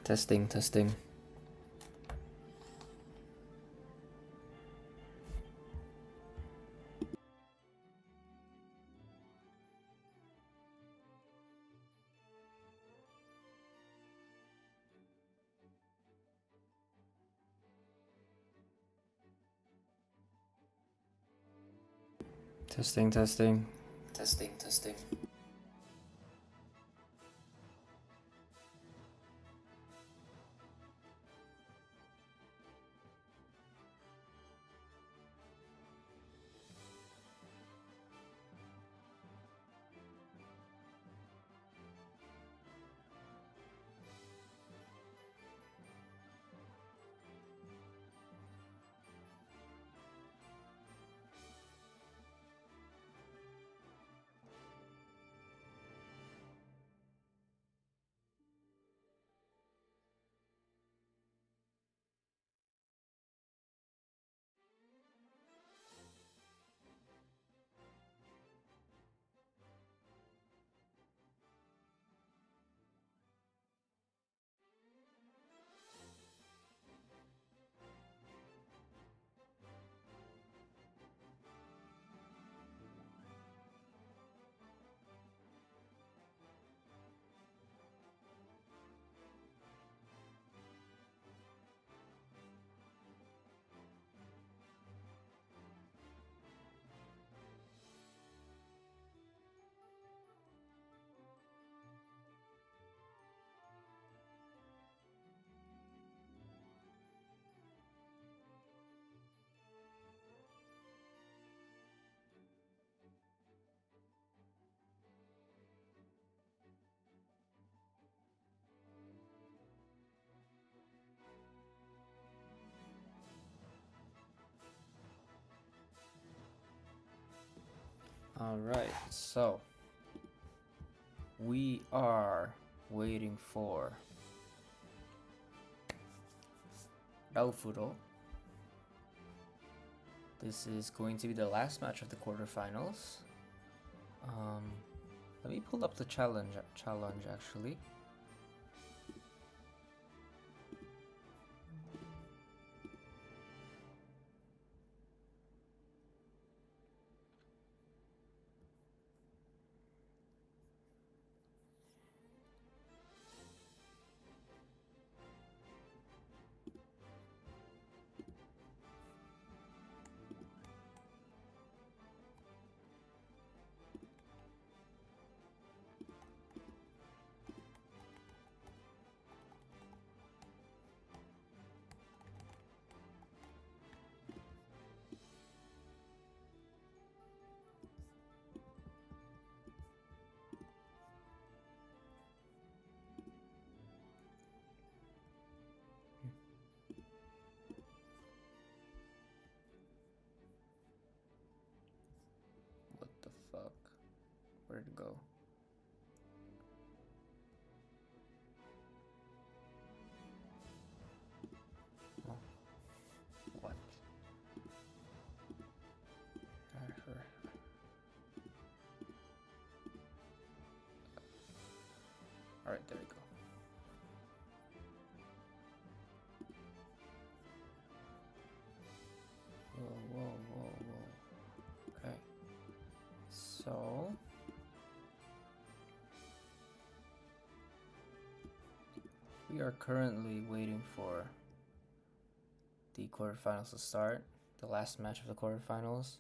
Testing, testing. Testing, testing. Testing, testing. Alright, so we are waiting for Raufuro. This is going to be the last match of the quarterfinals. Let me pull up the challenge actually. What the fuck? Where'd it go? Oh. What? Alright, there we go. Whoa. Okay. So we are currently waiting for the quarterfinals to start. The last match of the quarterfinals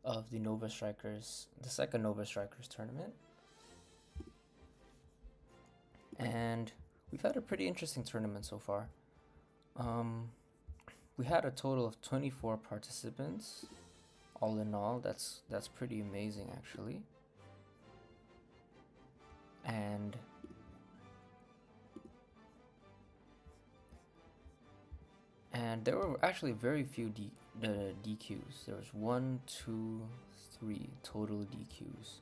of the Nova Strikers, the second Nova Strikers tournament. And we've had a pretty interesting tournament so far. We had a total of 24 participants. All in all, that's pretty amazing actually. And there were actually very few DQs. There was 1, 2, 3 total DQs,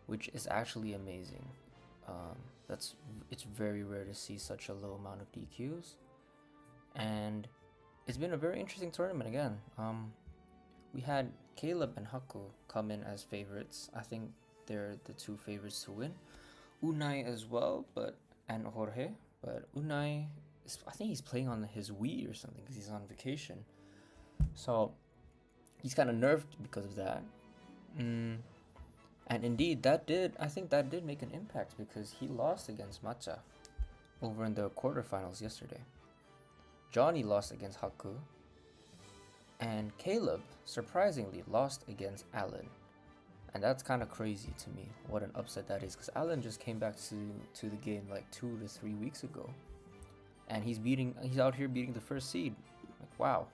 which is actually amazing. It's very rare to see such a low amount of DQs, and it's been a very interesting tournament again. We had Caleb and Haku come in as favorites. I think they're the two favorites to win. Unai as well, and Jorge, But Unai, I think he's playing on his Wii or something because he's on vacation. So he's kind of nerfed because of that. And indeed, I think that did make an impact because he lost against Matcha over in the quarterfinals yesterday. Johnny lost against Haku. And Caleb, surprisingly, lost against Alan. And that's kind of crazy to me, what an upset that is. Because Alan just came back to the game like 2 to 3 weeks ago. And he's out here beating the first seed. Like, wow.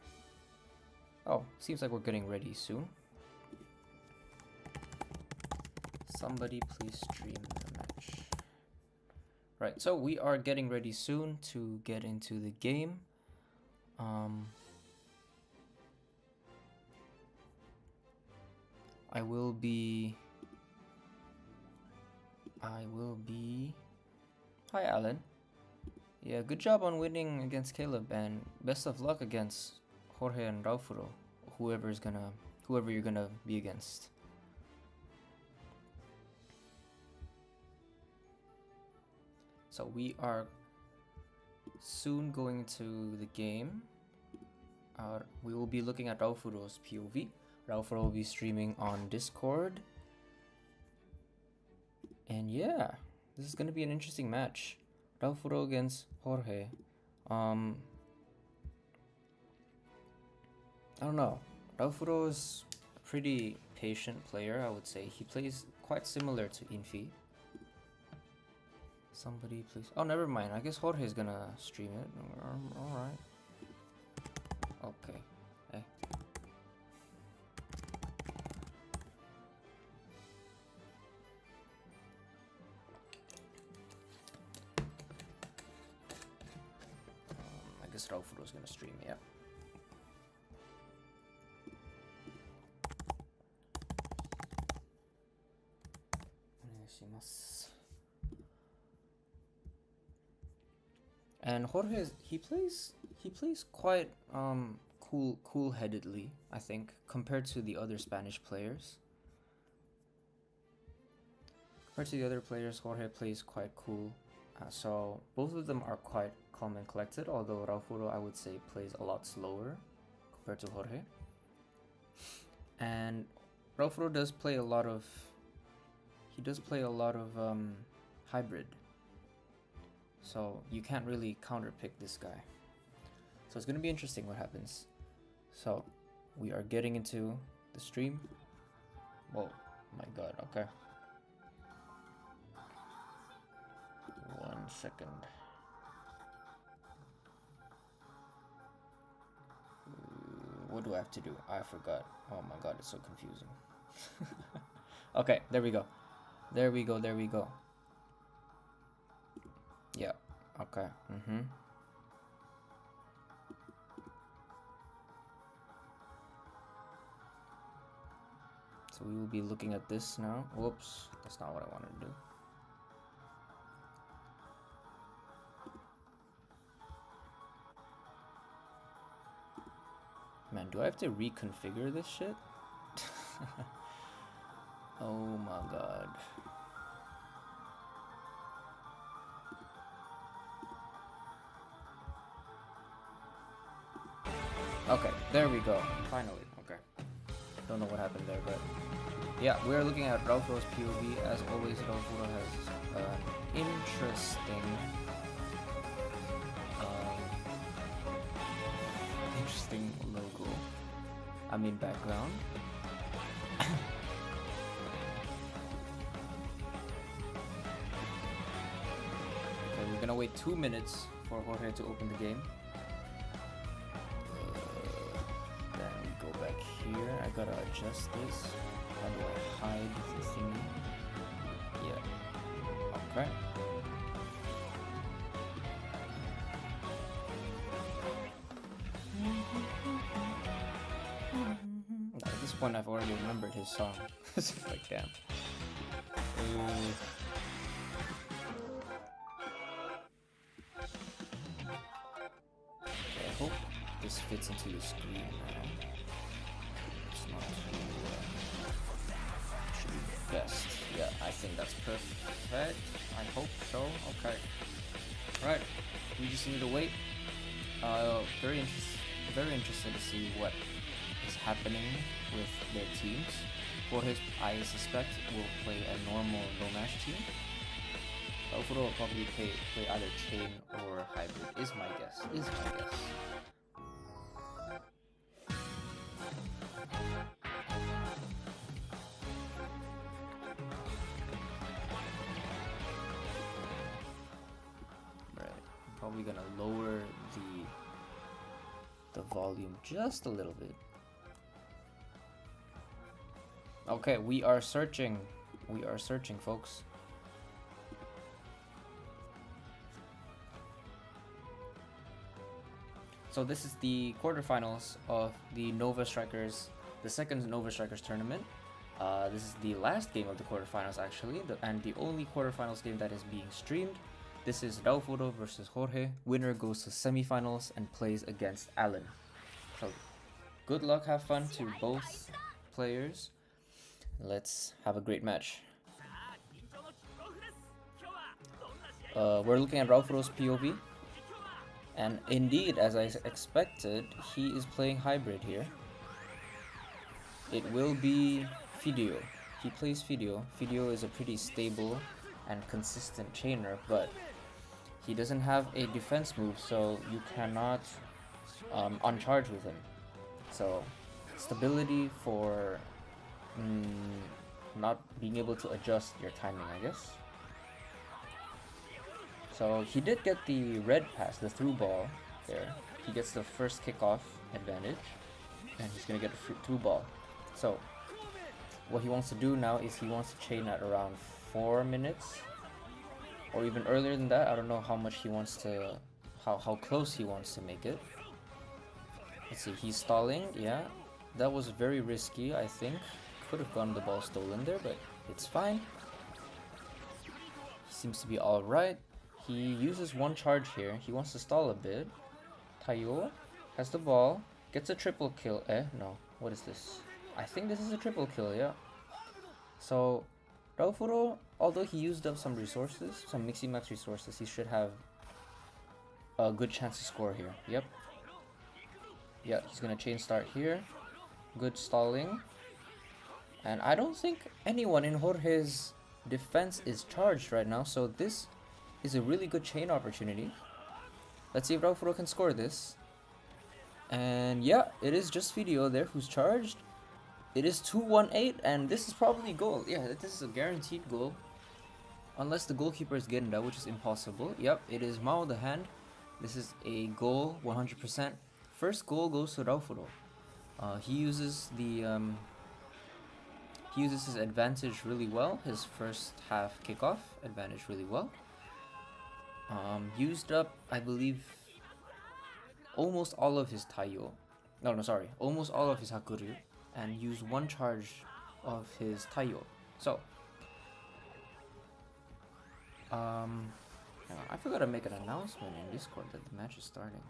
Oh, seems like we're getting ready soon. Somebody please stream the match. Right, so we are getting ready soon to get into the game. I will be... Hi, Alan. Yeah, good job on winning against Caleb, and best of luck against Jorge and Raufuro, whoever you're gonna be against. So we are soon going to the game. We will be looking at Raufuro's POV. Raufuro will be streaming on Discord. And yeah, this is gonna be an interesting match. Raufuro against Jorge. I don't know. Raufuro is a pretty patient player, I would say. He plays quite similar to Infi. Somebody please... Oh, never mind. I guess Jorge is gonna stream it. Alright. Okay. Hey. I guess Raufuro is gonna stream, yeah. And Jorge, he plays quite cool-headedly, I think, compared to the other Spanish players. Compared to the other players, Jorge plays quite cool. So both of them are quite calm and collected, although Raufuro, I would say, plays a lot slower compared to Jorge. And Raufuro does play a lot of... He does play a lot of hybrid. So you can't really counterpick this guy. So it's gonna be interesting what happens. So we are getting into the stream. Whoa, my god, okay. 1 second. What do I have to do? I forgot. Oh my god, it's so confusing. Okay, there we go. There we go, there we go. Yeah, okay. So we will be looking at this now. Whoops, that's not what I wanted to do. Man, do I have to reconfigure this shit? Oh my god. Okay, there we go. Finally. Okay. Don't know what happened there, but yeah, we're looking at Raufuro's POV. As always, Raufuro has an interesting logo. I mean background. Okay, we're gonna wait 2 minutes for Jorge to open the game. Then we go back here. I gotta adjust this. How do I hide the thingy? Yeah. Okay. At this point, I've already remembered his song. It's like, damn. Okay, I hope this fits into the screen now. It's not too... should be best. Yeah, I think that's perfect. I hope so. Okay. Right, we just need to wait. Very interested to see what is happening with their teams. Jorge, I suspect, will play a normal no-match team. Ofuro will probably play either chain or hybrid, is my guess. Right, I'm probably gonna lower the volume just a little bit. Okay, we are searching, folks. So this is the quarterfinals of the Nova Strikers, the second Nova Strikers tournament. This is the last game of the quarterfinals actually, and the only quarterfinals game that is being streamed. This is Raufuro versus Jorge. Winner goes to semifinals and plays against Alan. So good luck, have fun to both players. Let's have a great match. We're looking at Raufuro's POV. And indeed, as I expected, he is playing hybrid here. It will be Fidio. He plays Fidio. Fidio is a pretty stable and consistent chainer, but he doesn't have a defense move, so you cannot uncharge with him. So stability for not being able to adjust your timing, I guess. So he did get the red pass, the through ball there. He gets the first kickoff advantage, and he's gonna get a through ball. So what he wants to do now is he wants to chain at around 4 minutes, or even earlier than that. I don't know how much he wants to, how close he wants to make it. Let's see, he's stalling. Yeah, that was very risky. I think could have gotten the ball stolen there, but it's fine. He seems to be all right. He uses one charge here. He wants to stall a bit. Taiyo has the ball, gets a triple kill. No, what is this? I think this is a triple kill, yeah. So Raufuro, although he used up some resources, some Miximax resources, he should have a good chance to score here. Yep. Yeah, he's gonna chain start here. Good stalling. And I don't think anyone in Jorge's defense is charged right now, so this is a really good chain opportunity. Let's see if Raufuro can score this. And yeah, it is just Fidio there who's charged. It is 2-1-8, and this is probably goal. Yeah, this is a guaranteed goal. Unless the goalkeeper is Genda, which is impossible. Yep, it is Mao the hand. This is a goal, 100%. First goal goes to Raufuro. He uses his advantage really well. His first half kickoff advantage really well. Used up, I believe, almost all of his Taiyo. No, sorry. Almost all of his Hakuryu. And used one charge of his Taiyo. So, I forgot to make an announcement in Discord that the match is starting.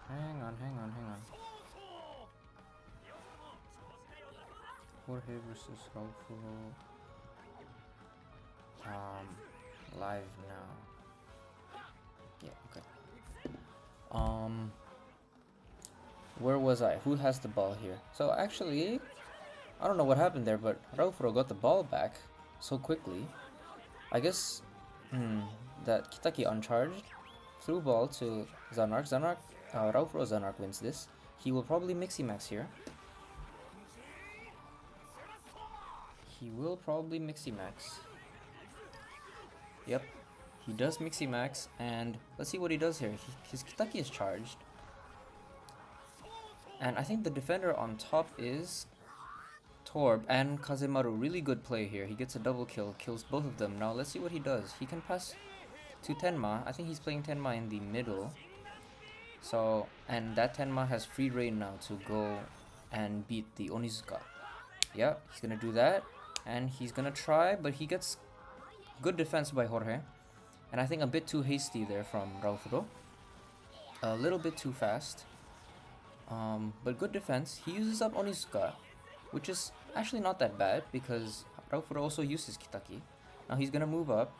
Hang on. Jorge versus Raufuro. Live now. Yeah, okay. Where was I? Who has the ball here? So actually, I don't know what happened there, but Raufuro got the ball back so quickly. I guess that Kitaki uncharged, threw ball to Zanark. Raufuro Zanark wins this. He will probably Miximax here. Yep, he does Miximax, and let's see what he does here. His Kitaki is charged. And I think the defender on top is Torb and Kazemaru. Really good play here. He gets a double kill, kills both of them. Now let's see what he does. He can pass to Tenma. I think he's playing Tenma in the middle. So, and that Tenma has free reign now to go and beat the Onizuka. Yeah, he's gonna do that. And he's gonna try, but he gets good defense by Jorge. And I think a bit too hasty there from Raufuro. A little bit too fast. But good defense. He uses up Onizuka, which is actually not that bad because Raufuro also uses Kitaki. Now he's gonna move up.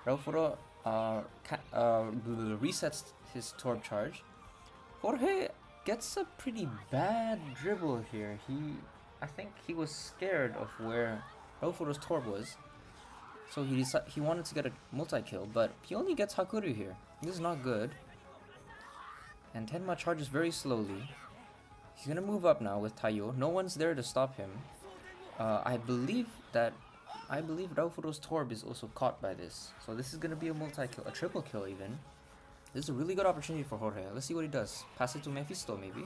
Raufuro resets his Torb charge. Jorge gets a pretty bad dribble here. I think he was scared of where Raofuro's Torb was, so he wanted to get a multi-kill, but he only gets Hakuru here. This is not good. And Tenma charges very slowly. He's gonna move up now with Taiyo. No one's there to stop him. I believe Raofuro's Torb is also caught by this. So this is gonna be a multi-kill, a triple kill even. This is a really good opportunity for Jorge. Let's see what he does. Pass it to Mephisto maybe.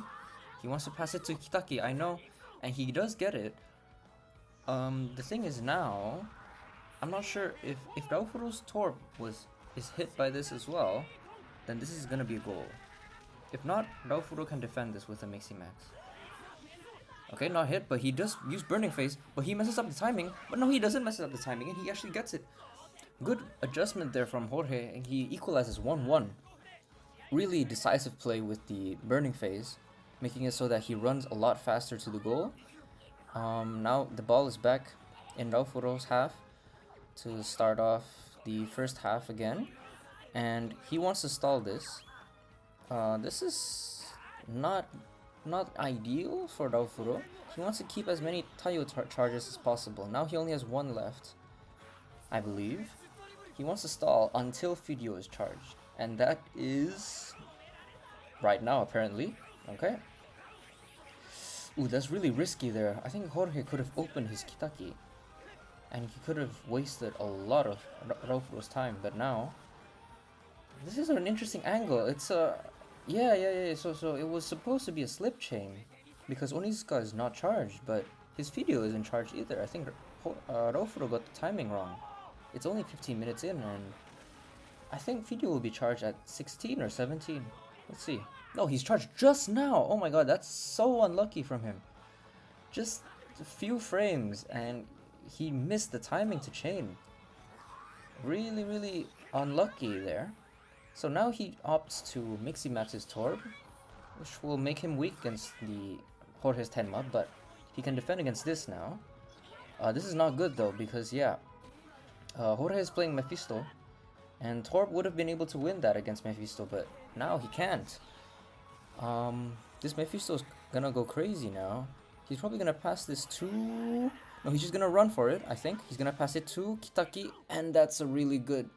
He wants to pass it to Kitaki, I know. And he does get it. The thing is now, I'm not sure if Raofuro's Torb is hit by this as well, then this is gonna be a goal. If not, Raofuro can defend this with a Mixie Max. Okay, not hit, but he does use Burning Phase, but he messes up the timing. But no, he doesn't mess up the timing, and he actually gets it. Good adjustment there from Jorge, and he equalizes 1-1. Really decisive play with the Burning Phase, making it so that he runs a lot faster to the goal. Now the ball is back in Raofuro's half to start off the first half again, and he wants to stall this. This is not ideal for Raofuro. He wants to keep as many Taiyo charges as possible. Now he only has one left, I believe. He wants to stall until Fidio is charged, and that is right now apparently. Okay. Ooh, that's really risky there. I think Jorge could have opened his Kitaki, and he could have wasted a lot of Raofuro's time, but now this is an interesting angle. It's a yeah. So it was supposed to be a slip chain because Onizuka is not charged, but his Fidio isn't charged either. I think Raofuro got the timing wrong. It's only 15 minutes in, and I think Fidio will be charged at 16 or 17. Let's see. No, he's charged just now. Oh my god, that's so unlucky from him. Just a few frames, and he missed the timing to chain. Really unlucky there. So now he opts to Mixie Max his Torb, which will make him weak against the Jorge's Tenma, but he can defend against this now. This is not good though, because yeah, Jorge is playing Mephisto, and Torb would have been able to win that against Mephisto, but now he can't. This Mephisto is gonna go crazy now. He's probably gonna pass this to... No, he's just gonna run for it, I think. He's gonna pass it to Kitaki, and that's a really good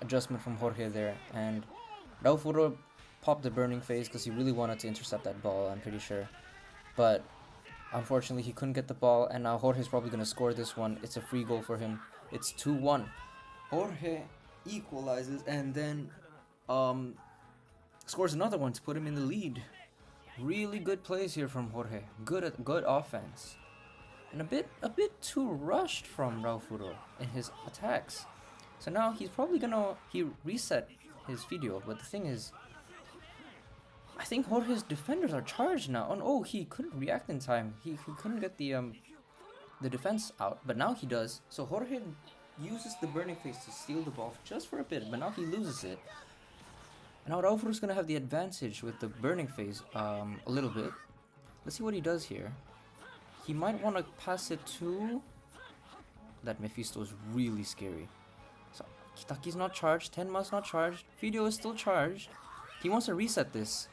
adjustment from Jorge there. And Raofuro popped the Burning Phase because he really wanted to intercept that ball, I'm pretty sure. But unfortunately, he couldn't get the ball, and now Jorge's probably gonna score this one. It's a free goal for him. It's 2-1. Jorge equalizes and then scores another one to put him in the lead. Really good plays here from Jorge. Good offense. And a bit too rushed from Raofuro in his attacks. So now he's probably gonna reset his Fidio, but the thing is, I think Jorge's defenders are charged now. Oh, he couldn't react in time. He couldn't get the defense out, but now he does. So Jorge uses the Burning Phase to steal the ball just for a bit, but now he loses it. And now Raofuro's gonna have the advantage with the Burning Phase a little bit. Let's see what he does here. He might want to pass it to... That Mephisto is really scary. So Kitaki's not charged, Tenma's not charged, Fidio is still charged. He wants to reset this.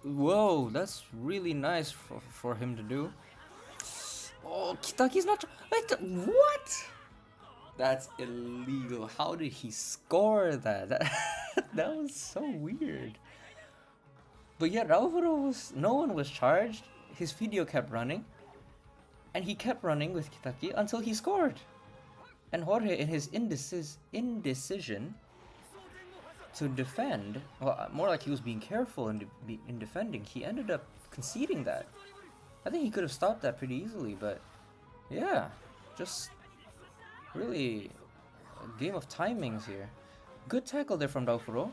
Whoa, that's really nice for him to do. Oh, Kitaki's not... Wait, what? That's illegal. How did he score that? That was so weird. But yeah, Raofuro no one was charged. His Fidio kept running. And he kept running with Kitaki until he scored. And Jorge, in his indecision to defend, well, more like he was being careful in defending, he ended up conceding that. I think he could have stopped that pretty easily, but yeah, just really a game of timings here. Good tackle there from Raofuro.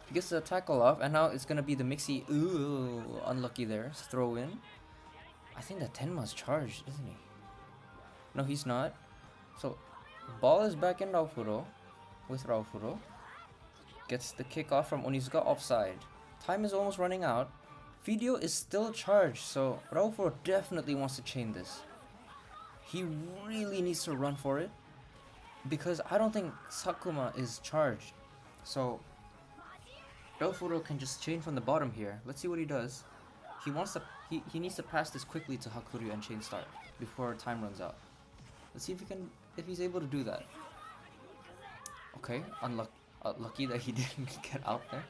He gets the tackle off, and now it's gonna be the Mixie. Ooh, unlucky there. Throw in. I think that Tenma's charged, isn't he? No, he's not. So, ball is back in Raofuro, with Raofuro. Gets the kick off from Onizuka offside. Time is almost running out. Fidio is still charged, so Raofuro definitely wants to chain this. He really needs to run for it. because I don't think Sakuma is charged. So Raufuro can just chain from the bottom here. Let's see what he does. He wants to he needs to pass this quickly to Hakuryu and chain start before time runs out. Let's see if he's able to do that. Okay, lucky that he didn't get out there.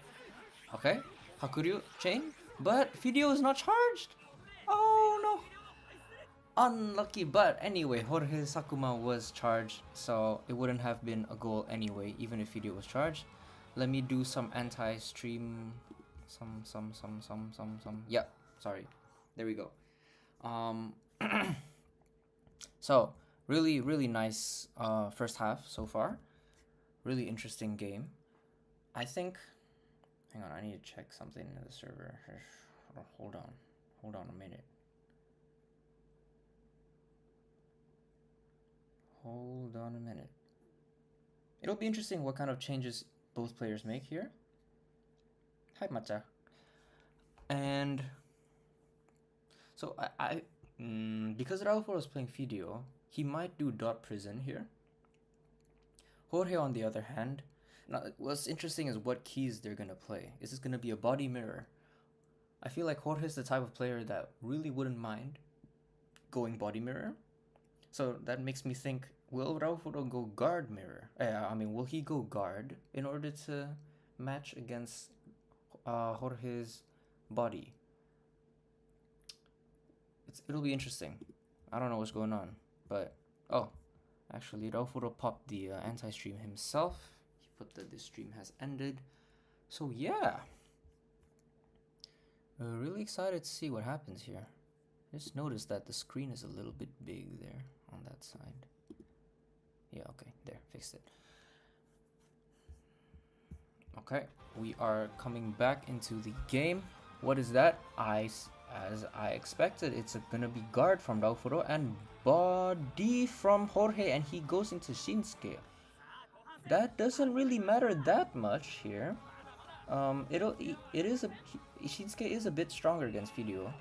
Okay, Hakuryu chain, but Fideo is not charged. Oh no. Unlucky, but anyway, Jorge Sakuma was charged, so it wouldn't have been a goal anyway, even if Fideo was charged. Let me do some anti-stream, yeah, sorry, there we go. So really nice first half so far. Really interesting game. I think, hang on, I need to check something in the server. Hold on a minute. Hold on a minute. It'll be interesting what kind of changes both players make here. Hi, Matcha. And so because Raufuro is playing Fideo, he might do dot prison here. Jorge, on the other hand, now what's interesting is what keys they're gonna play. Is this gonna be a body mirror? I feel like Jorge is the type of player that really wouldn't mind going body mirror. So that makes me think, will Raufuro go guard mirror? Will he go guard in order to match against Jorge's body? It'll be interesting. I don't know what's going on, but actually Raufuro popped the anti-stream himself. He put that this stream has ended. So yeah, really excited to see what happens here. Just noticed that the screen is a little bit big there on that side. Yeah, okay, there, fixed it. Okay, we are coming back into the game. What is that? As I expected, it's gonna be guard from Raufuro and body from Jorge, and he goes into Shinsuke. That doesn't really matter that much here. Shinsuke is a bit stronger against Fideo,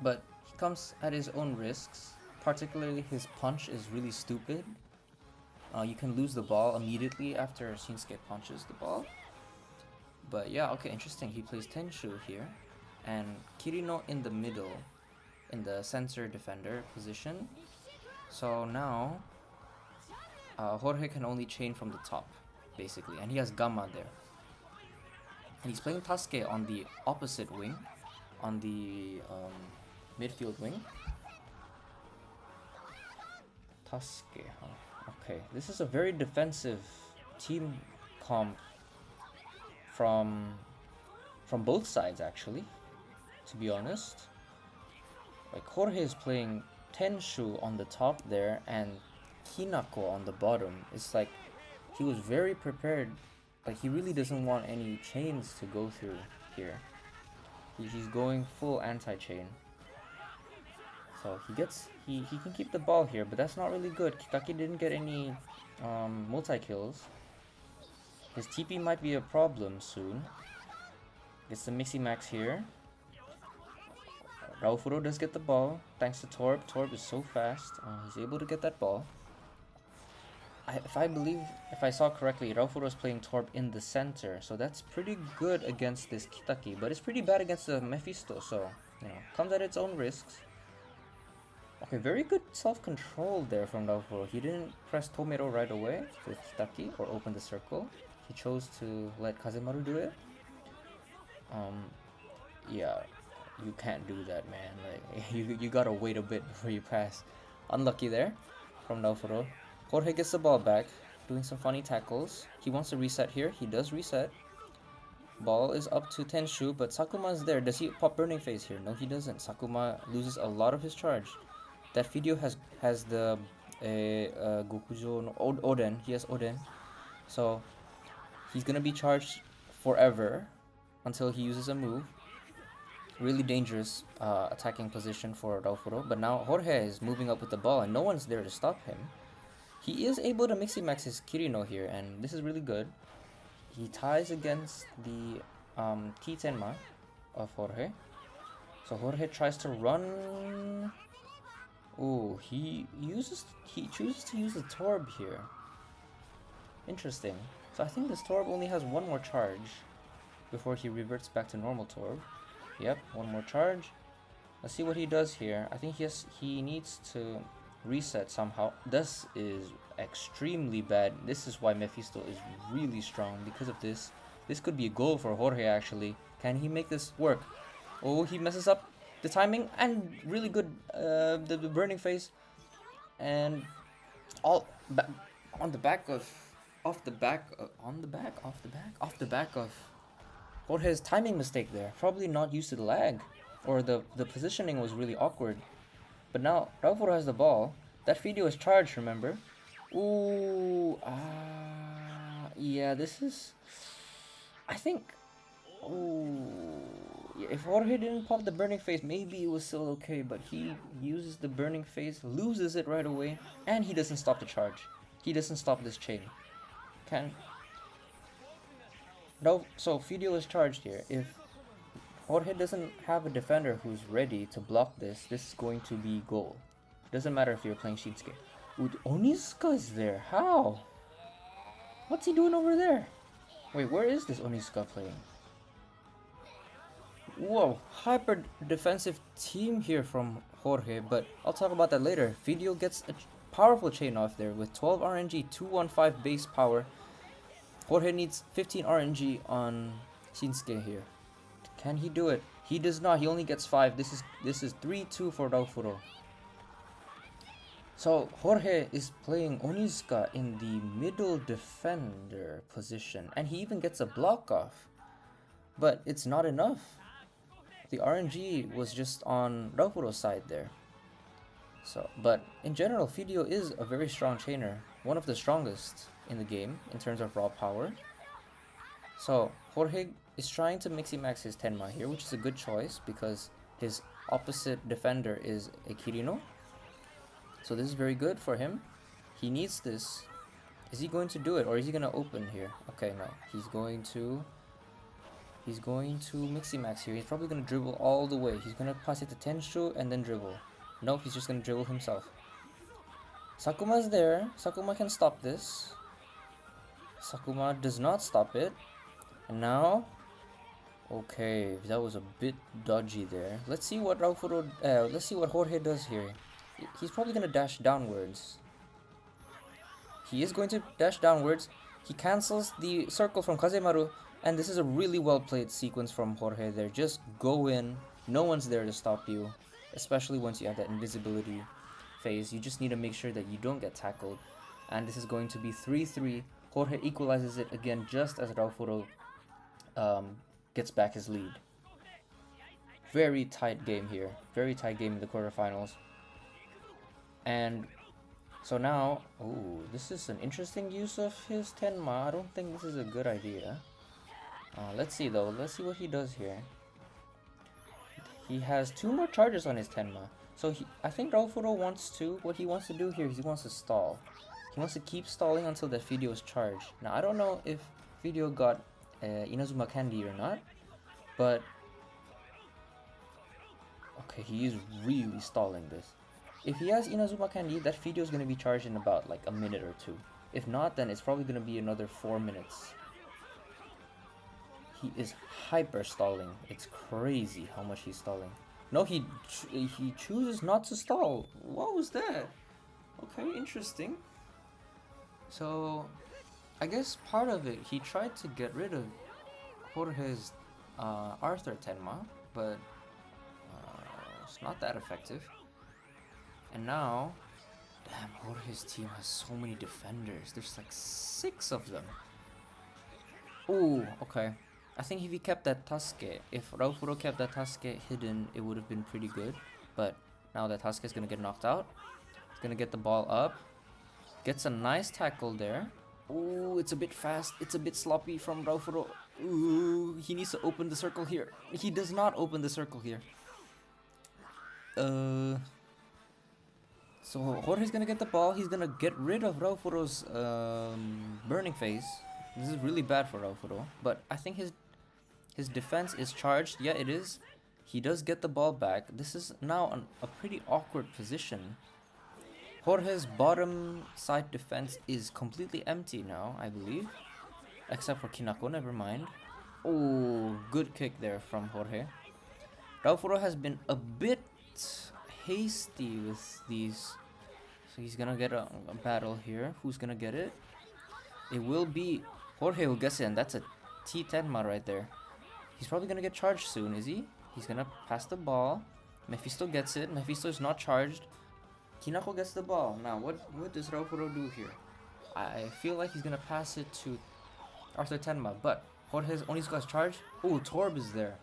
but he comes at his own risks. Particularly, his punch is really stupid. You can lose the ball immediately after Shinsuke punches the ball. But yeah, okay, interesting. He plays Tenshu here, and Kirino in the middle, in the center defender position. So now, Jorge can only chain from the top, basically, and he has Gamma there. And he's playing Tasuke on the opposite wing, on the midfield wing. Tasuke, huh? Okay, this is a very defensive team comp from both sides, actually, to be honest. Like, Jorge is playing Tenshu on the top there and Hinako on the bottom. It's like he was very prepared. Like, he really doesn't want any chains to go through here. He's going full anti-chain. So he can keep the ball here, but that's not really good. Kitaki didn't get any multi-kills. His TP might be a problem soon. Gets the Mixie Max here. Raufuro does get the ball, thanks to Torb. Torb is so fast. He's able to get that ball. If I saw correctly, Raufuro is playing Torb in the center, so that's pretty good against this Kitaki, but it's pretty bad against the Mephisto, so, you know, comes at its own risks. Okay, very good self-control there from Raufuro. He didn't press Tomero right away with Kitaki or open the circle. He chose to let Kazemaru do it. Yeah, you can't do that, man. Like, you gotta wait a bit before you pass. Unlucky there from Raufuro. Jorge gets the ball back, doing some funny tackles. He wants to reset here. He does reset. Ball is up to Tenshu, but Sakuma is there. Does he pop Burning Phase here? No, he doesn't. Sakuma loses a lot of his charge. That Fideo has the Gokujo no, Oden. He has Oden, so he's gonna be charged forever until he uses a move. Really dangerous attacking position for Raufuro. But now Jorge is moving up with the ball, and no one's there to stop him. He is able to Mixie Max his Kirino here, and this is really good. He ties against the T-Tenma of Jorge. So Jorge tries to run Oh, he chooses to use a Torb here. Interesting. So I think this Torb only has one more charge before he reverts back to normal Torb. Yep, one more charge. Let's see what he does here. I think he needs to reset somehow. This is extremely bad. This is why Mephisto is really strong because of this. This could be a goal for Jorge actually. Can he make this work? Oh, he messes up the timing and really good the burning phase and all on the back of off the back of Jorge's timing mistake there. Probably not used to the lag or the positioning was really awkward. But now Raufuro has the ball. That video is charged, remember? Ooh, yeah, this is I think ooh, yeah, if Jorge didn't pop the burning phase, maybe it was still okay, but he uses the burning phase, loses it right away, and he doesn't stop the charge. He doesn't stop this chain. No, so Fidio is charged here. If Jorge doesn't have a defender who's ready to block this, this is going to be goal. Doesn't matter if you're playing Shinsuke. Ooh, Onizuka is there. How? What's he doing over there? Wait, where is this Onizuka playing? Whoa, hyper defensive team here from Jorge, but I'll talk about that later. Fidio gets a powerful chain off there with 12 RNG, 215 base power. Jorge needs 15 RNG on Shinsuke here. Can he do it? He does not. He only gets 5. This is 3-2 for Raufuro. So Jorge is playing Onizuka in the middle defender position, and he even gets a block off. But it's not enough. The RNG was just on Raufuro's side there. So, but in general, Fidio is a very strong chainer, one of the strongest in the game in terms of raw power. So Jorge is trying to mixi max his Tenma here, which is a good choice because his opposite defender is a Kirino. So this is very good for him. He needs this. Is he going to do it or is he going to open here? Okay, no. He's going to mixi max here. He's probably going to dribble all the way. He's going to pass it to Tenshu and then dribble. Nope, he's just going to dribble himself. Sakuma's there. Sakuma can stop this. Sakuma does not stop it. And now, okay, that was a bit dodgy there. Let's see what let's see what Jorge does here. He's probably going to dash downwards. He is going to dash downwards. He cancels the circle from Kazemaru. And this is a really well played sequence from Jorge there. Just go in. No one's there to stop you. Especially once you have that invisibility phase. You just need to make sure that you don't get tackled. And this is going to be 3-3. Jorge equalizes it again just as Raufuro gets back his lead. Very tight game here. Very tight game in the quarterfinals. And so now, oh, this is an interesting use of his Tenma. I don't think this is a good idea. Let's see though. Let's see what he does here. He has 2 more charges on his Tenma. So I think Raufuro what he wants to do here is he wants to stall. He wants to keep stalling until that Fidio is charged. Now I don't know if Fidio got Inazuma Candy or not. But okay, he is really stalling this. If he has Inazuma Candy, that Fidio is going to be charged in about like a minute or 2. If not, then it's probably going to be another 4 minutes. He is hyper stalling. It's crazy how much he's stalling. No, he chooses not to stall. What was that? Okay, interesting. So, I guess part of it, he tried to get rid of Jorge's Arthur Tenma, but it's not that effective. And now, damn, Jorge's team has so many defenders. There's like 6 of them. Ooh, okay. I think if he kept that Tasuke, if Raufuro kept that Tasuke hidden, it would have been pretty good. But now that Tasuke is going to get knocked out. He's going to get the ball up. Gets a nice tackle there. Ooh, it's a bit fast. It's a bit sloppy from Raufuro. Ooh, he needs to open the circle here. He does not open the circle here. So Jorge's going to get the ball. He's going to get rid of Raufuro's burning phase. This is really bad for Raufuro. But I think his defense is charged. Yeah, it is. He does get the ball back. This is now a pretty awkward position. Jorge's bottom side defense is completely empty now, I believe. Except for Kinako, never mind. Oh, good kick there from Jorge. Raufuro has been a bit hasty with these. So he's gonna get a battle here. Who's gonna get it? It will be Jorge who gets it, and that's a T-Tenma right there. He's probably gonna get charged soon, is he? He's gonna pass the ball. Mephisto gets it. Mephisto is not charged. Kinako gets the ball. Now, what does Raufuro do here? I feel like he's gonna pass it to Arthur Tenma, but Jorge's only got charged. Oh, Torb is there.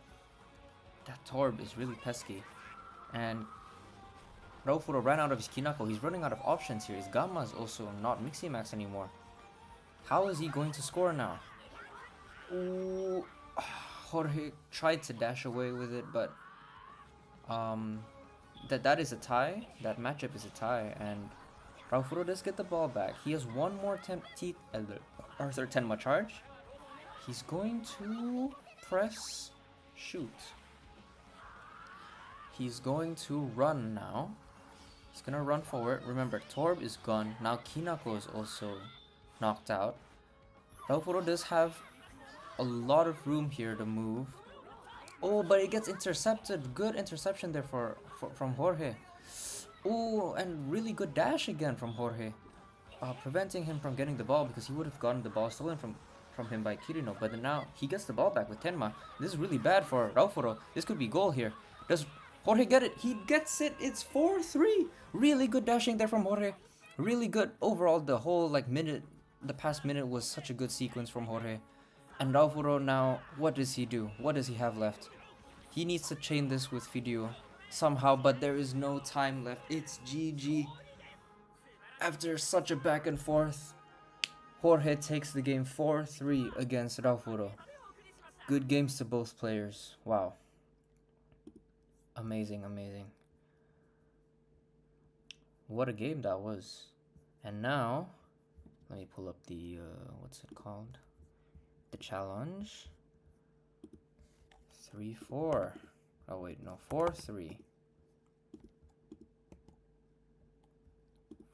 That Torb is really pesky. And Raufuro ran out of his Kinako. He's running out of options here. His Gamma is also not Miximax anymore. How is he going to score now? Ooh, Jorge tried to dash away with it, but that is a tie. That matchup is a tie, and Raufuro does get the ball back. He has one more Arthur Tenma charge. He's going to press shoot. He's going to run now. He's gonna run forward. Remember, Torb is gone. Now Kinako is also knocked out. Raufuro does have a lot of room here to move. Oh, but it gets intercepted. Good interception there from Jorge. Oh, and really good dash again from Jorge. Preventing him from getting the ball because he would have gotten the ball stolen from him by Kirino. But now he gets the ball back with Tenma. This is really bad for Raufuro. This could be goal here. Does Jorge get it? He gets it. It's 4-3. Really good dashing there from Jorge. Really good overall. The whole the past minute was such a good sequence from Jorge. And Raufuro now, what does he do? What does he have left? He needs to chain this with Fidio somehow, but there is no time left. It's GG. After such a back and forth, Jorge takes the game 4-3 against Raufuro. Good games to both players. Wow. Amazing, amazing. What a game that was. And now, let me pull up the, what's it called? The challenge. 3-4. Oh wait, no, 4-3.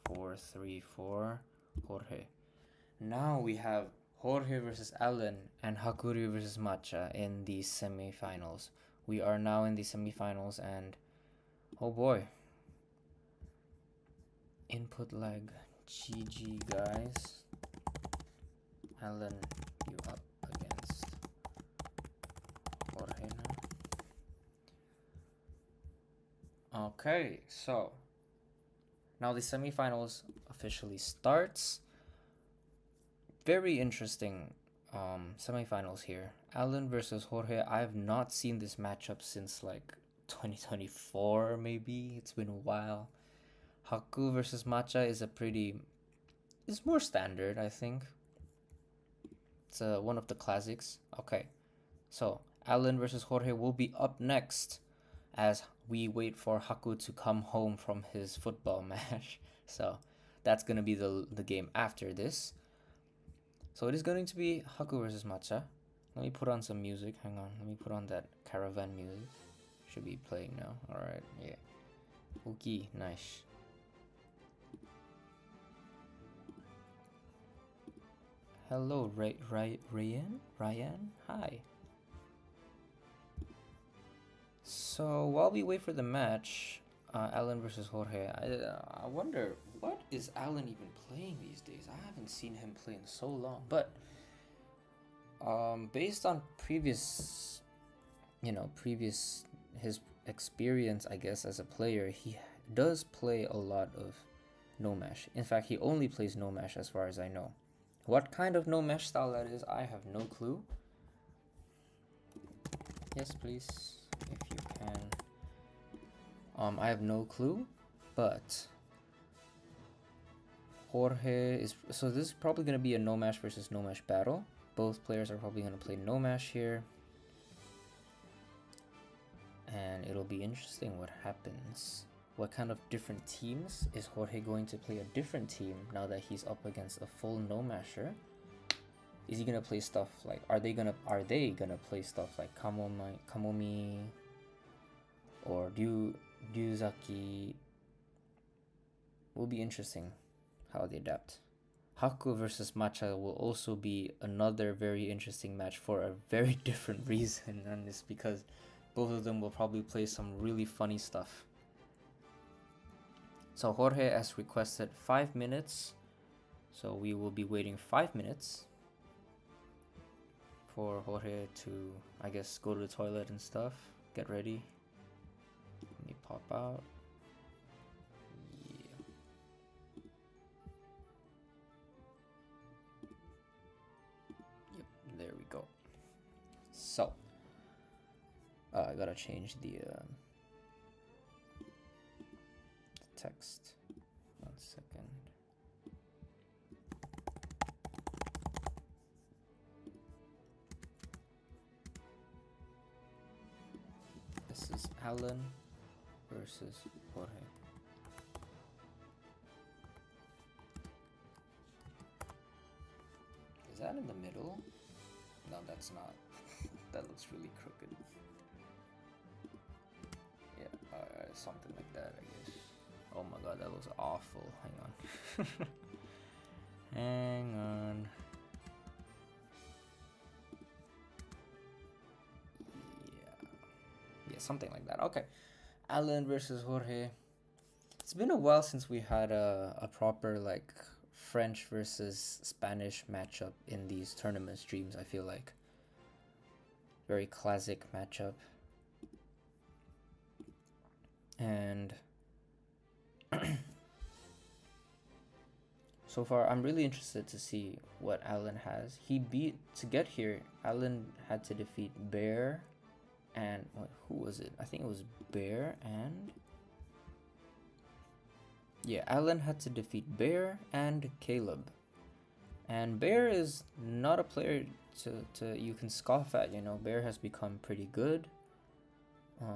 4-3-4. Jorge. Now we have Jorge versus Alan and Hakuryu versus Matcha in the semifinals. We are now in the semifinals, and oh boy. Input lag. GG, guys. Alan, you up against Jorge now. Okay, so now the semifinals officially starts. Very interesting semifinals here. Alan versus Jorge. I have not seen this matchup since like 2024 maybe. It's been a while. Haku versus Matcha is it's more standard, I think. It's one of the classics. Okay, so Alan versus Jorge will be up next as we wait for Haku to come home from his football match. So that's gonna be the game after this. So it is going to be Haku versus Matcha. Let me put on some music. Hang on. Let me put on that caravan music. Should be playing now. Alright, yeah. Okay, nice. Hello, Ryan? Ryan? Hi. So while we wait for the match, Alan versus Jorge, I wonder, what is Alan even playing these days? I haven't seen him play in so long. But based on previous his experience, I guess, as a player, he does play a lot of no mesh. In fact, he only plays no mesh as far as I know. What kind of no mesh style that is, I have no clue. Yes, please, if you can. I have no clue, but Jorge is, so this is probably going to be a no mesh versus no mesh battle. Both players are probably going to play no mesh here, and it'll be interesting what happens. What kind of different teams is Jorge going to play? A different team now that he's up against a full no mesher? Is he gonna play stuff like, are they gonna play stuff like Kamomi, or Ryuzaki. Will be interesting how they adapt. Haku versus Matcha will also be another very interesting match for a very different reason, and it's because both of them will probably play some really funny stuff. So Jorge has requested 5 minutes, so we will be waiting 5 minutes for Jorge to, I guess, go to the toilet and stuff, get ready. Let me pop out. There we go. So, I gotta change the text. 1 second. This is Alan versus Jorge. Is that in the middle? No, that's not. That looks really crooked. Yeah, something like that, I guess. Oh my god, that looks awful. Hang on. Hang on. Yeah, something like that. Okay. Alan versus Jorge. It's been a while since we had a proper, like, French versus Spanish matchup in these tournament streams, I feel like. Very classic matchup. And so far, I'm really interested to see what Alan has. To get here, Alan had to defeat Bear and, who was it? I think it was Bear and... Yeah, Alan had to defeat Bear and Caleb. And Bear is not a player to you can scoff at, you know. Bear has become pretty good.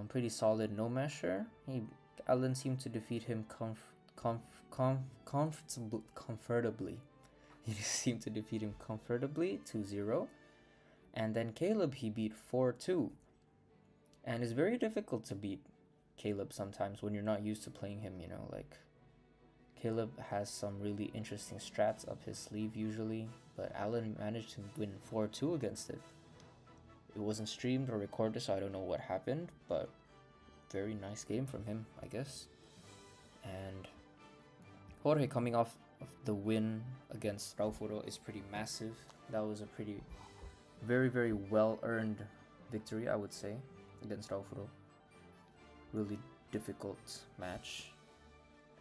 Pretty solid no mesher. Alan seemed to defeat him comfortably. He seemed to defeat him comfortably 2-0. And then Caleb he beat 4-2. And it's very difficult to beat Caleb sometimes when you're not used to playing him, you know, like Caleb has some really interesting strats up his sleeve usually, but Alan managed to win 4-2 against it. It wasn't streamed or recorded, so I don't know what happened, but very nice game from him, I guess. And Jorge coming off of the win against Raufuro is pretty massive. That was a very, very well-earned victory, I would say, against Raufuro. Really difficult match,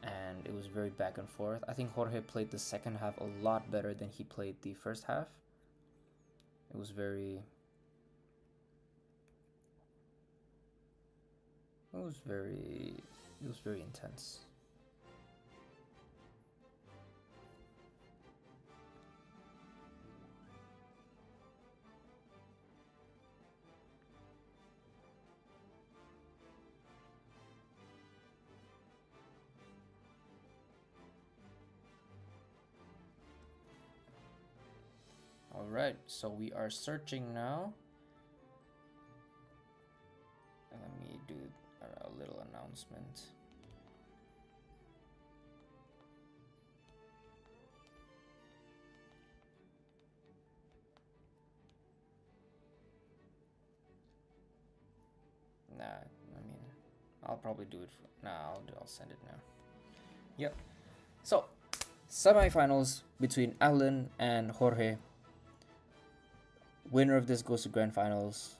and it was very back and forth. I think Jorge played the second half a lot better than he played the first half. It was very intense. Alright, so we are searching now. And let me do a little announcement. Nah, I mean, I'll probably do it. I'll send it now. Yep. So, semifinals between Alan and Jorge. Winner of this goes to grand finals,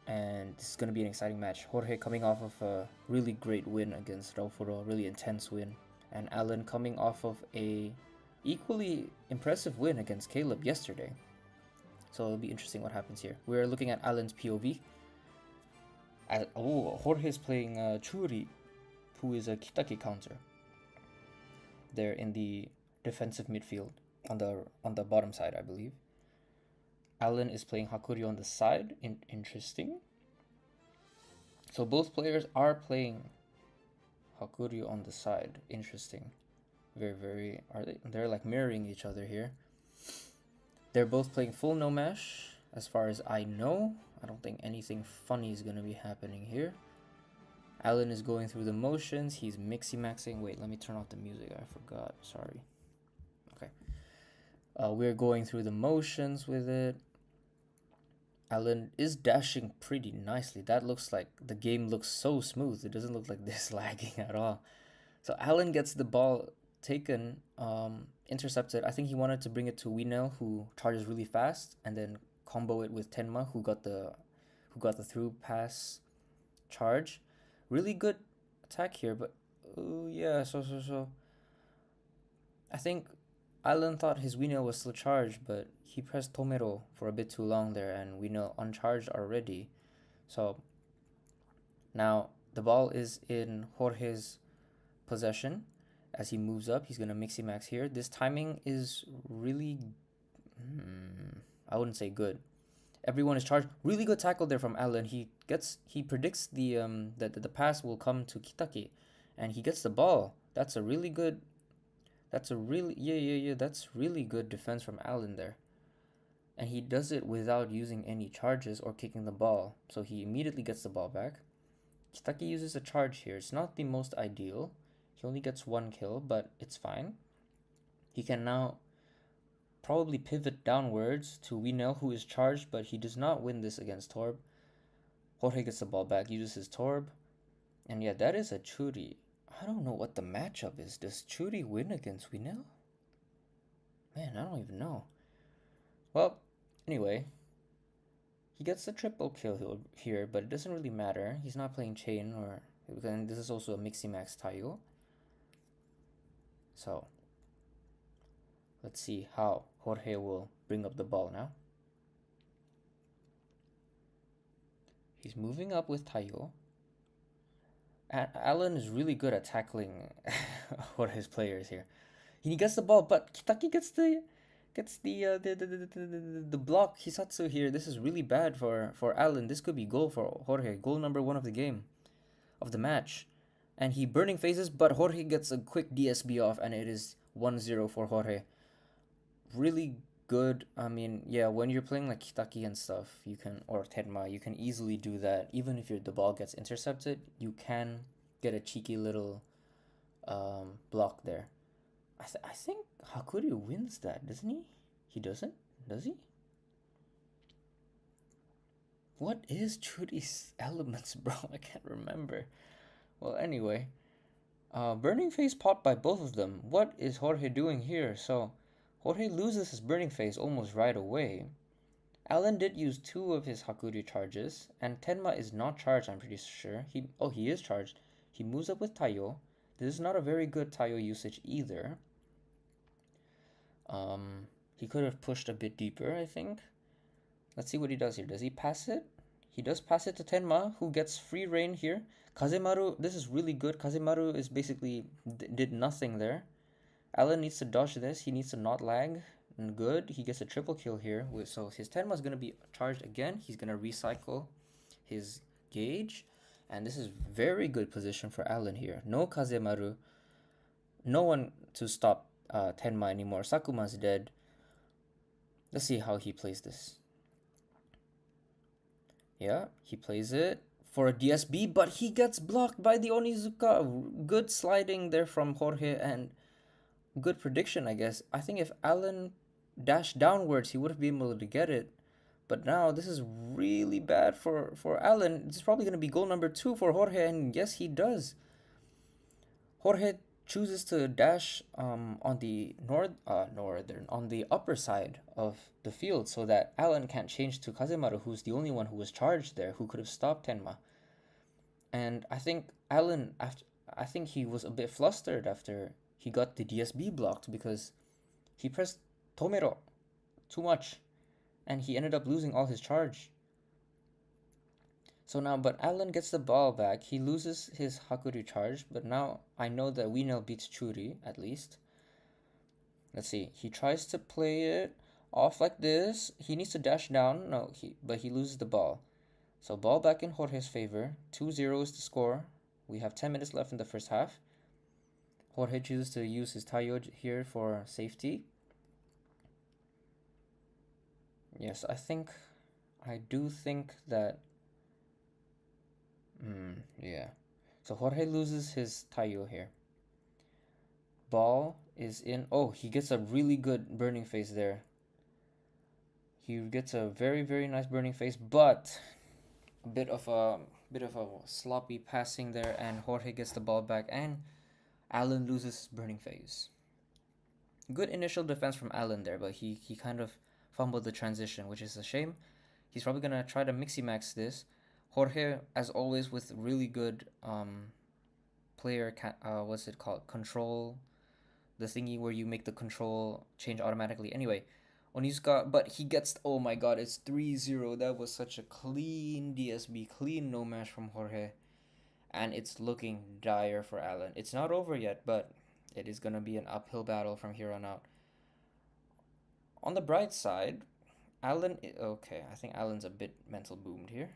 and this is going to be an exciting match. Jorge coming off of a really great win against Raufuro, a really intense win, and Alan coming off of a equally impressive win against Caleb yesterday. So it'll be interesting what happens here. We're looking at Alan's POV. Jorge's playing Churi, who is a Kitake counter. They're in the defensive midfield on the bottom side, I believe. Alan is playing Hakuryu on the side. Interesting. So both players are playing Hakuryu on the side. Interesting. Very. They're like mirroring each other here. They're both playing full no mesh, as far as I know. I don't think anything funny is gonna be happening here. Alan is going through the motions. He's mixy-maxing. Wait, let me turn off the music. I forgot. Sorry. Okay. We're going through the motions with it. Alan is dashing pretty nicely. That looks like the game looks so smooth. It doesn't look like this lagging at all. So Alan gets the ball taken, intercepted. I think he wanted to bring it to Winel, who charges really fast, and then combo it with Tenma, who got the through pass charge. Really good attack here, but yeah, so I think Alan thought his Winel was still charged, but he pressed Tomero for a bit too long there, and Winel uncharged already. So now the ball is in Jorge's possession. As he moves up, he's gonna mixy max here. This timing is really, I wouldn't say good. Everyone is charged. Really good tackle there from Alan. He predicts the pass will come to Kitaki, and he gets the ball. That's a really good. That's a really yeah. That's really good defense from Alan there, and he does it without using any charges or kicking the ball. So he immediately gets the ball back. Kitaki uses a charge here. It's not the most ideal. He only gets one kill, but it's fine. He can now probably pivot downwards to Winel, who is charged, but he does not win this against Torb. Jorge gets the ball back, uses his Torb. And yeah, that is a Churi. I don't know what the matchup is. Does Churi win against Winel? Man, I don't even know. Well, anyway, he gets a triple kill here, but it doesn't really matter. He's not playing Chain, and this is also a Mixi Max Tayo. So, let's see how Jorge will bring up the ball now. He's moving up with Tayo. Alan is really good at tackling Jorge's players here. He gets the ball, but Kitaki gets the block Hisatsu here. This is really bad for Alan. This could be goal for Jorge. Goal number 1 of the game, of the match. And he burning phases, but Jorge gets a quick DSB off, and it is 1-0 for Jorge. Really good. I mean, yeah, when you're playing like Kitaki and stuff, you can, or Tenma, you can easily do that. Even if the ball gets intercepted, you can get a cheeky little block there. I think Hakuri wins that, doesn't he? He doesn't? Does he? What is Churi's elements, bro? I can't remember. Well, anyway. Burning Phase popped by both of them. What is Jorge doing here? So, Jorge loses his Burning Phase almost right away. Alan did use 2 of his Hakuri charges, and Tenma is not charged, I'm pretty sure. He is charged. He moves up with Tayo. This is not a very good Tayo usage either. He could have pushed a bit deeper, I think. Let's see what he does here. Does he pass it? He does pass it to Tenma, who gets free reign here. Kazemaru, this is really good. Kazemaru is basically did nothing there. Alan needs to dodge this. He needs to not lag. And good. He gets a triple kill here. So his Tenma is going to be charged again. He's going to recycle his gauge. And this is very good position for Alan here. No Kazemaru. No one to stop Tenma anymore. Sakuma's dead. Let's see how he plays this. Yeah, he plays it for a DSB, but he gets blocked by the Onizuka. Good sliding there from Jorge and good prediction, I guess. I think if Alan dashed downwards, he would have been able to get it. But now this is really bad for Alan. It's probably going to be goal number 2 for Jorge, and yes, he does. Jorge chooses to dash on the on the upper side of the field so that Alan can't change to Kazemaru, who's the only one who was charged there, who could have stopped Tenma. And I think Alan, I think he was a bit flustered after he got the DSB blocked because he pressed Tomero too much, and he ended up losing all his charge. So now, but Alan gets the ball back. He loses his Hakuri charge, but now I know that Winel beats Churi, at least. Let's see. He tries to play it off like this. He needs to dash down. No, but he loses the ball. So ball back in Jorge's favor. 2-0 is the score. We have 10 minutes left in the first half. Jorge chooses to use his Tayo here for safety. Yes, I do think that yeah. So Jorge loses his Taiyo here. Ball is in. Oh, he gets a really good burning phase there. He gets a very, very nice burning phase, but a bit of a sloppy passing there, and Jorge gets the ball back, and Allen loses his burning phase. Good initial defense from Allen there, but he kind of fumbled the transition, which is a shame. He's probably gonna try to mixy max this. Jorge, as always, with really good player. What's it called? Control. The thingy where you make the control change automatically. Anyway, Onizuka, but he gets. Oh my god, it's 3-0. That was such a clean DSB, clean no match from Jorge, and it's looking dire for Allen. It's not over yet, but it is gonna be an uphill battle from here on out. On the bright side, Allen. Okay, I think Allen's a bit mental boomed here.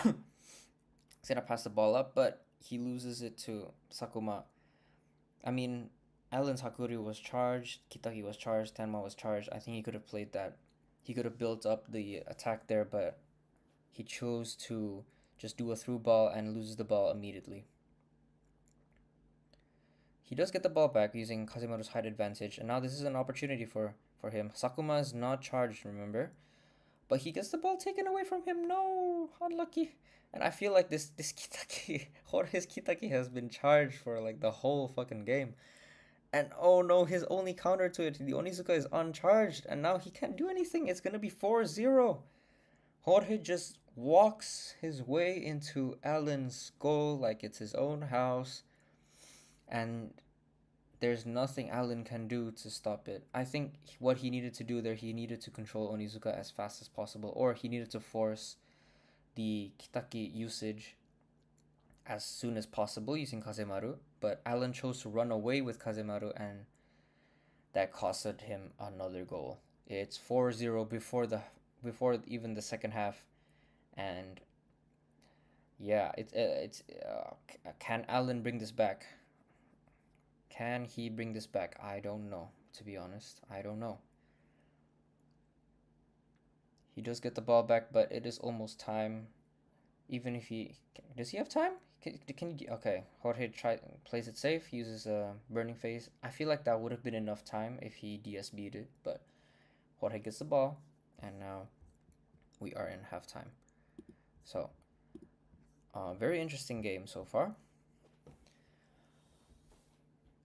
He's gonna pass the ball up, but he loses it to Sakuma. I mean, Allen's Hakuri was charged, Kitagi was charged, Tenma was charged. I think he could have played that. He could have built up the attack there, but he chose to just do a through ball and loses the ball immediately. He does get the ball back using Kazemaru's height advantage, and now this is an opportunity for him. Sakuma is not charged, remember? But he gets the ball taken away from him. No, unlucky. And I feel like this Kitaki, Jorge's Kitaki has been charged for like the whole fucking game. And oh no, his only counter to it, the Onizuka is uncharged, and now he can't do anything. It's gonna be 4-0. Jorge just walks his way into Allen's goal like it's his own house, and there's nothing Allen can do to stop it. I think what he needed to do there, he needed to control Onizuka as fast as possible, or he needed to force the Kitaki usage as soon as possible using Kazemaru, but Allen chose to run away with Kazemaru, and that costed him another goal. It's 4-0 before even the second half, and yeah, it's can Allen bring this back? Can he bring this back? I don't know, to be honest. I don't know. He does get the ball back, but it is almost time. Even if he does, he have time? Can he? Okay, Jorge plays it safe, uses a burning phase. I feel like that would have been enough time if he DSB'd it, but Jorge gets the ball, and now we are in halftime. So, very interesting game so far.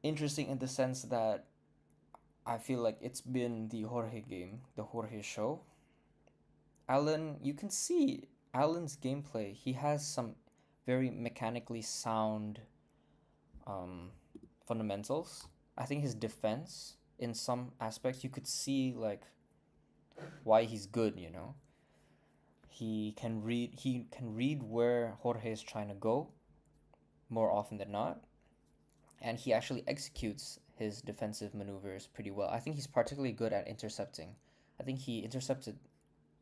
Interesting in the sense that I feel like it's been the Jorge game, the Jorge show. Allen, you can see Allen's gameplay. He has some very mechanically sound um, fundamentals. I think his defense, in some aspects, you could see like why he's good. You know, he can read where Jorge is trying to go more often than not, and he actually executes his defensive maneuvers pretty well. I think he's particularly good at intercepting. I think he intercepted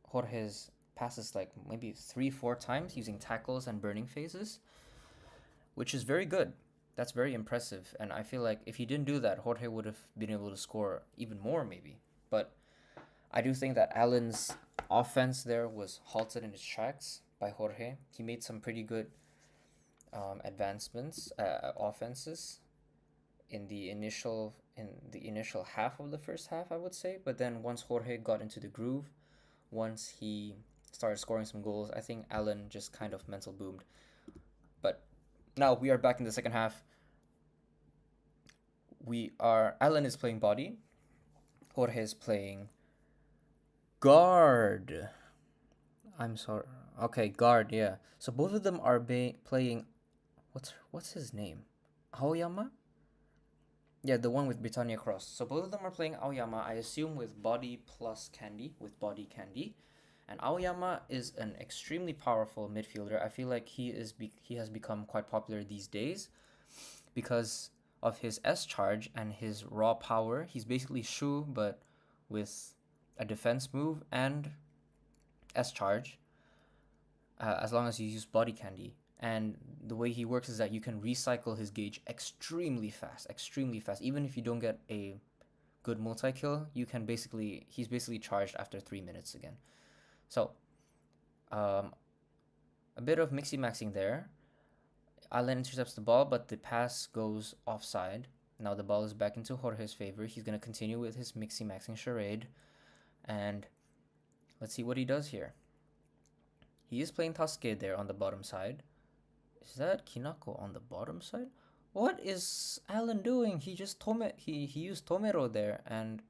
Jorge's passes like maybe 3-4 times using tackles and burning phases, which is very good. That's very impressive, and I feel like if he didn't do that, Jorge would have been able to score even more maybe. But I do think that Allen's offense there was halted in its tracks by Jorge. He made some pretty good advancements, offenses in the initial half of the first half, I would say. But then once Jorge got into the groove, once he started scoring some goals, I think Allen just kind of mental boomed. But now we are back in the second half. Allen is playing body, Jorge is playing guard. I'm sorry. Okay, guard. Yeah. So both of them are playing. What's his name? Aoyama. Yeah, the one with Britannia Cross. So both of them are playing Aoyama, I assume with body plus candy, with body candy. And Aoyama is an extremely powerful midfielder. I feel like he has become quite popular these days because of his S charge and his raw power. He's basically Shu, but with a defense move and S charge, as long as you use body candy. And the way he works is that you can recycle his gauge extremely fast. Even if you don't get a good multi-kill, he's basically charged after 3 minutes again. So, a bit of mixy-maxing there. Allen intercepts the ball, but the pass goes offside. Now the ball is back into Jorge's favor. He's going to continue with his mixing charade. And let's see what he does here. He is playing Tasuke there on the bottom side. Is that Kinako on the bottom side? What is Allen doing? He just he used Tomero there, and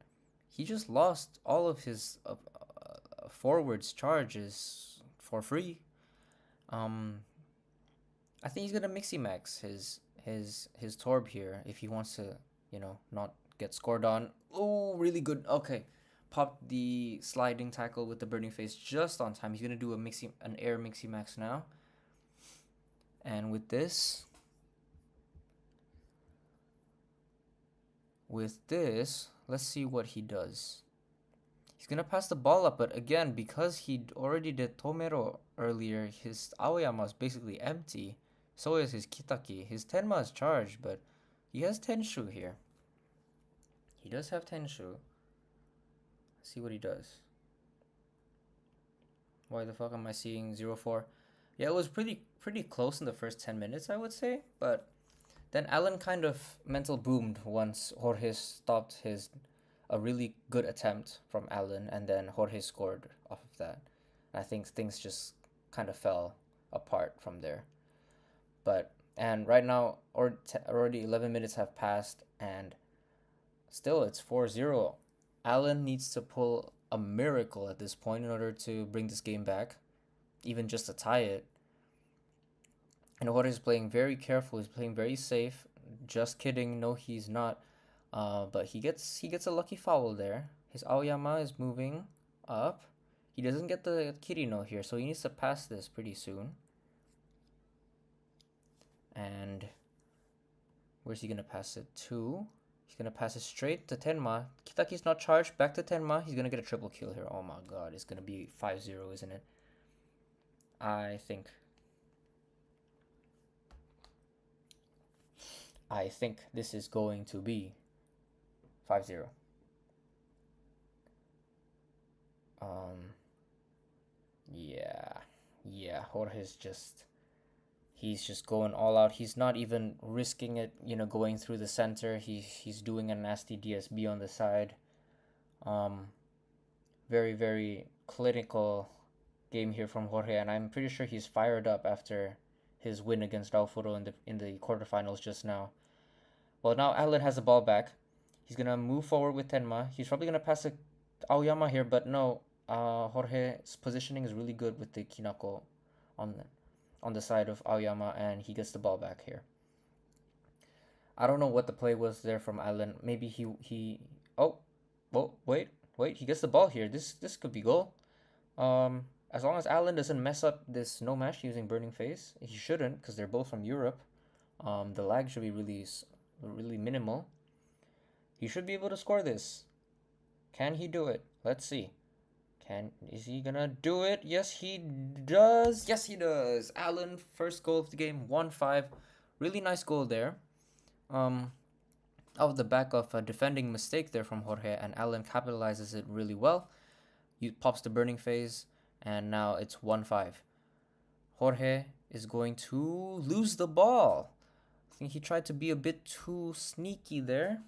he just lost all of his forwards charges for free. I think he's gonna mixy max his Torb here if he wants to, not get scored on. Oh, really good. Okay, popped the sliding tackle with the burning face just on time. He's gonna do an air mixy max now. And with this, let's see what he does. He's gonna pass the ball up, but again, because he already did Tomero earlier, his Aoyama is basically empty. So is his Kitaki. His Tenma is charged, but he has Tenshu here. He does have Tenshu. Let's see what he does. Why the fuck am I seeing 0-4? Yeah, it was pretty close in the first 10 minutes, I would say, but then Allen kind of mental boomed once Jorge stopped a really good attempt from Allen, and then Jorge scored off of that. And I think things just kind of fell apart from there. And right now, already 11 minutes have passed, and still it's 4-0. Allen needs to pull a miracle at this point in order to bring this game back, even just to tie it. And Jorge is playing very careful. He's playing very safe. Just kidding. No, he's not. But he gets a lucky foul there. His Aoyama is moving up. He doesn't get the Kirino here, so he needs to pass this pretty soon. And where's he gonna pass it to? He's gonna pass it straight to Tenma. Kitaki's not charged. Back to Tenma. He's gonna get a triple kill here. Oh my god, it's gonna be 5-0, isn't it? I think this is going to be 5-0. Yeah, Jorge's he's just going all out. He's not even risking it, going through the center. He's doing a nasty DSB on the side. Very, very clinical game here from Jorge, and I'm pretty sure he's fired up after his win against Raufuro in the quarterfinals just now. Well, now Allen has the ball back. He's gonna move forward with Tenma. He's probably gonna pass it to Aoyama here, but no. Jorge's positioning is really good with the Kinako on the side of Aoyama, and he gets the ball back here. I don't know what the play was there from Allen. Maybe he wait, he gets the ball here. This could be goal. As long as Allen doesn't mess up this no mash using Burning Face, he shouldn't, because they're both from Europe. The lag should be really minimal. He should be able to score this. Can he do it? Let's see. Is he gonna do it? Yes, he does. Yes, he does. Allen, first goal of the game, 1-5. Really nice goal there. Off the back of a defending mistake there from Jorge, and Allen capitalizes it really well. He pops the Burning Phase, and now it's 1-5. Jorge is going to lose the ball. I think he tried to be a bit too sneaky there.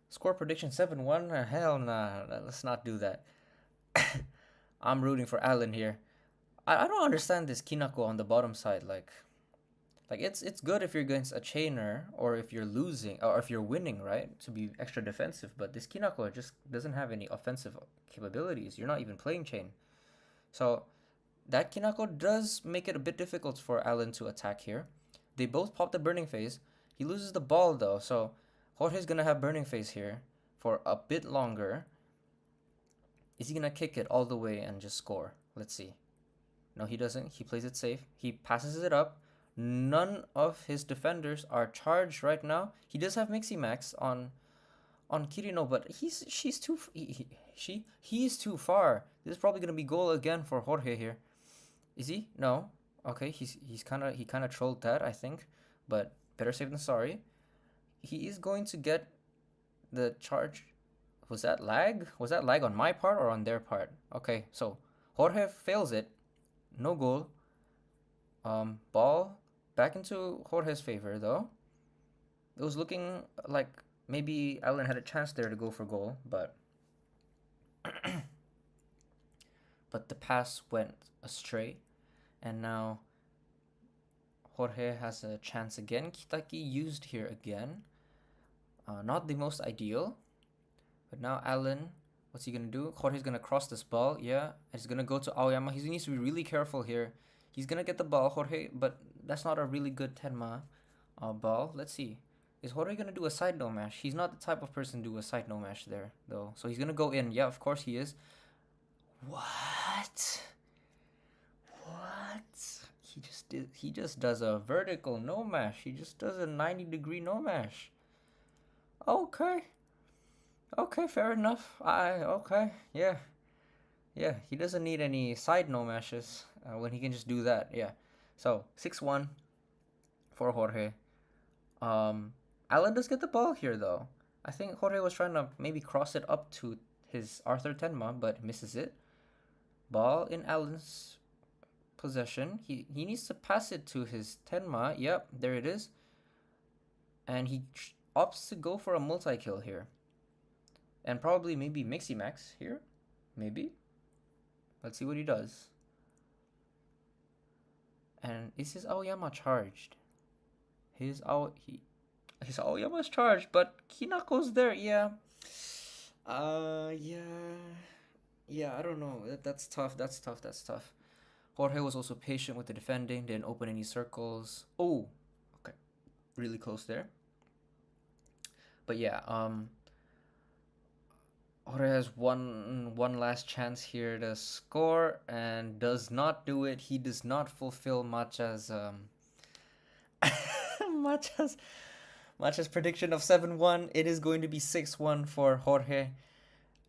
Score prediction 7-1? Hell nah, let's not do that. I'm rooting for Allen here. I don't understand this Kinako on the bottom side. Like it's good if you're against a chainer, or if you're losing, or if you're winning, right? To be extra defensive. But this Kinako just doesn't have any offensive capabilities. You're not even playing chain. So that Kinako does make it a bit difficult for Allen to attack here. They both pop the Burning Phase. He loses the ball though, so Jorge's gonna have Burning Phase here for a bit longer. Is he gonna kick it all the way and just score? Let's see. No, he doesn't. He plays it safe. He passes it up. None of his defenders are charged right now. He does have Mixi Max on Kirino, but he's too far. This is probably gonna be goal again for Jorge here. Is he? No. Okay, he kind of trolled that, I think, but better safe than sorry. He is going to get the charge. Was that lag? Was that lag on my part or on their part? Okay, so Jorge fails it. No goal. Ball back into Jorge's favor though. It was looking like maybe Allen had a chance there to go for goal, but the pass went astray, and now Jorge has a chance again. Kitaki used here again. Not the most ideal, but now Allen, what's he gonna do? Jorge's gonna cross this ball, yeah. He's gonna go to Aoyama. He needs to be really careful here. He's gonna get the ball, Jorge, but that's not a really good Tenma ball. Let's see. Is Jorge gonna do a side no mash? He's not the type of person to do a side no mash there, though. So he's gonna go in. Yeah, of course he is. What? What? He just does a vertical no mash. He just does a 90-degree no mash. Okay. Okay, fair enough. Okay. Yeah. Yeah, he doesn't need any side no mashes when he can just do that. Yeah. So, 6-1 for Jorge. Allen does get the ball here though. I think Jorge was trying to maybe cross it up to his Arthur Tenma, but misses it. Ball in Allen's possession. He needs to pass it to his Tenma. Yep, there it is. And he opts to go for a multi-kill here. And probably maybe Mixie Max here. Maybe. Let's see what he does. And is his Aoyama charged? His Aoyama's charged, but Kinako's there, yeah. Yeah, I don't know. That's tough. Jorge was also patient with the defending, didn't open any circles. Oh, okay. Really close there. But yeah, Jorge has one last chance here to score and does not do it. He does not fulfill Matcha's Matcha's prediction of 7-1. It is going to be 6-1 for Jorge.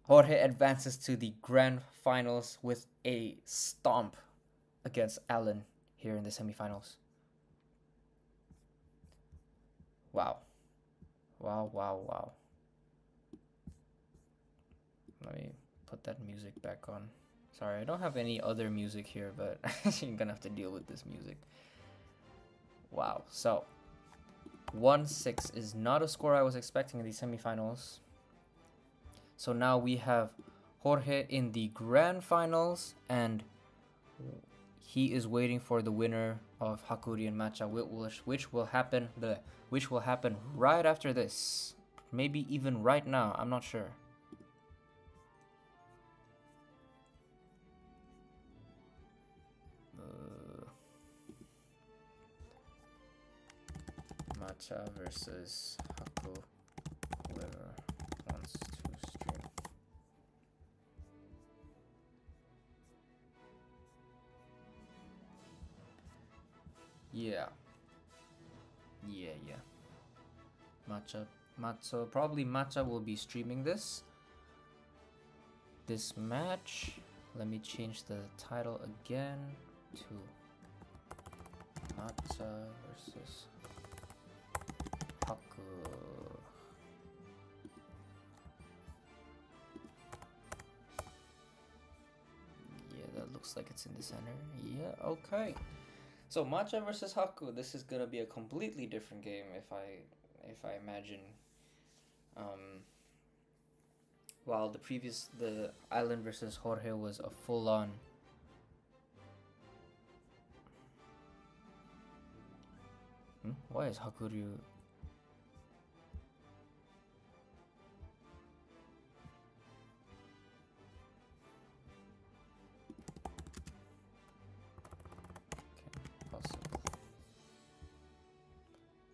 Jorge advances to the grand finals with a stomp against Allen here in the semifinals. Wow. Let me put that music back on. Sorry, I don't have any other music here, but you're gonna have to deal with this music. Wow, so 1-6 is not a score I was expecting in the semifinals. So now we have Jorge in the grand finals, and he is waiting for the winner of Hakuri and Matcha, which will happen right after this. Maybe even right now, I'm not sure. Matcha versus Haku, whoever wants to stream. Yeah. Probably Matcha will be streaming this match. Let me change the title again to Matcha versus Haku. Yeah, that looks like it's in the center. Yeah, okay. So Matcha versus Haku. This is gonna be a completely different game if I imagine. While the Island versus Jorge was a full-on. Why is Hakuryu?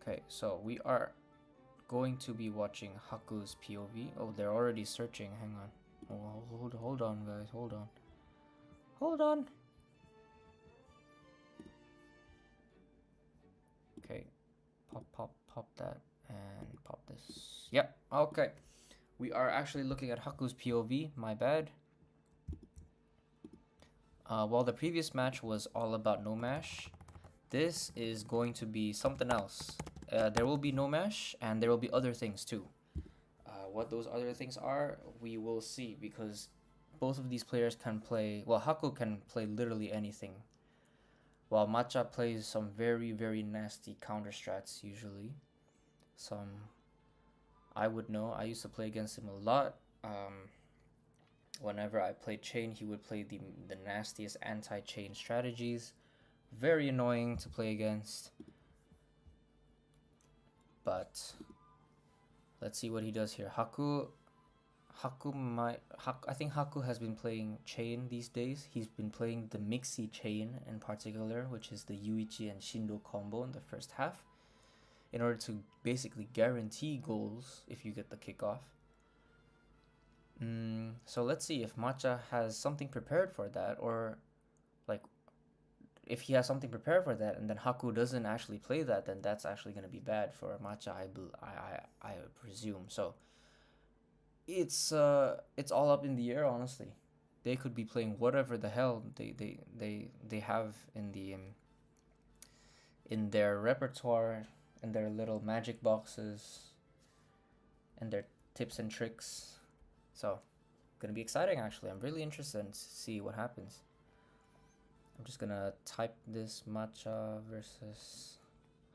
Okay, so we are going to be watching Haku's POV. Oh, they're already searching. Hang on. Oh, hold on, guys. Hold on. Okay, pop that, and pop this. Yep. Okay, we are actually looking at Haku's POV. My bad. While the previous match was all about no mash, this is going to be something else. There will be no mash, and there will be other things too. What those other things are, we will see, because both of these players can play. Well, Haku can play literally anything, while Matcha plays some very, very nasty counter strats usually. Some I would know. I used to play against him a lot. Whenever I played Chain, he would play the nastiest anti-chain strategies. Very annoying to play against. But let's see what he does here. I think Haku has been playing Chain these days. He's been playing the Mixi Chain in particular, which is the Yuichi and Shindo combo in the first half, in order to basically guarantee goals if you get the kickoff. So let's see if Matcha has something prepared for that, or like if he has something prepared for that and then Haku doesn't actually play that, then that's actually going to be bad for Matcha, I presume. So it's all up in the air, honestly. They could be playing whatever the hell they have in their repertoire, in their little magic boxes, and their tips and tricks. So, gonna be exciting actually. I'm really interested to see what happens. I'm just gonna type this Matcha versus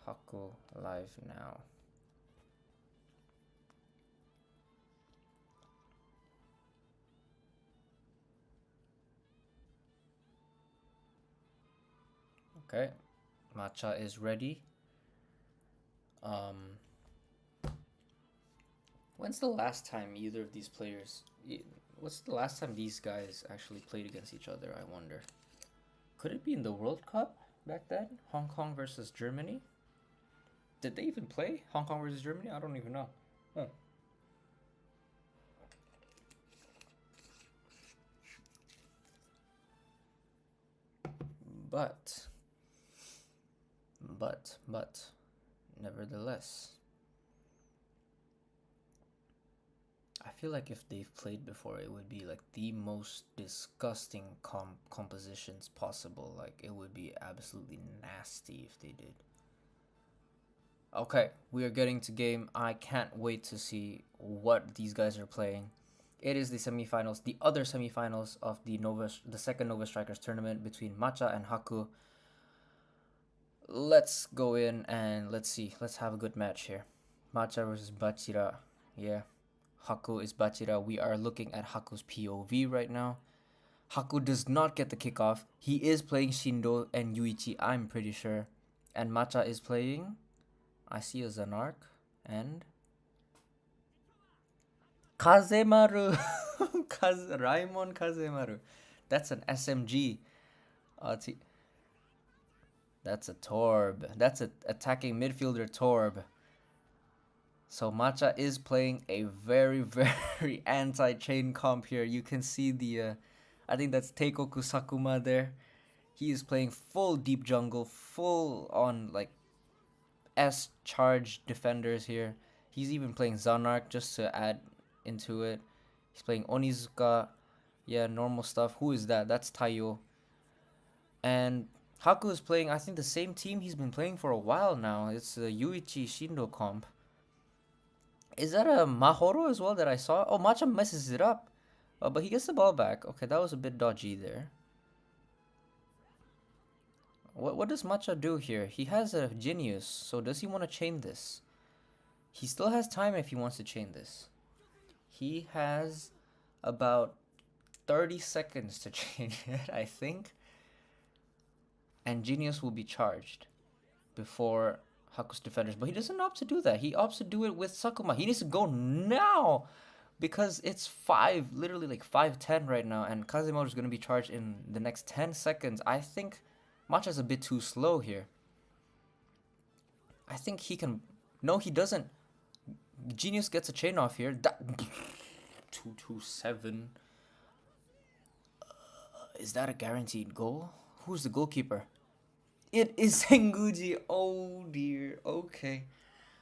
Haku live now. Okay, Matcha is ready. When's the last time either of these players... What's the last time these guys actually played against each other, I wonder? Could it be in the World Cup back then? Hong Kong versus Germany? Did they even play Hong Kong versus Germany? I don't even know. Huh. But, nevertheless, I feel like if they've played before, it would be like the most disgusting compositions possible. Like, it would be absolutely nasty if they did. Okay, we are getting to game. I can't wait to see what these guys are playing. It is the semifinals, the other semifinals of the second Nova Strikers tournament between Matcha and Haku. Let's go in and let's see. Let's have a good match here. Matcha versus Bachira. Yeah. Haku is Bachira. We are looking at Haku's POV right now. Haku does not get the kickoff. He is playing Shindo and Yuichi, I'm pretty sure. And Matcha is playing... I see a Zanark and... Kazemaru! Raimon Kazemaru. That's an SMG. That's a Torb. That's an attacking midfielder Torb. So Matcha is playing a very, very anti-chain comp here. You can see the... I think that's Teikoku Sakuma there. He is playing full deep jungle, full on like S-charged defenders here. He's even playing Zanark just to add into it. He's playing Onizuka. Yeah, normal stuff. Who is that? That's Taiyo. And Haku is playing, I think, the same team he's been playing for a while now. It's the Yuichi Shindo comp. Is that a Mahoro as well that I saw? Oh, Matcha messes it up. But he gets the ball back. Okay, that was a bit dodgy there. What does Matcha do here? He has a Genius, so does he want to chain this? He still has time if he wants to chain this. He has about 30 seconds to chain it, I think. And Genius will be charged before Haku's defenders. But he doesn't opt to do that. He opts to do it with Sakuma. He needs to go now because it's literally like 5:10 right now. And Kazemaru is going to be charged in the next 10 seconds. I think Matcha's a bit too slow here. I think he can... No, he doesn't. Genius gets a chain off here. 227. Is that a guaranteed goal? Who's the goalkeeper? It is Senguji. Oh dear. Okay.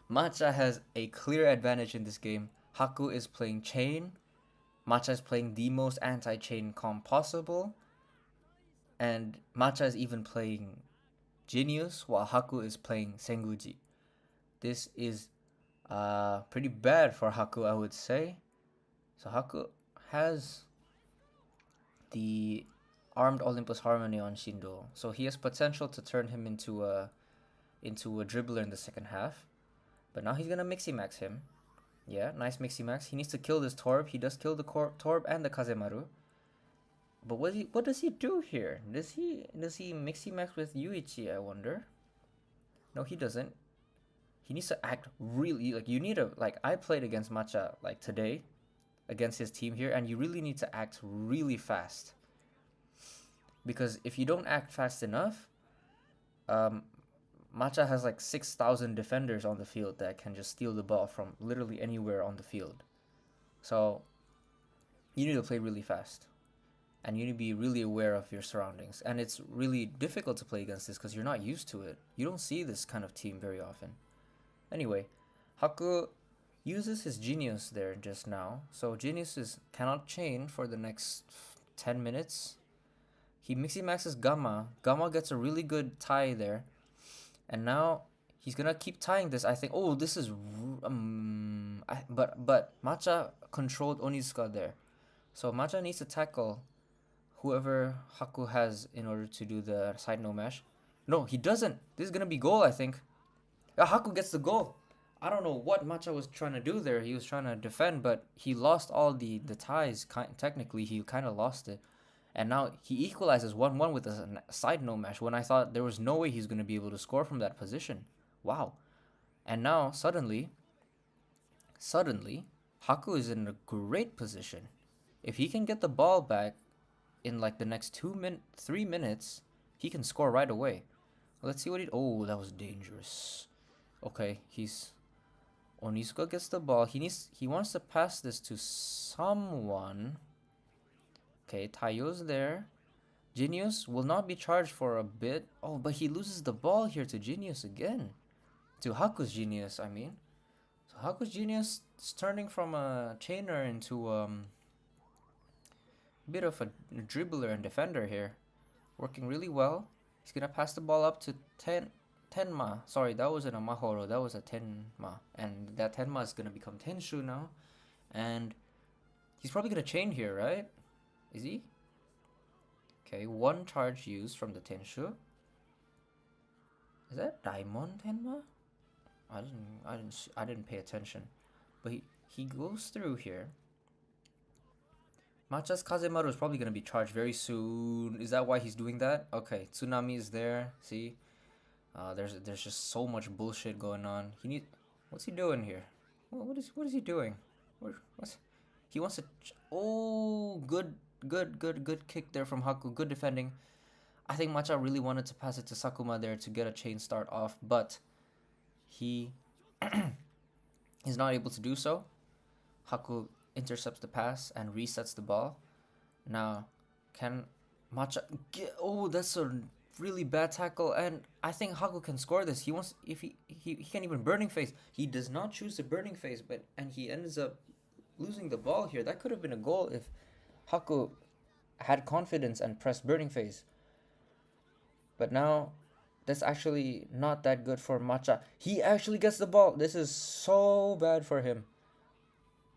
Matcha has a clear advantage in this game. Haku is playing chain. Matcha is playing the most anti-chain comp possible. And Matcha is even playing Genius while Haku is playing Senguji. This is pretty bad for Haku, I would say. So Haku has the armed Olympus Harmony on Shindo, so he has potential to turn him into a dribbler in the second half. But now he's gonna Mixie Max him. Yeah, nice Mixie Max. He needs to kill this Torb. He does kill the Torb and the Kazemaru. But what does he do here? Does he Mixie Max with Yuichi, I wonder? No, he doesn't. He needs to act really, like, you need to, like, I played against Matcha, like, today, against his team here, and you really need to act really fast. Because if you don't act fast enough, Matcha has like 6,000 defenders on the field that can just steal the ball from literally anywhere on the field. So you need to play really fast. And you need to be really aware of your surroundings. And it's really difficult to play against this because you're not used to it. You don't see this kind of team very often. Anyway, Haku uses his Genius there just now. So Genius cannot chain for the next 10 minutes. He Mixie Maxes Gamma. Gamma gets a really good tie there. And now he's gonna keep tying this. I think. Oh, this is. But Matcha controlled Onizuka there. So Matcha needs to tackle whoever Haku has in order to do the side no mash. No, he doesn't. This is gonna be goal, I think. Haku gets the goal. I don't know what Matcha was trying to do there. He was trying to defend, but he lost all the ties. Technically, he kind of lost it. And now he equalizes 1-1 with a side no mash when I thought there was no way he's going to be able to score from that position. Wow. And now, suddenly, Haku is in a great position. If he can get the ball back in like the next 3 minutes, he can score right away. Let's see what he... Oh, that was dangerous. Okay, Onizuka gets the ball. He wants to pass this to someone. Okay, Tayo's there. Genius will not be charged for a bit. Oh, but he loses the ball here to Genius again. To Haku's Genius, I mean. So Haku's Genius is turning from a chainer into a bit of a dribbler and defender here. Working really well. He's gonna pass the ball up to Tenma. Sorry, that wasn't a Mahoro, that was a Tenma. And that Tenma is gonna become Tenshu now. And he's probably gonna chain here, right? Is he? Okay, one charge used from the Tenshu. Is that Daimon Tenma? I didn't pay attention. But he goes through here. Matcha's Kazemaru is probably gonna be charged very soon. Is that why he's doing that? Okay, Tsunami is there. See, there's just so much bullshit going on. What's he doing here? What is he doing? He wants to. Oh, good kick there from Haku. Good defending. I think Matcha really wanted to pass it to Sakuma there to get a chain start off, but he is not able to do so. Haku intercepts the pass and resets the ball. Now, can Matcha get... Oh, that's a really bad tackle, and I think Haku can score this. He wants... If he can't even Burning Phase. He does not choose the Burning Phase, and he ends up losing the ball here. That could have been a goal if Haku had confidence and pressed Burning Phase. But now, that's actually not that good for Matcha. He actually gets the ball. This is so bad for him.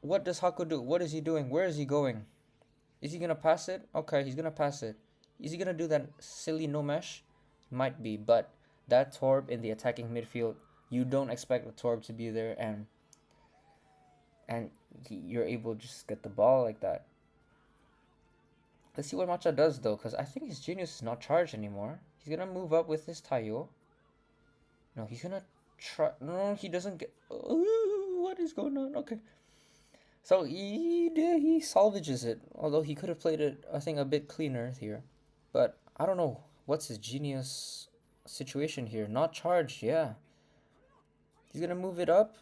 What does Haku do? What is he doing? Where is he going? Is he going to pass it? Okay, he's going to pass it. Is he going to do that silly no mesh? Might be, but that Torb in the attacking midfield, you don't expect the Torb to be there, and you're able to just get the ball like that. Let's see what Matcha does though, because I think his Genius is not charged anymore. He's going to move up with his Taiyo. No, he's going to try... No, he doesn't get... what is going on? Okay. So he salvages it, although he could have played it, I think, a bit cleaner here. But I don't know what's his Genius situation here. Not charged, yeah. He's gonna move it up.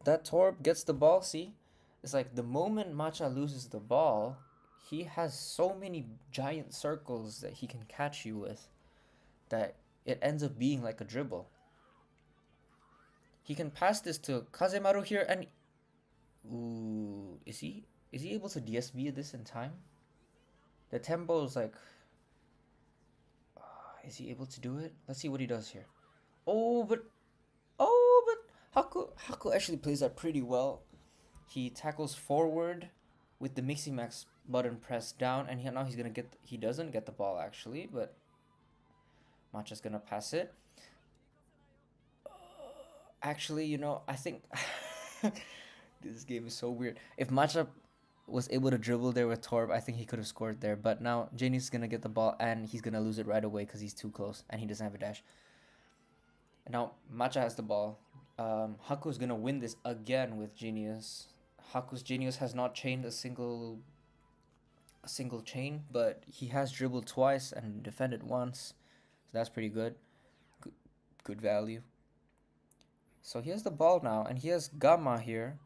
That Torb gets the ball. See, it's like the moment Matcha loses the ball, he has so many giant circles that he can catch you with that it ends up being like a dribble. He can pass this to Kazemaru here, and ooh, is he able to DSB this in time? The tempo is like... is he able to do it? Let's see what he does here. But Haku actually plays that pretty well. He tackles forward with the Mixie Max button pressed down, and now he's gonna get. He doesn't get the ball actually, but Matcha's gonna pass it. Actually, I think this game is so weird. If Matcha was able to dribble there with Torb, I think he could have scored there. But now Genius is gonna get the ball, and he's gonna lose it right away because he's too close and he doesn't have a dash. And now Matcha has the ball. Haku's gonna win this again with Genius. Haku's Genius has not chained a single chain, but he has dribbled twice and defended once, so that's pretty good. Good value. So he has the ball now, and he has Gamma here.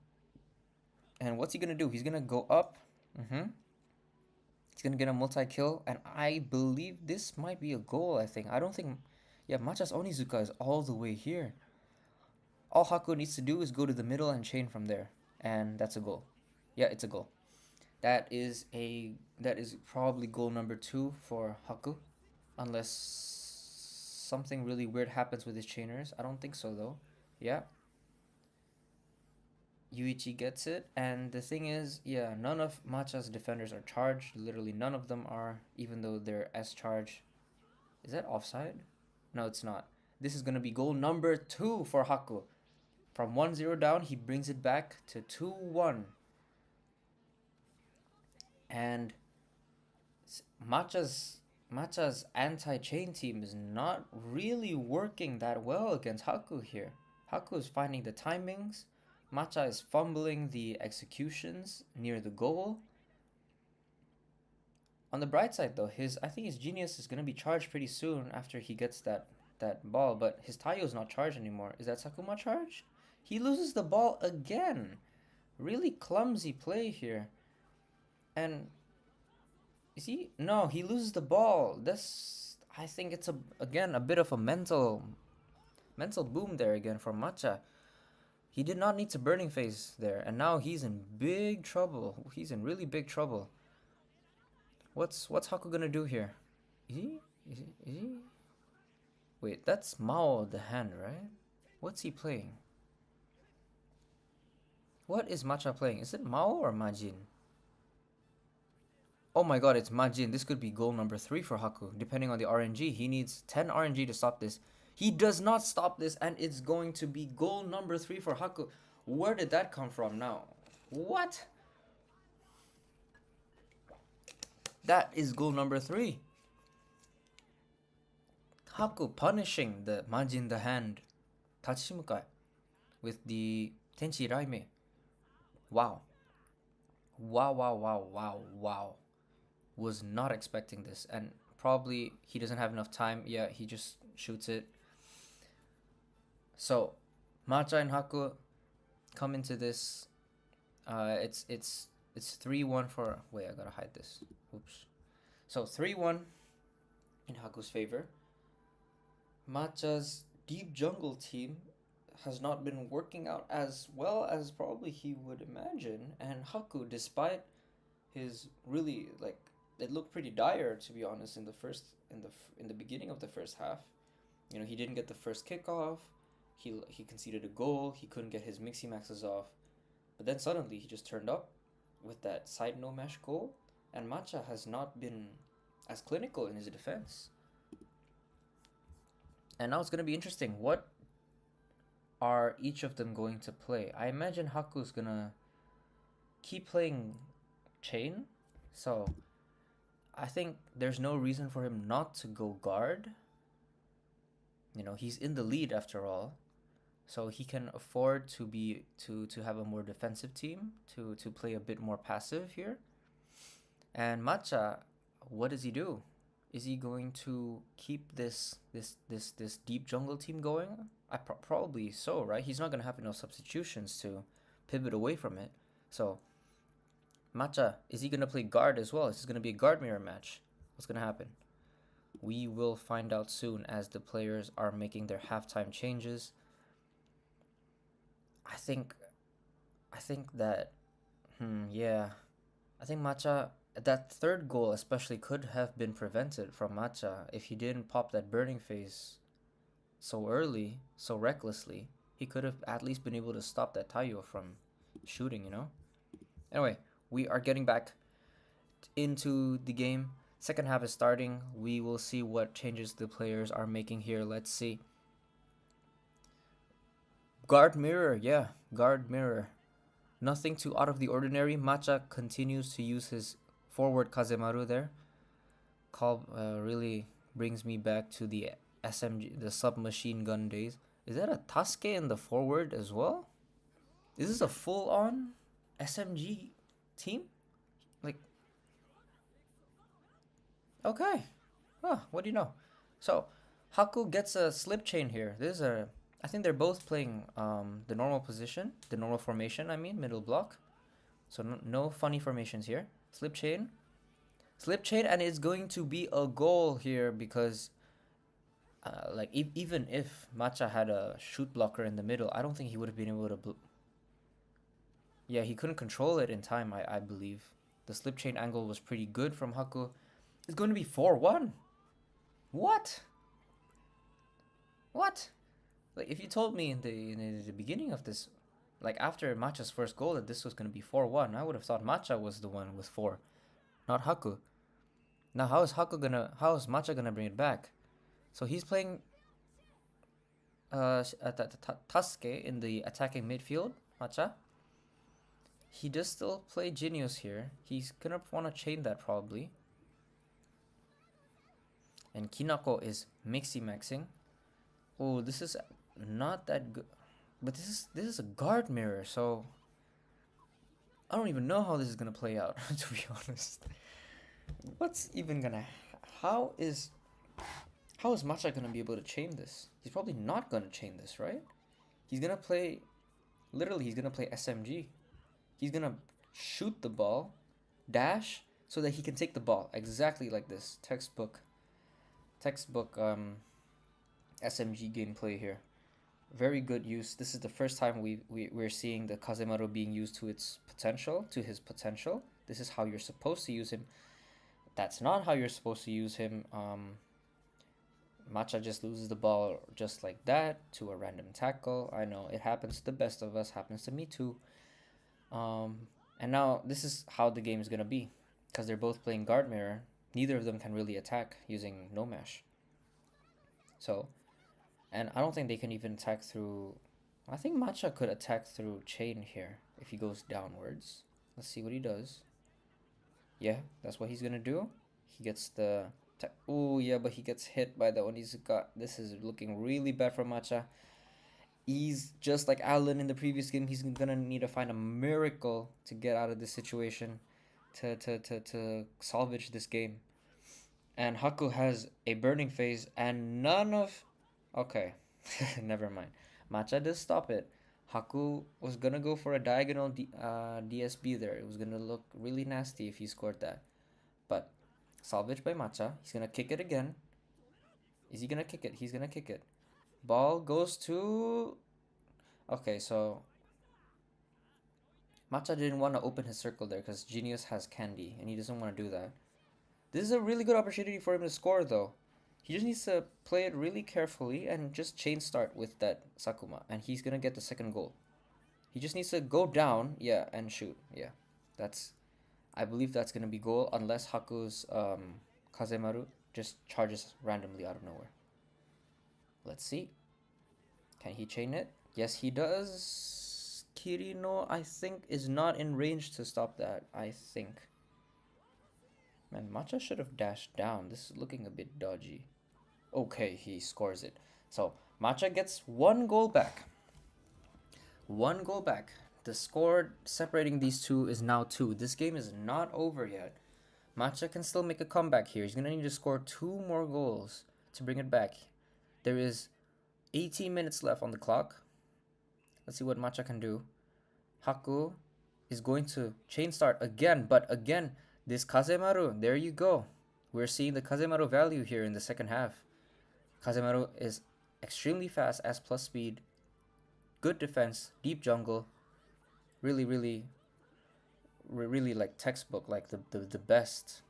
And what's he gonna do? He's gonna go up. He's gonna get a multi-kill, and I believe this might be a goal. I don't think. Yeah, Macha's Onizuka is all the way here. All Haku needs to do is go to the middle and chain from there, and that's a goal. Yeah, it's a goal. That is probably goal number 2 for Haku, unless something really weird happens with his chainers. I don't think so though. Yeah. Yuichi gets it, and the thing is, yeah, none of Matcha's defenders are charged. Literally none of them are, even though they're S charge. Is that offside? No, it's not. This is gonna be goal number 2 for Haku. From 1-0 down, he brings it back to 2-1. And Matcha's anti-chain team is not really working that well against Haku here. Haku is finding the timings. Matcha is fumbling the executions near the goal. On the bright side though, I think his Genius is gonna be charged pretty soon after he gets that ball, but his Taiyo is not charged anymore. Is that Sakuma charged? He loses the ball again. Really clumsy play here. And is he? No, he loses the ball. I think it's again a bit of a mental boom there again for Matcha. He did not need to burning phase there, and now he's in big trouble. He's in really big trouble. What's Haku gonna do here? Is he? Wait, that's Mao the hand, right? What's he playing? What is Matcha playing? Is it Mao or Majin? Oh my god, it's Majin. This could be goal number 3 for Haku. Depending on the RNG, he needs 10 RNG to stop this. He does not stop this, and it's going to be goal number 3 for Haku. Where did that come from now? What? That is goal number 3. Haku punishing the Majin the hand Tatshimukai with the Tenchi Raime. Wow. Wow. Was not expecting this, and probably he doesn't have enough time. Yeah, he just shoots it. So Matcha and Haku come into this. It's 3-1 for. Wait, I gotta hide this. Oops. So 3-1 in Haku's favor. Matcha's deep jungle team has not been working out as well as probably he would imagine, and Haku, despite his really it looked pretty dire, to be honest, in the beginning of the first half. He didn't get the first kickoff. He conceded a goal. He couldn't get his mixy maxes off, but then suddenly he just turned up with that side no mesh goal, and Matcha has not been as clinical in his defense. And now it's gonna be interesting. What are each of them going to play? I imagine Haku's gonna keep playing chain, so I think there's no reason for him not to go guard. He's in the lead after all, so he can afford to have a more defensive team, to play a bit more passive here. And Matcha, what does he do? Is he going to keep this deep jungle team going? Probably so, right? He's not gonna have enough substitutions to pivot away from it. So Matcha, is he gonna play guard as well? Is this gonna be a guard mirror match? What's gonna happen? We will find out soon as the players are making their halftime changes. I think that I think Matcha, that third goal especially, could have been prevented from Matcha if he didn't pop that burning phase so early, so recklessly. He could have at least been able to stop that Taiyo from shooting, Anyway, we are getting back into the game. Second half is starting. We will see what changes the players are making here. Let's see. Guard mirror, yeah, guard mirror. Nothing too out of the ordinary. Matcha continues to use his forward Kazemaru there. Really brings me back to the SMG, the submachine gun days. Is that a Tasuke in the forward as well? Is this a full-on SMG team? Like, okay. Huh, what do you know? So, Haku gets a slip chain here. I think they're both playing the normal position, the normal formation, I mean, middle block. So no funny formations here. Slip chain. Slip chain, and it's going to be a goal here because even if Matcha had a shoot blocker in the middle, I don't think he would have been able to. Yeah, he couldn't control it in time, I believe. The slip chain angle was pretty good from Haku. It's going to be 4-1. What? What? Like, if you told me in the beginning of this, like after Matcha's first goal, that this was going to be 4-1, I would have thought Matcha was the one with 4, not Haku. Now, how is Matcha gonna bring it back? So he's playing Tasuke in the attacking midfield, Matcha. He does still play Genius here. He's gonna want to chain that probably. And Kinako is mixy-maxing. Oh, this is not that good. But this is a guard mirror, so I don't even know how this is gonna play out, to be honest. What's even gonna... How is Matcha gonna be able to chain this? He's probably not gonna chain this, right? He's gonna play... Literally, he's gonna play SMG. He's gonna shoot the ball, dash, so that he can take the ball. Exactly like this. Textbook SMG gameplay here. Very good use. This is the first time we're seeing the Kazemaru being used to his potential. This is how you're supposed to use him. That's not how you're supposed to use him. Matcha just loses the ball just like that to a random tackle. I know, it happens to the best of us. Happens to me too. And now this is how the game is going to be. Because they're both playing guard mirror. Neither of them can really attack using no mash. So, and I don't think they can even attack through... I think Matcha could attack through chain here if he goes downwards. Let's see what he does. Yeah, that's what he's gonna do. He gets the... Oh, yeah, but he gets hit by the Onizuka. This is looking really bad for Matcha. He's just like Alan in the previous game. He's gonna need to find a miracle to get out of this situation. To salvage this game. And Haku has a burning phase and none of... Okay, never mind. Matcha does stop it. Haku was gonna go for a diagonal DSB there. It was gonna look really nasty if he scored that. But salvaged by Matcha. He's gonna kick it again. Is he gonna kick it? He's gonna kick it. Ball goes to... Okay, so Matcha didn't want to open his circle there because Genius has Candy and he doesn't want to do that. This is a really good opportunity for him to score though. He just needs to play it really carefully and just chain start with that Sakuma. And he's going to get the second goal. He just needs to go down, yeah, and shoot. Yeah, I believe that's going to be goal unless Haku's Kazemaru just charges randomly out of nowhere. Let's see. Can he chain it? Yes, he does. Kirino, I think, is not in range to stop that. I think. Man, Matcha should have dashed down. This is looking a bit dodgy. Okay, he scores it. So, Matcha gets 1 goal back. 1 goal back. The score separating these two is now 2. This game is not over yet. Matcha can still make a comeback here. He's going to need to score 2 more goals to bring it back. There is 18 minutes left on the clock. Let's see what Matcha can do. Haku is going to chain start again, but again, this Kazemaru, there you go. We're seeing the Kazemaru value here in the second half. Kazemaru is extremely fast, as plus speed, good defense, deep jungle, really like textbook, like the best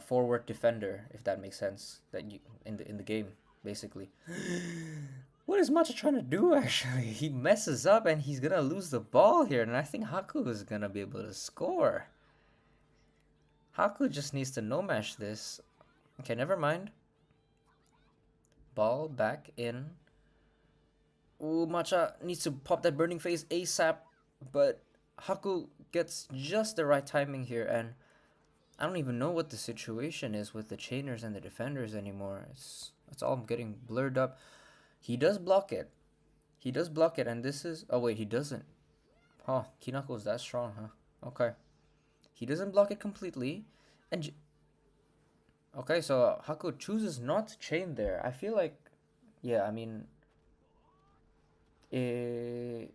forward defender, if that makes sense, that you in the game, basically. What is Matcha trying to do, actually? He messes up and he's gonna lose the ball here, and I think Haku is gonna be able to score. Haku just needs to no-mash this. Okay, never mind. Ball back in. Ooh, Matcha needs to pop that burning phase ASAP, but Haku gets just the right timing here, and I don't even know what the situation is with the chainers and the defenders anymore. It's all getting blurred up. He does block it. He does block it, and this is... Oh, wait, he doesn't. Oh, Kinako's that strong, huh? Okay. He doesn't block it completely, and... Okay, so Haku chooses not to chain there. I feel like... Yeah, I mean... Majin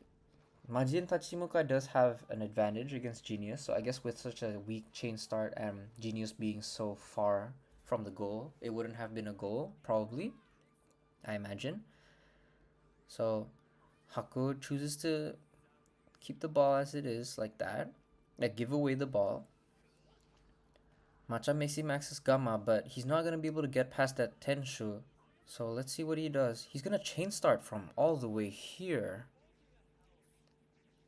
Tachimuka does have an advantage against Genius, so I guess with such a weak chain start and Genius being so far from the goal, it wouldn't have been a goal, probably, I imagine. So Haku chooses to keep the ball as it is, like that, like give away the ball. Matcha makes him access Gamma, but he's not going to be able to get past that Tenshu. So let's see what he does. He's going to chain start from all the way here.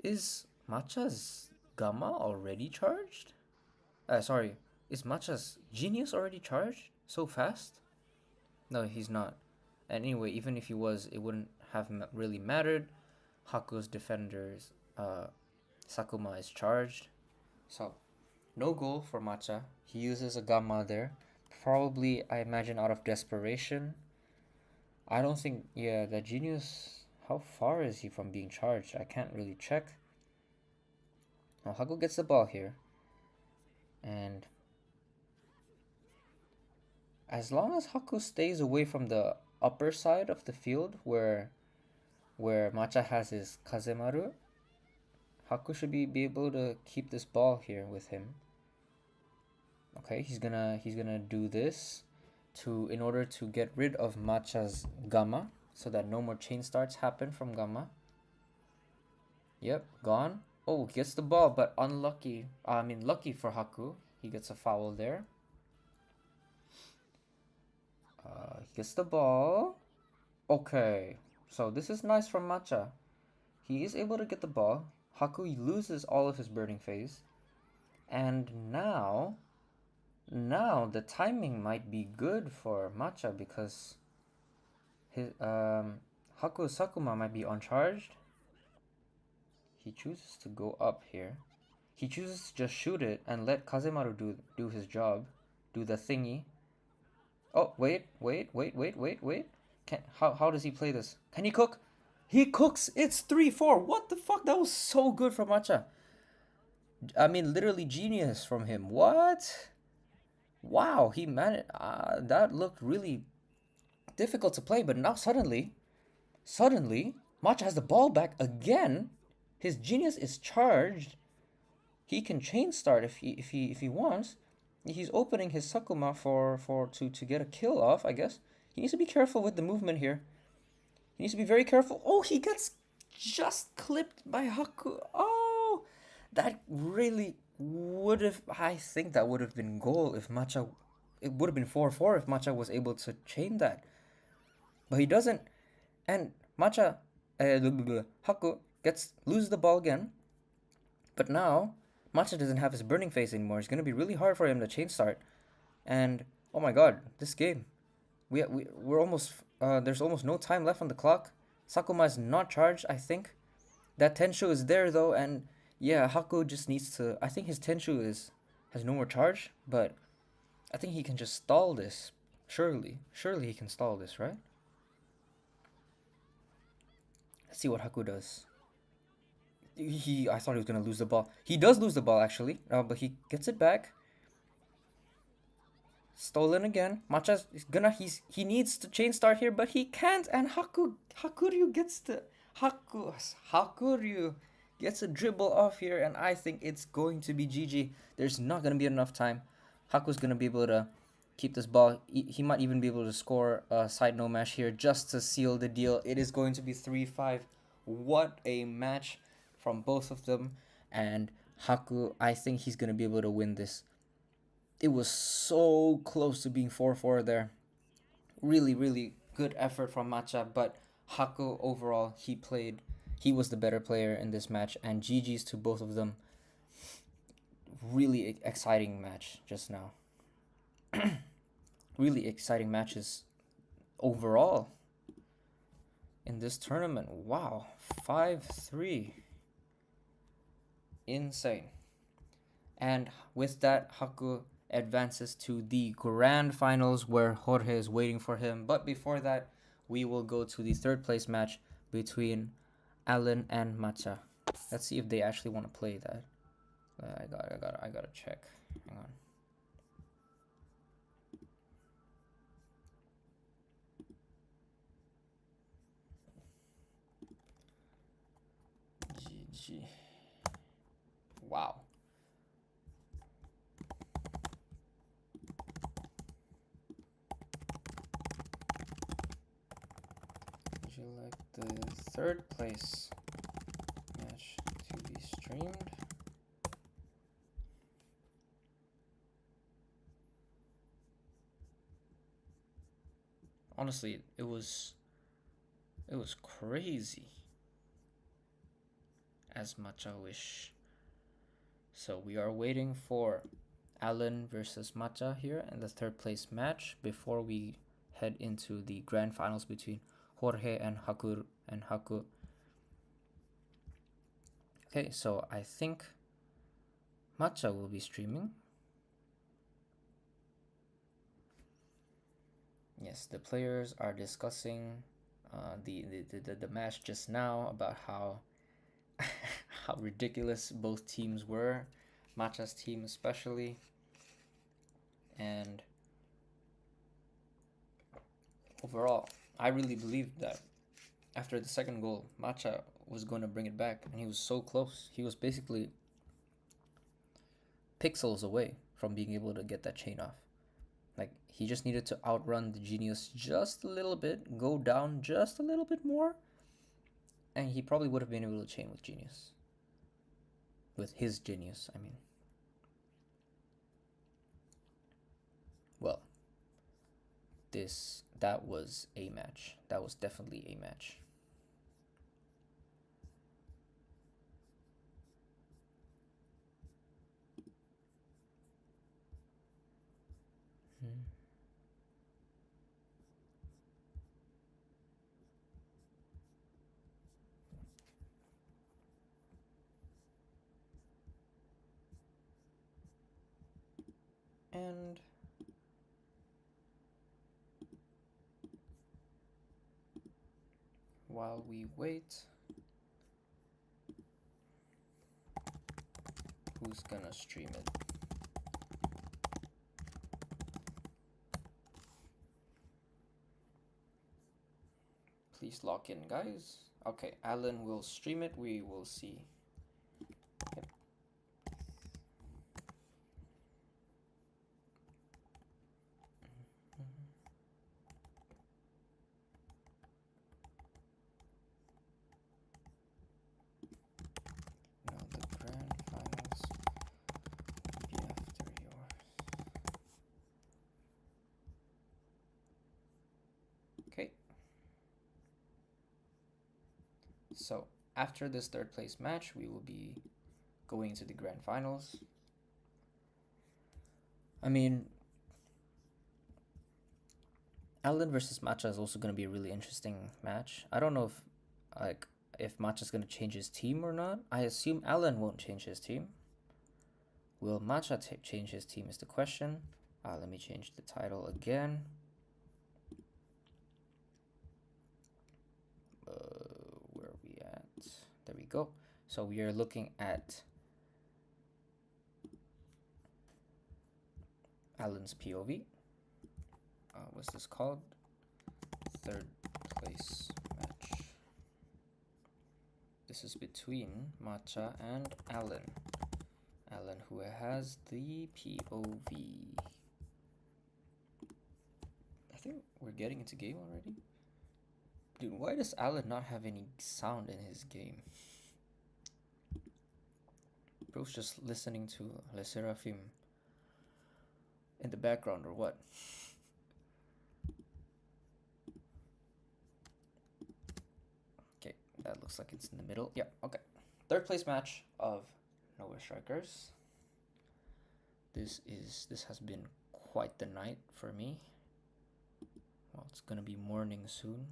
Is Matcha's Gamma already charged? Sorry. Is Matcha's Genius already charged so fast? No, he's not. And anyway, even if he was, it wouldn't have really mattered. Haku's defenders, Sakuma is charged. So, no goal for Matcha. He uses a Gamma there. Probably, I imagine, out of desperation. I don't think, yeah, that Genius... How far is he from being charged? I can't really check. Now, Haku gets the ball here. And... as long as Haku stays away from the upper side of the field where Matcha has his Kazemaru, Haku should be able to keep this ball here with him. Okay, he's gonna do this in order to get rid of Matcha's Gamma, so that no more chain starts happen from Gamma. Yep, gone. Oh, gets the ball, but unlucky. Lucky for Haku. He gets a foul there. He gets the ball. Okay, so this is nice from Matcha. He is able to get the ball. Haku loses all of his burning phase. And now the timing might be good for Matcha because his Haku Sakuma might be uncharged. He chooses to go up here. He chooses to just shoot it and let Kazemaru do his job, do the thingy. Oh, wait. How does he play this? Can he cook? He cooks. It's 3-4. What the fuck? That was so good from Matcha. I mean, literally genius from him. What? Wow, he managed. That looked really difficult to play, but now suddenly, Matcha has the ball back again. His genius is charged. He can chain start if he wants. He's opening his Sakuma to get a kill off, I guess. He needs to be careful with the movement here. He needs to be very careful. Oh, he gets just clipped by Haku. Oh, that really would have... I think that would have been goal if Matcha... It would have been 4-4 if Matcha was able to chain that. But he doesn't. And Matcha... Haku loses the ball again. But now... Matcha doesn't have his burning phase anymore. It's going to be really hard for him to chain start. And, oh my god, this game. We're almost... there's almost no time left on the clock. Sakuma is not charged, I think. That Tenshu is there, though, and... Yeah, Haku just needs to... I think his Tenshu has no more charge, but... I think he can just stall this. Surely he can stall this, right? Let's see what Haku does. I thought he was gonna lose the ball. He does lose the ball actually, but he gets it back. Stolen again. Matcha's gonna he needs to chain start here, but he can't. And Hakuryu gets a dribble off here, and I think it's going to be GG. There's not gonna be enough time. Haku's gonna be able to keep this ball. He might even be able to score a side no mash here just to seal the deal. It is going to be 3-5. What a match from both of them, and Haku, I think he's going to be able to win this. It was so close to being 4-4 there. Really, really good effort from Matcha, but Haku overall, he was the better player in this match, and GG's to both of them. really exciting match just now. Really exciting matches overall in this tournament. Wow, 5-3. Insane. And with that, Haku advances to the grand finals where Jorge is waiting for him. But before that, we will go to the third place match between Alan and Matcha. Let's see if they actually want to play that. I gotta check. Hang on. GG. Wow. Would you like the third place match to be streamed? Honestly, it was crazy. As much I wish. So we are waiting for Alan versus Matcha here in the third place match before we head into the grand finals between Jorge and Haku. Okay, so I think Matcha will be streaming. Yes, the players are discussing the match just now about how how ridiculous both teams were, Matcha's team especially, and overall, I really believed that after the second goal, Matcha was going to bring it back, and he was so close. He was basically pixels away from being able to get that chain off. Like, he just needed to outrun the Genius just a little bit, go down just a little bit more, and he probably would have been able to chain with Genius. With his Genius, I mean. Well, that was a match. That was definitely a match. And while we wait, who's gonna stream it? Please lock in, guys. Okay, Alan will stream it. We will see. Yep. Now the grand finals will be after yours. Okay. So after this third place match, we will be going to the grand finals. I mean, Alan versus Matcha is also going to be a really interesting match. I don't know if Matcha's going to change his team or not. I assume Alan won't change his team. Will Matcha change his team is the question. Let me change the title again. Where are we at? There we go. So we are looking at Alan's POV. What's this called? Third place match. This is between Matcha and Alan. Alan, who has the POV. I think we're getting into game already. Dude, why does Alan not have any sound in his game? Bro's just listening to Le Seraphim in the background or what? Okay, that looks like it's in the middle. Yeah, okay. Third place match of Nova Strikers. This has been quite the night for me. Well, it's gonna be morning soon.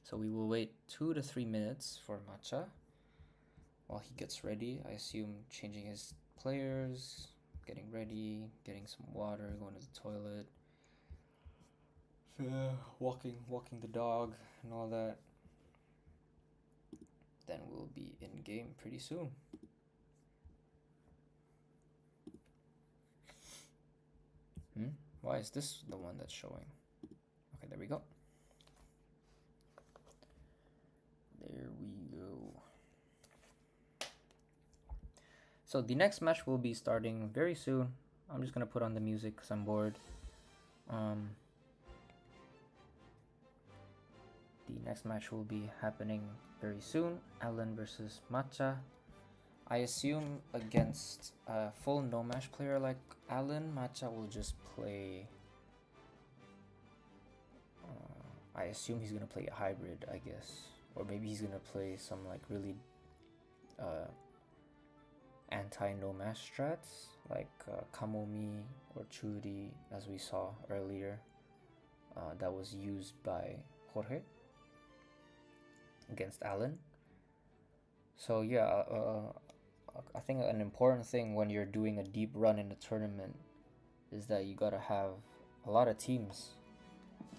So we will wait 2 to 3 minutes for Matcha while he gets ready. I assume changing his players, getting ready, getting some water, going to the toilet, walking the dog and all that. Then we'll be in game pretty soon. Why is this the one that's showing? Okay, there we go. There we go. So the next match will be starting very soon. I'm just gonna put on the music because I'm bored. The next match will be happening very soon. Alan versus Matcha. I assume against a full no-mash player like Alan, Matcha will just play... I assume he's gonna play a hybrid, I guess. Or maybe he's gonna play some like really anti-no-mash strats, like Kamomi or Churi, as we saw earlier. That was used by Jorge against Alan. So yeah, I think an important thing when you're doing a deep run in a tournament is that you gotta have a lot of teams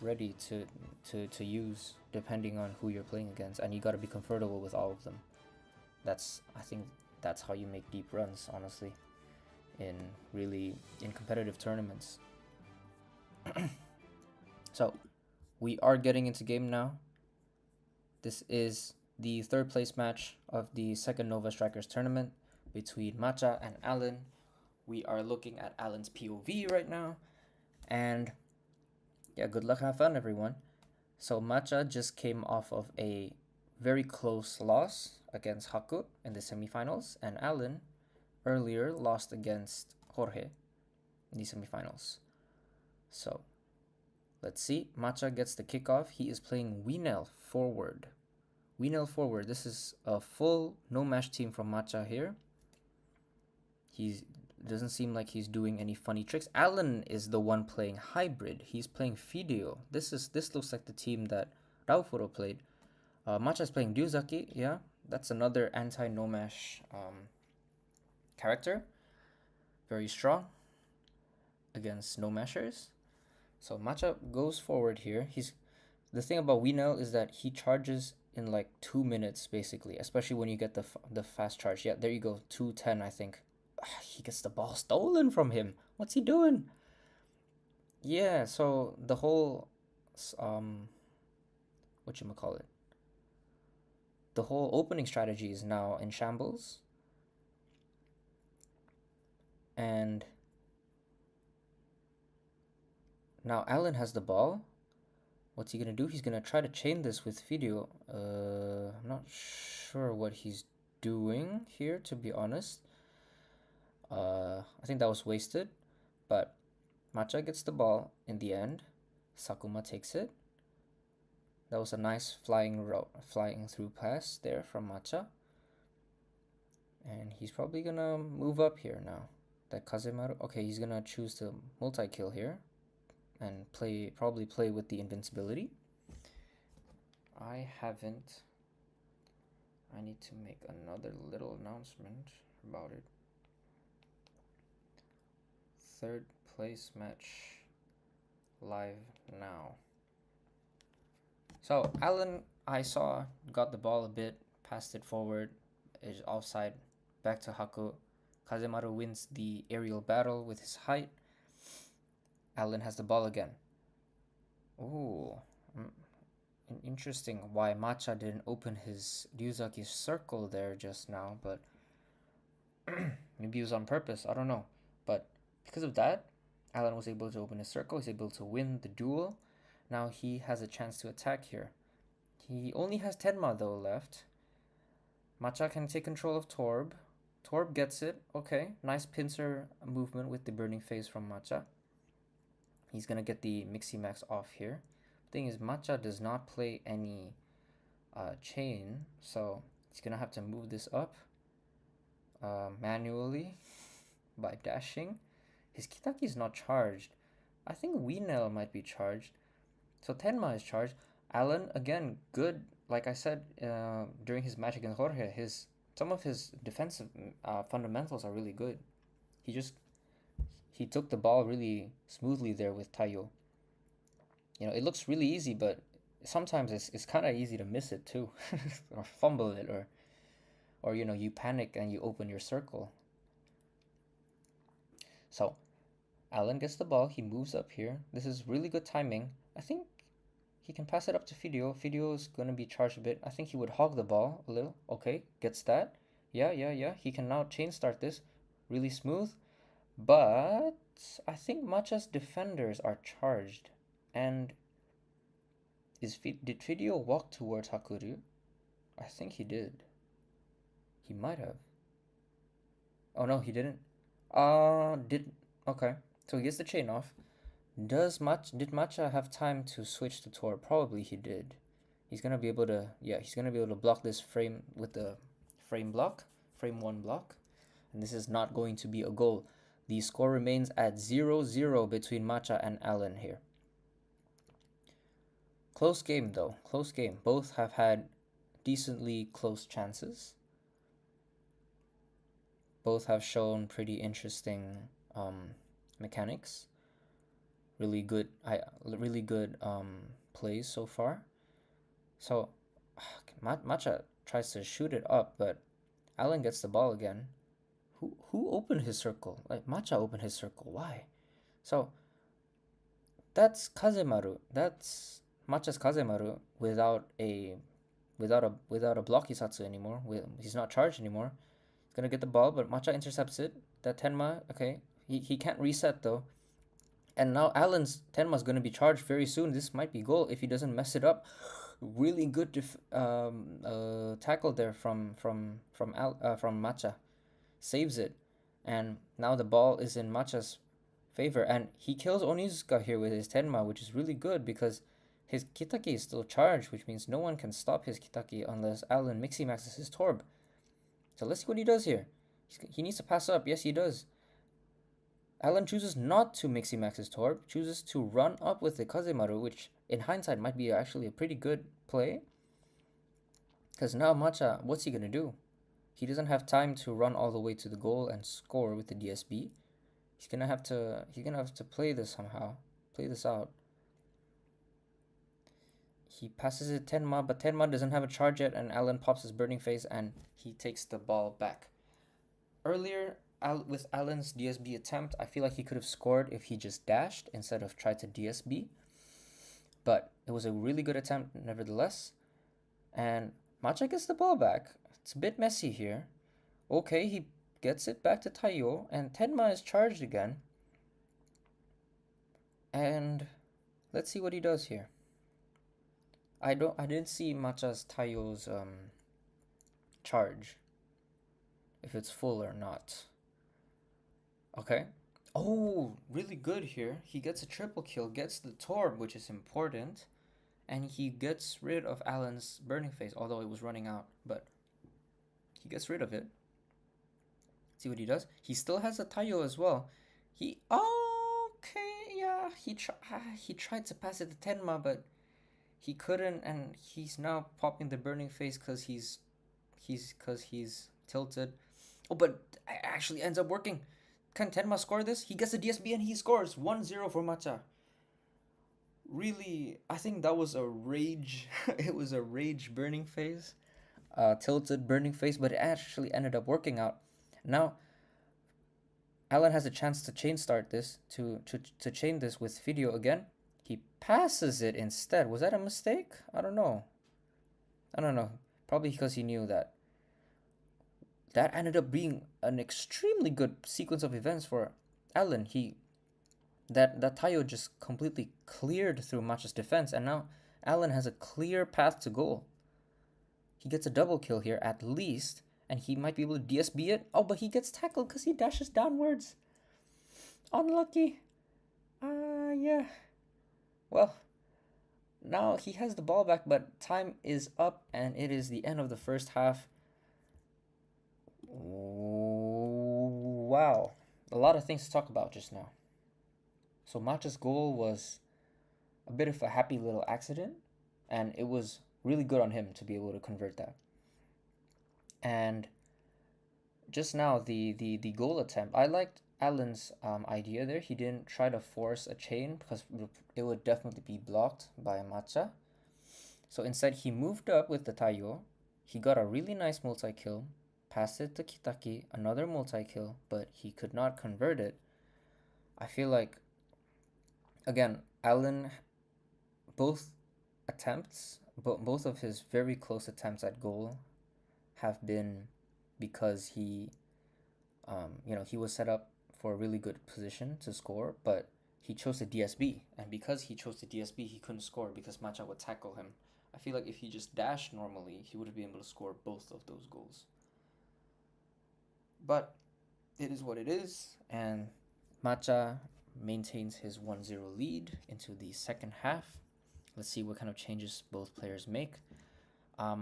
ready to use depending on who you're playing against, and you gotta be comfortable with all of them. I think that's how you make deep runs, honestly, in competitive tournaments. So we are getting into game now. This is the third place match of the second Nova Strikers tournament between Matcha and Alan. We are looking at Alan's POV right now, and yeah, good luck, have fun, everyone. So Matcha just came off of a very close loss against Haku in the semifinals, and Alan earlier lost against Jorge in the semifinals. So let's see. Matcha gets the kickoff. He is playing Winel forward. Winel forward. This is a full no-mash team from Matcha here. He doesn't seem like he's doing any funny tricks. Alan is the one playing hybrid. He's playing Fideo. This looks like the team that Raufuro played. Matcha is playing Ryuzaki. Yeah, that's another anti-no-mash character. Very strong against no-mashers. So Matcha goes forward here. The thing about Winel is that he charges in like 2 minutes basically, especially when you get the fast charge. Yeah, there you go, 210 I think. He gets the ball stolen from him. What's he doing? Yeah, so the whole whatchamacallit, the whole opening strategy is now in shambles. And now Alan has the ball. What's he gonna do? He's gonna try to chain this with Fideo. I'm not sure what he's doing here, to be honest. I think that was wasted, but Matcha gets the ball in the end. Sakuma takes it. That was a nice flying through pass there from Matcha. And he's probably gonna move up here now. That Kazemaru, okay, he's gonna choose to multi-kill here and probably play with the invincibility. I need to make another little announcement about it. Third place match live now. So Alan, I saw, got the ball a bit, passed it forward, is offside, back to Haku. Kazemaru wins the aerial battle with his height. Alan has the ball again. Ooh, interesting why Matcha didn't open his Ryuzaki circle there just now, but maybe it was on purpose, I don't know. But because of that, Alan was able to open his circle, he's able to win the duel. Now he has a chance to attack here. He only has Tenma though left. Matcha can take control of Torb. Torb gets it. Okay, nice pincer movement with the burning phase from Matcha. He's gonna get the Mixie Max off here. Thing is, Matcha does not play any chain, so he's gonna have to move this up manually by dashing. His Kitaki is not charged. I think Weednail might be charged. So Tenma is charged. Alan, again, good. Like I said during his match against Jorge, some of his defensive fundamentals are really good. He took the ball really smoothly there with Taiyo. You know, it looks really easy, but sometimes it's kind of easy to miss it too, or fumble it, or you know, you panic and you open your circle. So Alan gets the ball. He moves up here. This is really good timing. I think he can pass it up to Fidio. Fidio is going to be charged a bit. I think he would hog the ball a little. Okay, gets that. Yeah. He can now chain start this. Really smooth. But I think Matcha's defenders are charged. And did Fidio walk towards Hakuryu? I think he did. He might have. Oh no, he didn't. Okay. So he gets the chain off. Did Matcha have time to switch to Tor? Probably he did. He's gonna be able to block this frame with the frame 1 block. And this is not going to be a goal. The score remains at 0-0 between Matcha and Allen here. Close game though. Close game. Both have had decently close chances. Both have shown pretty interesting mechanics. Really good plays so far. So Matcha tries to shoot it up, but Allen gets the ball again. Who opened his circle? Like Matcha opened his circle. Why? So that's Kazemaru. That's Matcha's Kazemaru without a blocky-satsu anymore. He's not charged anymore. He's gonna get the ball, but Matcha intercepts it. That Tenma, okay. He can't reset though. And now Allen's Tenma's gonna be charged very soon. This might be goal if he doesn't mess it up. Really good tackle there from Matcha. Saves it. And now the ball is in Matcha's favor. And he kills Onizuka here with his Tenma, which is really good because his Kitaki is still charged, which means no one can stop his Kitaki unless Allen Mixie maxes his Torb. So let's see what he does here. He needs to pass up. Yes, he does. Allen chooses not to Mixie max his Torb, chooses to run up with the Kazemaru, which in hindsight might be actually a pretty good play. Because now Matcha, what's he going to do? He doesn't have time to run all the way to the goal and score with the DSB. He's gonna have to play this somehow. Play this out. He passes it Tenma, but Tenma doesn't have a charge yet, and Allen pops his burning face and he takes the ball back. Earlier, with Allen's DSB attempt, I feel like he could have scored if he just dashed instead of tried to DSB. But it was a really good attempt nevertheless. And Matcha gets the ball back. It's a bit messy here. Okay, he gets it back to Taiyo, and Tenma is charged again. And let's see what he does here. I didn't see Matcha's Taiyo's charge. If it's full or not. Okay. Oh, really good here. He gets a triple kill, gets the Torb, which is important, and he gets rid of Allen's burning face, although it was running out, but he gets rid of it. See what he does? He still has a Taiyo as well. He tried to pass it to Tenma, but he couldn't, and he's now popping the burning face because he's tilted. Oh, but it actually ends up working. Can Tenma score this? He gets a DSB and he scores 1-0 for Matcha. Really, I think that was a rage. It was a rage burning face. Tilted burning face, but it actually ended up working out. Now, Allen has a chance to chain start this, to chain this with Fidio again. He passes it instead. Was that a mistake? I don't know. Probably because he knew that. That ended up being an extremely good sequence of events for Allen. That Taiyo just completely cleared through Matcha's defense, and now Allen has a clear path to goal. He gets a double kill here at least, and he might be able to DSB it. Oh, but he gets tackled because he dashes downwards. Unlucky. Yeah. Well, now he has the ball back, but time is up, and it is the end of the first half. Wow. a lot of things to talk about just now. So Matcha's goal was a bit of a happy little accident, and it was really good on him to be able to convert that. And just now, the goal attempt, I liked Alan's idea there. He didn't try to force a chain because it would definitely be blocked by Matcha. So instead, he moved up with the Taiyo. He got a really nice multi-kill, passed it to Kitaki, another multi-kill, but he could not convert it. I feel like, again, Alan, both attempts, both of his very close attempts at goal have been because he was set up for a really good position to score, but he chose the DSB, and because he chose the DSB, he couldn't score because Matcha would tackle him. I feel like if he just dashed normally, he would have been able to score both of those goals. But it is what it is, and Matcha maintains his 1-0 lead into the second half. Let's see what kind of changes both players make. Of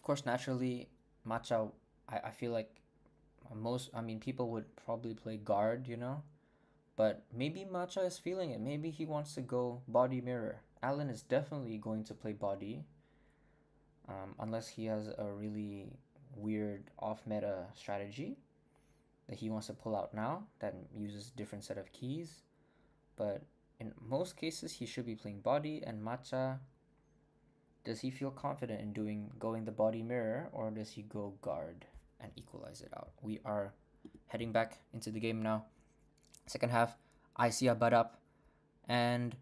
course, naturally, Matcha, I feel like people would probably play guard, but maybe Matcha is feeling it. Maybe he wants to go body mirror. Alan is definitely going to play body, unless he has a really weird off-meta strategy that he wants to pull out now that uses different set of keys. But in most cases, he should be playing body. And Matcha, does he feel confident in going the body mirror, or does he go guard and equalize it out? We are heading back into the game now. Second half, I see a Badap, and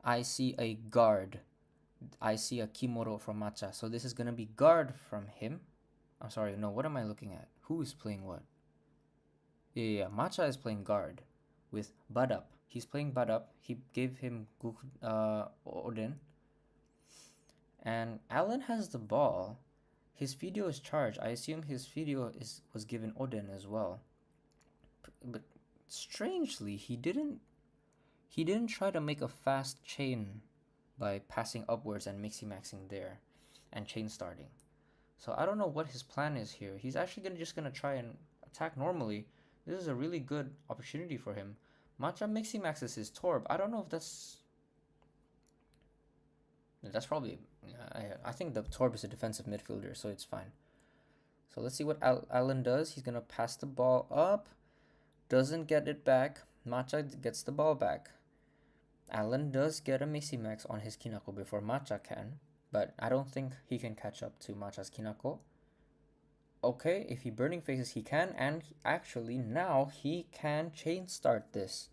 I see a guard. I see a Kimuro from Matcha. So this is going to be guard from him. I'm sorry, no, what am I looking at? Who is playing what? Yeah, Matcha is playing guard with Badap. He's playing Badap. He gave him Odin. And Alan has the ball. His video is charged. I assume his video was given Odin as well. But strangely, he didn't try to make a fast chain by passing upwards and mixing-maxing there and chain starting. So I don't know what his plan is here. He's actually just gonna try and attack normally. This is a really good opportunity for him. Matcha mixing-maxes his Torb. I don't know if that's probably... I think the Torb is a defensive midfielder, so it's fine. So let's see what Alan does. He's gonna pass the ball up. Doesn't get it back. Matcha gets the ball back. Alan does get a Mixi-Max on his Kinako before Matcha can, but I don't think he can catch up to Matcha's Kinako. Okay, if he burning faces, he can, and actually now he can chain start this.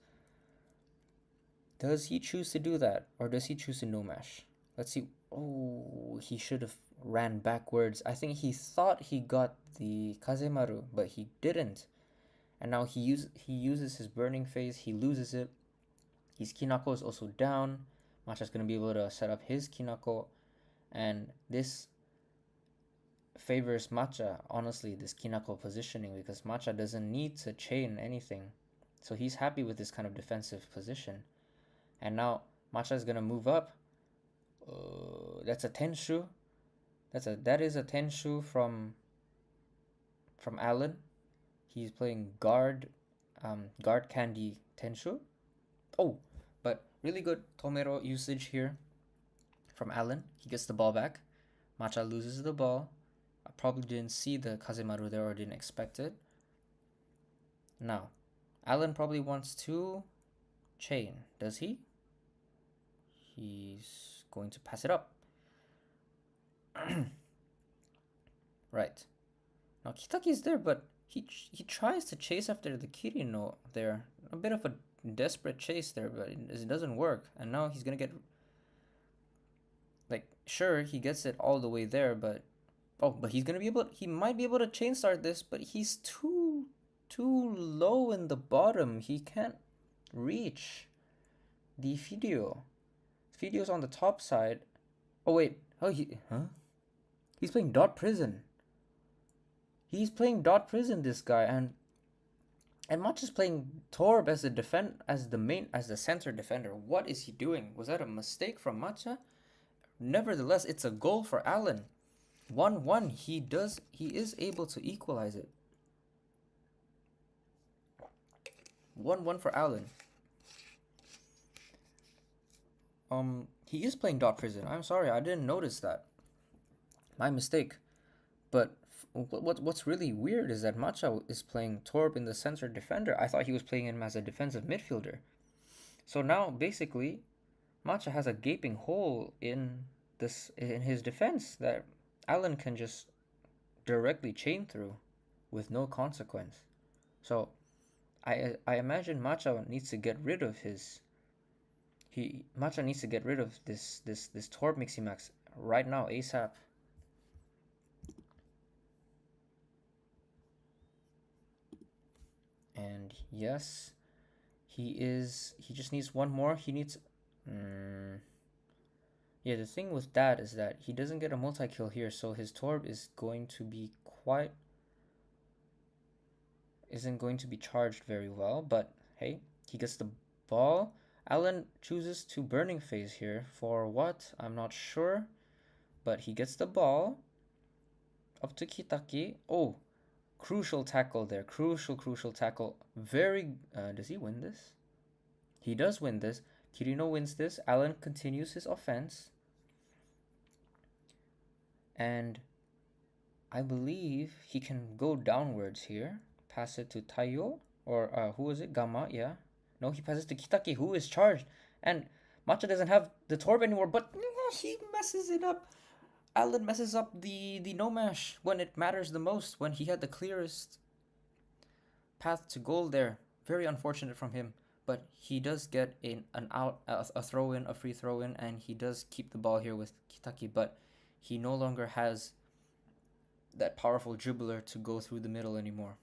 Does he choose to do that, or does he choose to no mash? Let's see. Oh, he should have ran backwards. I think he thought he got the Kazemaru, but he didn't. And now he uses his burning phase. He loses it. His Kinako is also down. Matcha's going to be able to set up his Kinako. And this favors Matcha, honestly, this Kinako positioning, because Matcha doesn't need to chain anything. So he's happy with this kind of defensive position. And now Matcha is going to move up. That's a Tenshu. That is a Tenshu from Alan. He's playing guard candy Tenshu. Oh, but really good Tomero usage here from Alan. He gets the ball back. Matcha loses the ball. I probably didn't see the Kazemaru there or didn't expect it. Now, Alan probably wants to chain. Does he? He's going to pass it up. Right. Now Kitaki's there, but he tries to chase after the Kirino there. A bit of a desperate chase there, but it doesn't work. And now he's gonna get... sure, he gets it all the way there, but... Oh, but he's gonna be able... He might be able to chain start this, but he's too low in the bottom. He can't reach the Fidio. Fidio's on the top side. Oh, wait. Oh, he's playing Dot Prison. He's playing Dot Prison, this guy, and Matcha's playing Torb as the center defender. What is he doing? Was that a mistake from Matcha? Nevertheless, it's a goal for Alan. 1-1. He is able to equalize it. 1-1 for Alan. He is playing Dot Prison. I'm sorry, I didn't notice that. My mistake. But what's really weird is that Matcha is playing Torb in the center defender. I thought he was playing him as a defensive midfielder. So now basically, Matcha has a gaping hole in his defense that Alan can just directly chain through with no consequence. So I imagine Matcha needs to get rid of Matcha needs to get rid of this Torb Miximax right now ASAP. And yes, he just needs one more. He needs yeah, the thing with that is that he doesn't get a multi-kill here, so his Torb is going to be isn't going to be charged very well, but hey, he gets the ball. Alan chooses to Burning Phase here for what? I'm not sure, but he gets the ball up to Kitaki. Oh, crucial tackle there. Crucial tackle. Very, does he win this? He does win this. Kirino wins this. Alan continues his offense. And I believe he can go downwards here. Pass it to Taiyo. Or who is it? Gamma, yeah. No, he passes to Kitaki, who is charged. And Matcha doesn't have the Torb anymore, but he messes it up. Alan messes up the no mash when it matters the most, when he had the clearest path to goal there. Very unfortunate from him, but he does get a throw in, a free throw in, and he does keep the ball here with Kitaki, but he no longer has that powerful dribbler to go through the middle anymore.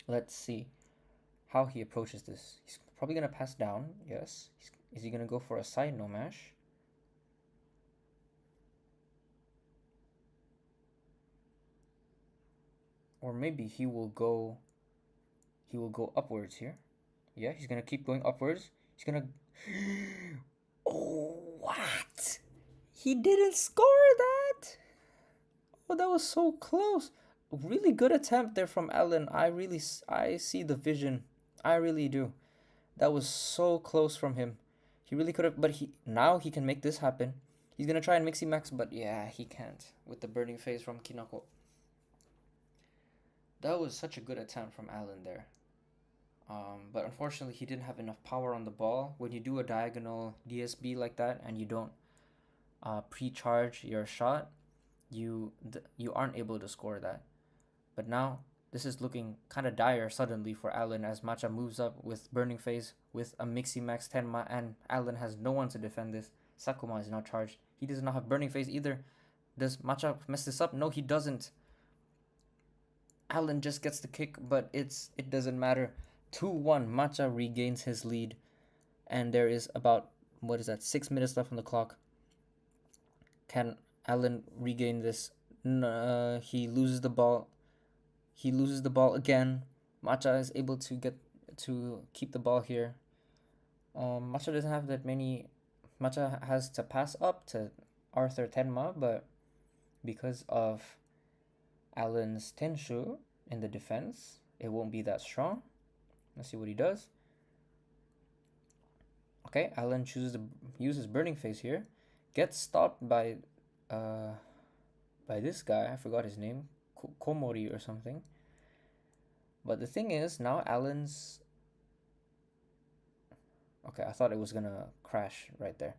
Let's see how he approaches this. He's probably going to pass down, yes. Is he going to go for a side no mash? Or maybe he will go upwards here. Yeah, he's going to keep going upwards. He's going to Oh, what? He didn't score that? Oh, that was so close. Really good attempt there from Alan. I see the vision. I really do. That was so close from him. He really could have, but now he can make this happen. He's gonna try and Miximax, but yeah, he can't with the Burning Phase from Kinako. That was such a good attempt from Alan there. But unfortunately, he didn't have enough power on the ball. When you do a diagonal DSB like that and you don't pre-charge your shot, you aren't able to score that. But now this is looking kind of dire suddenly for Alan as Matcha moves up with Burning Phase with a Miximax Tenma, and Alan has no one to defend this. Sakuma is not charged. He does not have Burning Phase either. Does Matcha mess this up? No, he doesn't. Alan just gets the kick, but it doesn't matter. 2-1, Matcha regains his lead, and there is about 6 minutes left on the clock. Can Alan regain this? He loses the ball. He loses the ball again. Matcha is able to keep the ball here. Matcha doesn't have that many. Matcha has to pass up to Arthur Tenma, but because of Alan's Tenshu in the defense, it won't be that strong. Let's see what he does. Okay, Alan chooses to use his Burning Phase here. Gets stopped by this guy. I forgot his name. Komori or something. But the thing is, now Alan's... Okay, I thought it was gonna crash right there.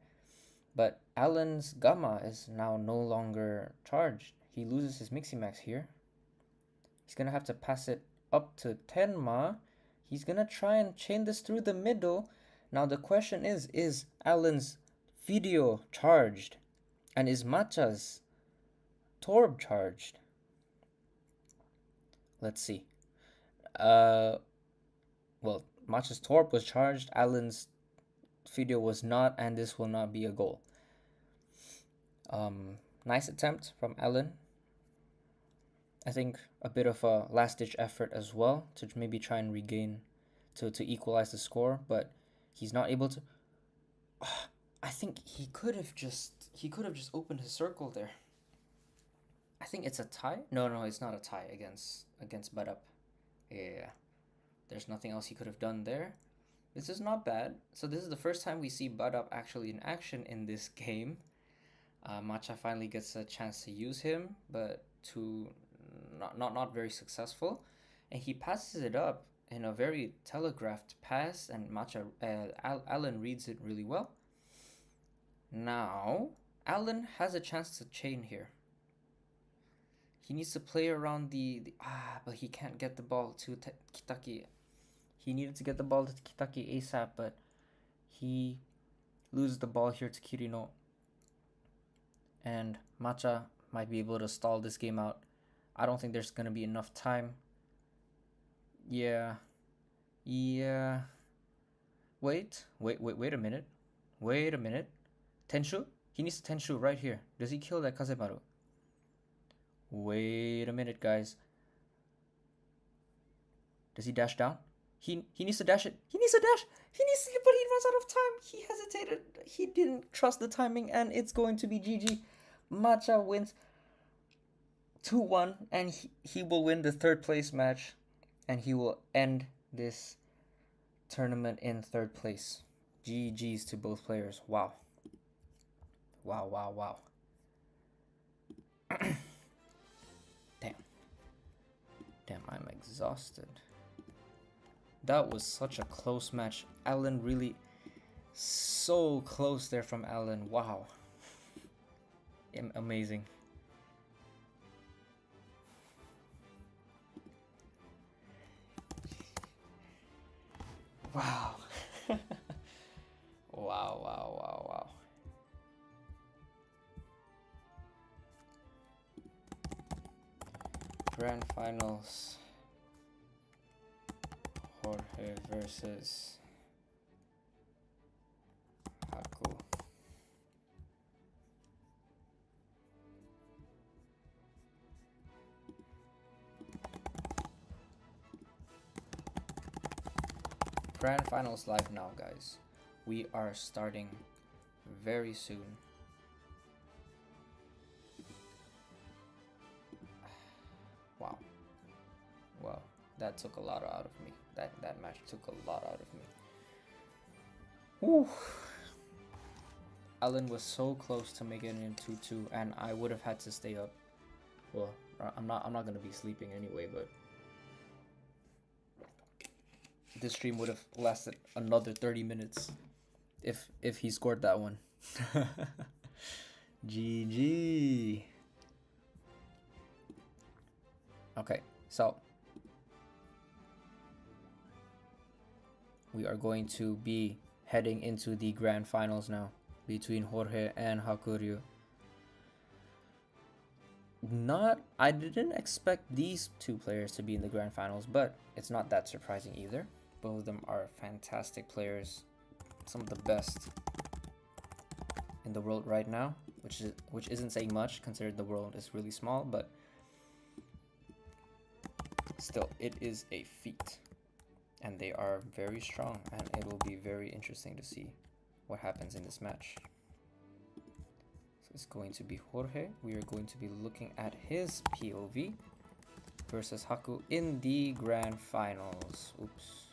But Alan's Gamma is now no longer charged. He loses his Miximax here. He's gonna have to pass it up to Tenma. He's gonna try and chain this through the middle. Now the question is Alan's video charged? And is Matcha's Torb charged? Let's see. Well, Matcha's Torb was charged, Alan's video was not, and this will not be a goal. Nice attempt from Alan. I think a bit of a last-ditch effort as well to maybe try and regain, to equalize the score, but he's not able to. I think he could have just opened his circle there. I think it's a tie. No, it's not a tie against Barup. Yeah, there's nothing else he could have done there. This is not bad. So this is the first time we see Bud Up actually in action in this game. Matcha finally gets a chance to use him, but to not very successful, and he passes it up in a very telegraphed pass, and Alan reads it really well. Now Alan has a chance to chain here. He needs to play around but he can't get the ball to Kitaki. He needed to get the ball to Kitaki ASAP, but he loses the ball here to Kirino. And Matcha might be able to stall this game out. I don't think there's gonna be enough time. Yeah. Wait a minute. Wait a minute. Tenshu? He needs to Tenshu right here. Does he kill that Kazemaru? Wait a minute, guys. Does he dash down? He needs to dash it. He needs to dash. But he runs out of time. He hesitated. He didn't trust the timing, and it's going to be GG. Matcha wins 2-1, and he will win the third place match, and he will end this tournament in third place. GG's to both players. Wow. Wow. Damn, I'm exhausted. That was such a close match. Alan really so close there from Alan. Wow. Amazing. Wow. Wow. Grand finals. Jorge versus Haku. Grand finals live now, guys. We are starting very soon. Wow. Well, that took a lot out of me. That match took a lot out of me. Woo. Alan was so close to making it in 2-2, and I would have had to stay up. Well, I'm not gonna be sleeping anyway, but this stream would have lasted another 30 minutes if he scored that one. GG. Okay, so we are going to be heading into the grand finals now between Jorge and Hakuryu. I didn't expect these two players to be in the grand finals, but it's not that surprising either. Both of them are fantastic players, some of the best in the world right now, which isn't saying much considering the world is really small, but still, it is a feat. And they are very strong, and it will be very interesting to see what happens in this match. So it's going to be Jorge. We are going to be looking at his POV versus Haku in the grand finals. Oops.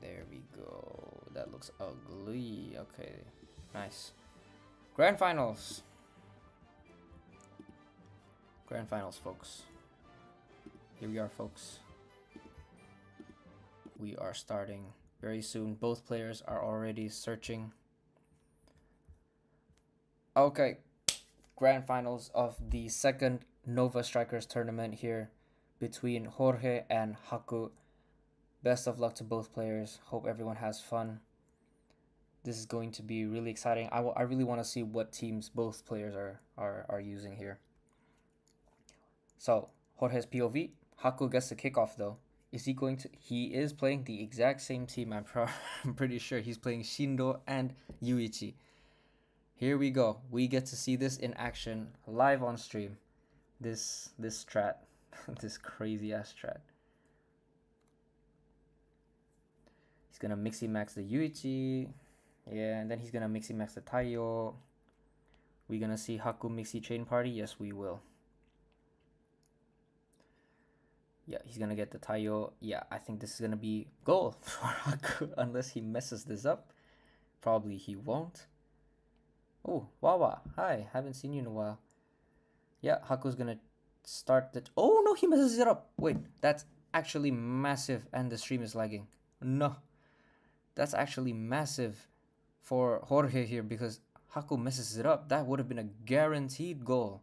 There we go. That looks ugly. Okay, nice. Grand finals. Grand finals, folks. Here we are, folks. We are starting very soon. Both players are already searching. Okay, grand finals of the second Nova Strikers tournament here between Jorge and Haku. Best of luck to both players. Hope everyone has fun. This is going to be really exciting. I really want to see what teams both players are using here. So, Jorge's POV. Haku gets the kickoff though. Is he going to... He is playing the exact same team. I'm pretty sure he's playing Shindo and Yuichi. Here we go. We get to see this in action live on stream. This strat. This crazy ass strat. He's gonna mixy max the Yuichi. Yeah, and then he's gonna mixy max the Taiyo. We gonna see Haku mixy chain party? Yes, we will. Yeah, he's gonna get the Taiyo. Yeah, I think this is gonna be goal for Haku unless he messes this up. Probably he won't. Oh, Wawa. Hi, haven't seen you in a while. Yeah, Haku's gonna start the. Oh no, he messes it up. Wait, that's actually massive, and the stream is lagging. No, that's actually massive for Jorge here because Haku messes it up. That would have been a guaranteed goal.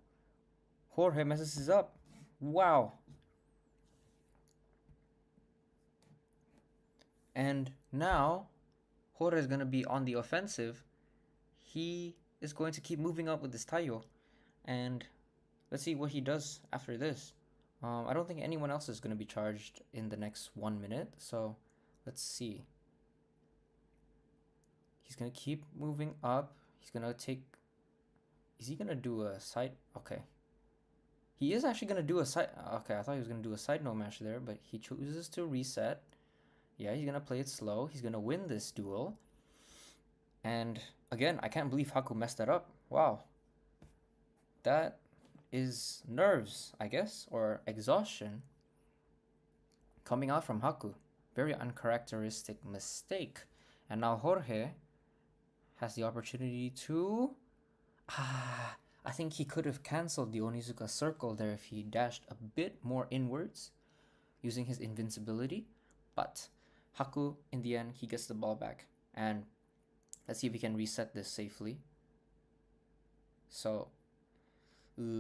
Jorge messes it up. Wow. And now Jorge is gonna be on the offensive. He is going to keep moving up with this Taiyo, and let's see what he does after this. I don't think anyone else is going to be charged in the next 1 minute, so let's see. He's going to keep moving up. He's going to take... Is he going to do a side... Okay. He is actually going to do a side... Okay, I thought he was going to do a side no mash there, but he chooses to reset. Yeah, he's going to play it slow. He's going to win this duel. And again, I can't believe Haku messed that up. Wow. That is nerves, I guess, or exhaustion coming out from Haku. Very uncharacteristic mistake. And now Jorge has the opportunity to... I think he could have cancelled the Onizuka circle there if he dashed a bit more inwards using his invincibility. But Haku, in the end, he gets the ball back. And let's see if he can reset this safely. So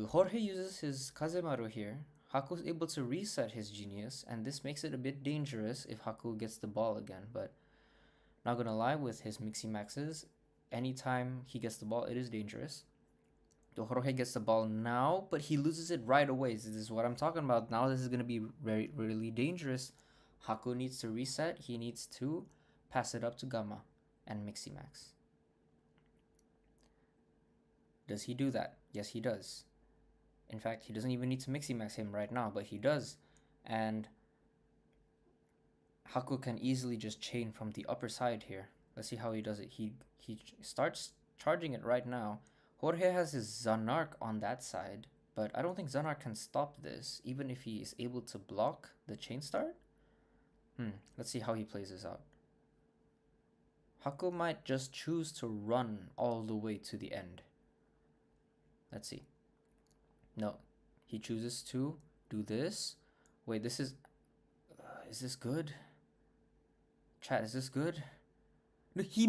Jorge uses his Kazemaru here. Haku is able to reset his genius, and this makes it a bit dangerous if Haku gets the ball again. But not gonna lie, with his Mixi Maxes, anytime he gets the ball, it is dangerous. So Jorge gets the ball now, but he loses it right away. This is what I'm talking about. Now this is gonna be really dangerous. Haku needs to reset. He needs to pass it up to Gamma and Mixi Max. Does he do that? Yes, he does. In fact, he doesn't even need to Mixi Max him right now, but he does. And Haku can easily just chain from the upper side here. Let's see how he does it. He starts charging it right now. Jorge has his Zanark on that side, but I don't think Zanark can stop this, even if he is able to block the chain start. Let's see how he plays this out. Haku might just choose to run all the way to the end. Let's see. No, he chooses to do this. Wait, this is this good? Chat, is this good? No, he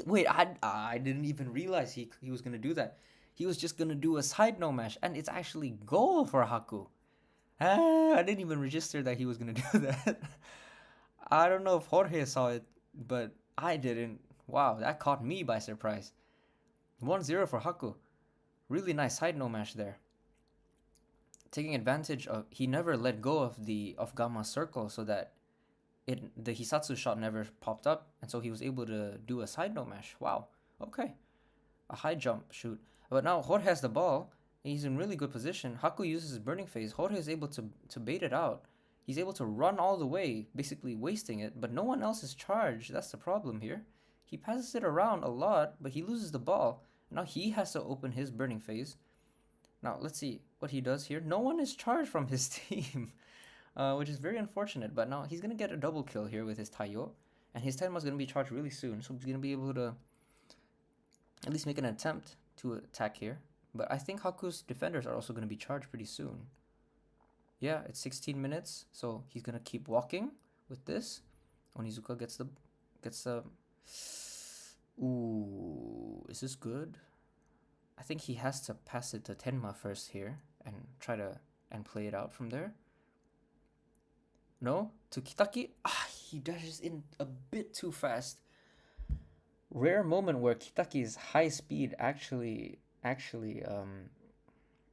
wait, I didn't even realize he was gonna do that. He was just gonna do a side no mash, and it's actually goal for Haku. I didn't even register that he was gonna do that. I don't know if Jorge saw it, but I didn't. Wow, that caught me by surprise. 1-0 for Haku. Really nice side no mash there. Taking advantage of, he never let go of Gamma's circle so that the Hisatsu shot never popped up, and so he was able to do a side no mash. Wow. Okay. A high jump shoot. But now Jorge has the ball. He's in really good position. Haku uses his burning phase. Jorge is able to bait it out. He's able to run all the way, basically wasting it, but no one else is charged. That's the problem here. He passes it around a lot, but he loses the ball. Now he has to open his burning phase. Now let's see what he does here. No one is charged from his team, which is very unfortunate. But now he's going to get a double kill here with his Taiyo. And his Tenma is going to be charged really soon, so he's going to be able to at least make an attempt to attack here. But I think Haku's defenders are also going to be charged pretty soon. Yeah, it's 16 minutes, so he's going to keep walking with this. Onizuka gets the... Ooh, is this good? I think he has to pass it to Tenma first here and try to play it out from there. No, to Kitaki. He dashes in a bit too fast. Rare moment where Kitaki's high speed actually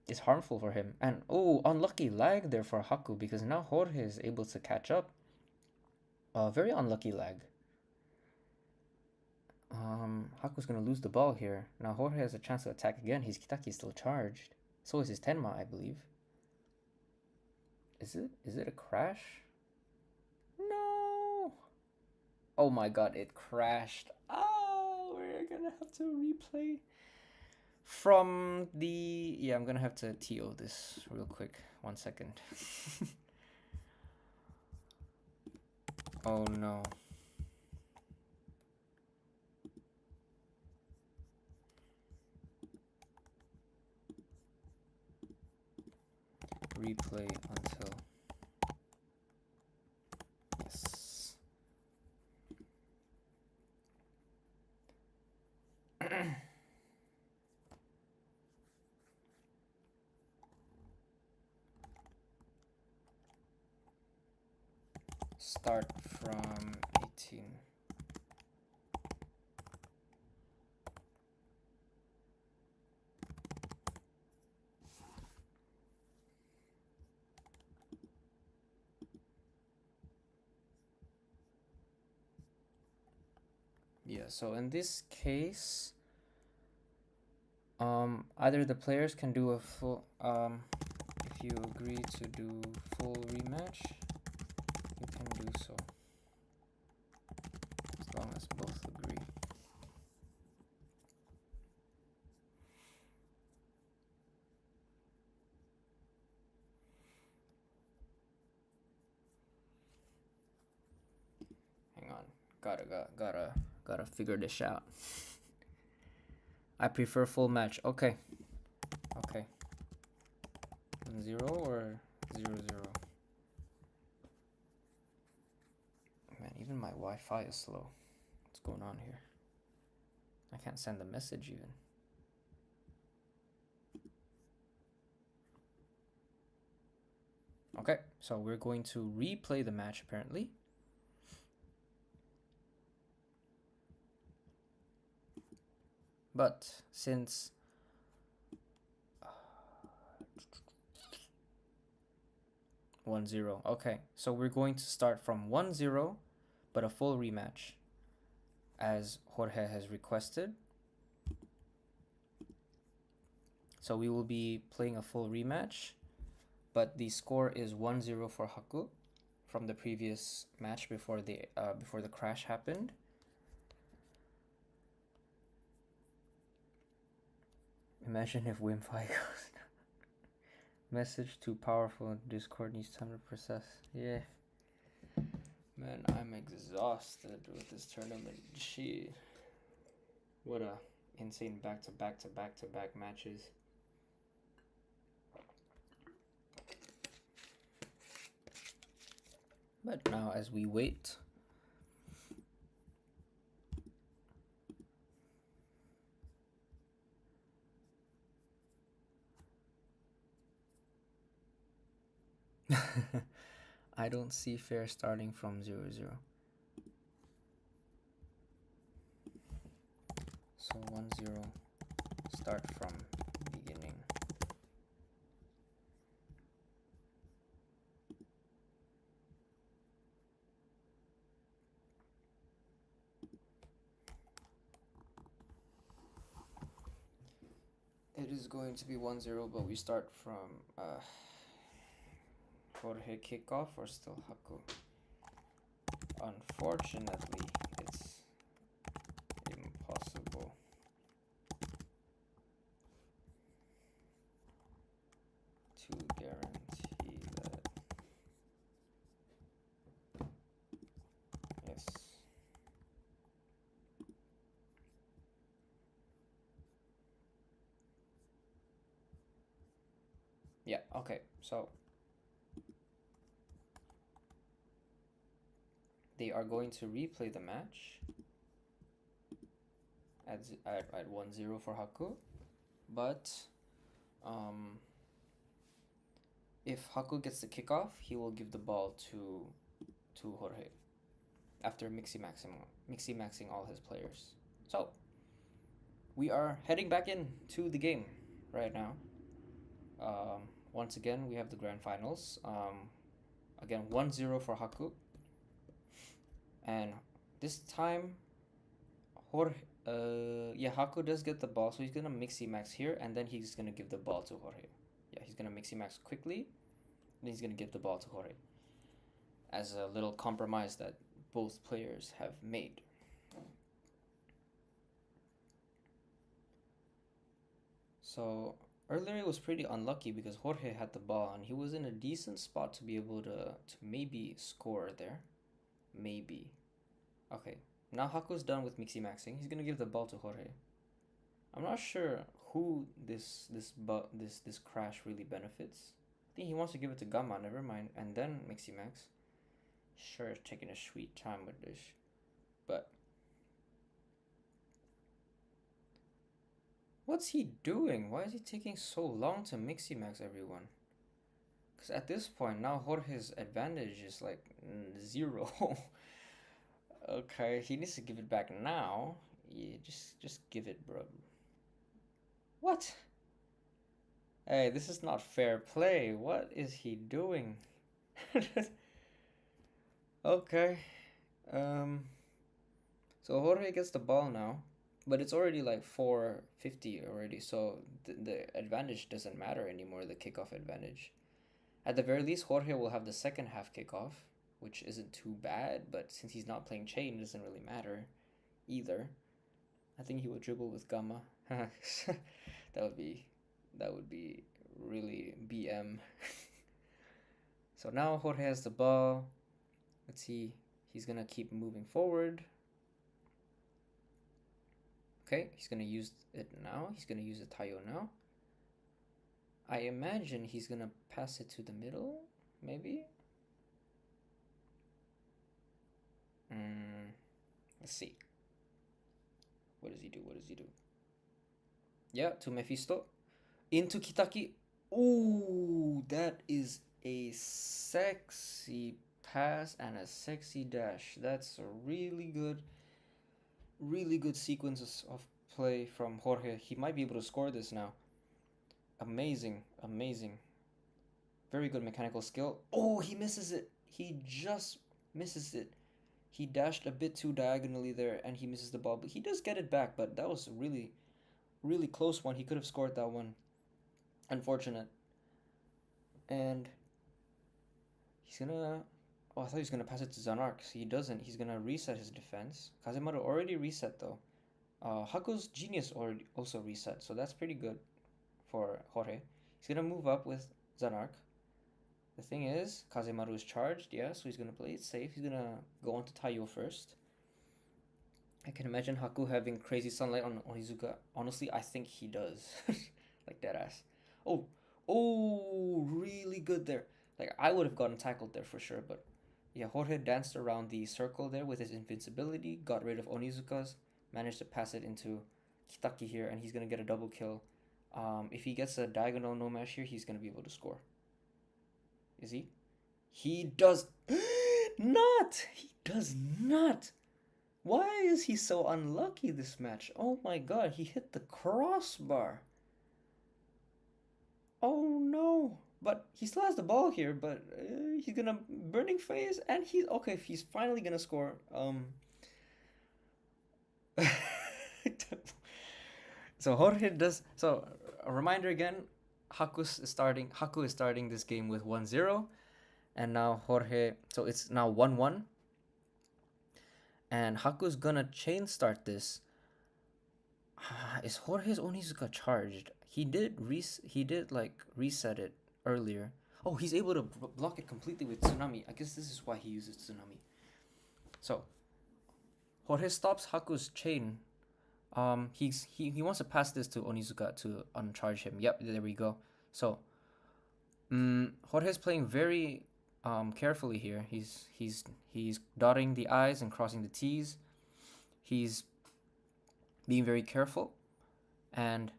is harmful for him. And unlucky lag there for Haku because now Jorge is able to catch up. Very unlucky lag. Haku's gonna lose the ball here. Now Jorge has a chance to attack again. His Kitaki is still charged. So is his Tenma, I believe. Is it a crash? No! Oh my god, it crashed. Oh, we're gonna have to replay from the... Yeah, I'm gonna have to TO this real quick. 1 second. Oh no. Replay until. Yes. Start from 18. Yeah, so in this case, either the players can do a full, if you agree to do full rematch, you can do so, as long as both agree. Hang on, gotta figure this out. I prefer full match. Okay, okay. 0 or 0 0. Man, even my Wi-Fi is slow. What's going on here? I can't send a message even. Okay, so we're going to replay the match apparently. But since 1-0, okay, so we're going to start from 1-0, but a full rematch, as Jorge has requested. So we will be playing a full rematch, but the score is 1-0 for Haku from the previous match before the crash happened. Imagine if Wi-Fi goes. Message too powerful. Discord needs time to process. Yeah. Man, I'm exhausted with this tournament. Shit. What a insane back-to-back matches. But now as we wait, I don't see fair starting from 0-0. So 1-0, start from beginning. It is going to be 1-0, but we start from Jorge kickoff or still Haku. Unfortunately, it's impossible. To guarantee that. Yes. Yeah, okay, so they are going to replay the match at 1-0 for Haku, but if Haku gets the kickoff, he will give the ball to Jorge after mixing all his players. So we are heading back into the game right now. Once again, we have the grand finals. Again, 1-0 for Haku. And this time, Haku does get the ball, so he's gonna mixy max here, and then he's gonna give the ball to Jorge. Yeah, he's gonna mixy max quickly, and he's gonna give the ball to Jorge as a little compromise that both players have made. So earlier it was pretty unlucky because Jorge had the ball and he was in a decent spot to be able to maybe score there. Maybe. Okay. Now Haku's done with Mixi Maxing. He's gonna give the ball to Jorge. I'm not sure who this crash really benefits. I think he wants to give it to Gamma, never mind, and then Mixi Max. Sure, taking a sweet time with this. But what's he doing? Why is he taking so long to Mixi Max everyone? Because at this point, now Jorge's advantage is like 0. Okay, he needs to give it back now. Yeah, just give it, bro. What? Hey, this is not fair play. What is he doing? Okay. Um. So Jorge gets the ball now, but it's already like 4:50 already. So the advantage doesn't matter anymore. The kickoff advantage. At the very least, Jorge will have the second half kickoff, which isn't too bad. But since he's not playing chain, it doesn't really matter, either. I think he would dribble with Gamma. That would be really BM. So now Jorge has the ball. Let's see. He's gonna keep moving forward. Okay, he's gonna use it now. He's gonna use the Tayo now. I imagine he's gonna pass it to the middle, maybe. Let's see. What does he do? What does he do? Yeah, to Mephisto. Into Kitaki. Ooh, that is a sexy pass and a sexy dash. That's a really good sequence of play from Jorge. He might be able to score this now. Amazing, amazing. Very good mechanical skill. Oh, he misses it. He just misses it. He dashed a bit too diagonally there and he misses the ball. But he does get it back, but that was a really close one. He could have scored that one. Unfortunate. And he's gonna... Oh, I thought he was gonna pass it to Zanark. So he doesn't. He's gonna reset his defense. Kazemaru already reset though. Haku's Genius already also reset, so that's pretty good for Jorge. He's gonna move up with Zanark. The thing is, Kazemaru is charged, yeah, so he's gonna play it safe. He's gonna go on to Taiyo first. I can imagine Haku having crazy sunlight on Onizuka. Honestly, I think he does. Like that ass. Oh, really good there. Like I would have gotten tackled there for sure, but yeah, Jorge danced around the circle there with his invincibility, got rid of Onizuka's, managed to pass it into Kitaki here, and he's gonna get a double kill. If he gets a diagonal no mash here, he's gonna be able to score. Is he? He does not. He does not. Why is he so unlucky this match? Oh my god, he hit the crossbar. Oh no. But he still has the ball here, but he's gonna burning phase, and he's okay. He's finally gonna score. So Jorge does. So a reminder again, Haku is starting this game with 1-0, and now Jorge. So it's now 1-1, and Haku's gonna chain start this. Is Jorge's Onizuka charged? He did like reset it earlier. Oh, he's able to block it completely with Tsunami. I guess this is why he uses Tsunami. So Jorge stops Haku's chain. He wants to pass this to Onizuka to uncharge him. Yep, there we go. So Jorge's playing very carefully here. He's dotting the I's and crossing the T's. He's being very careful, and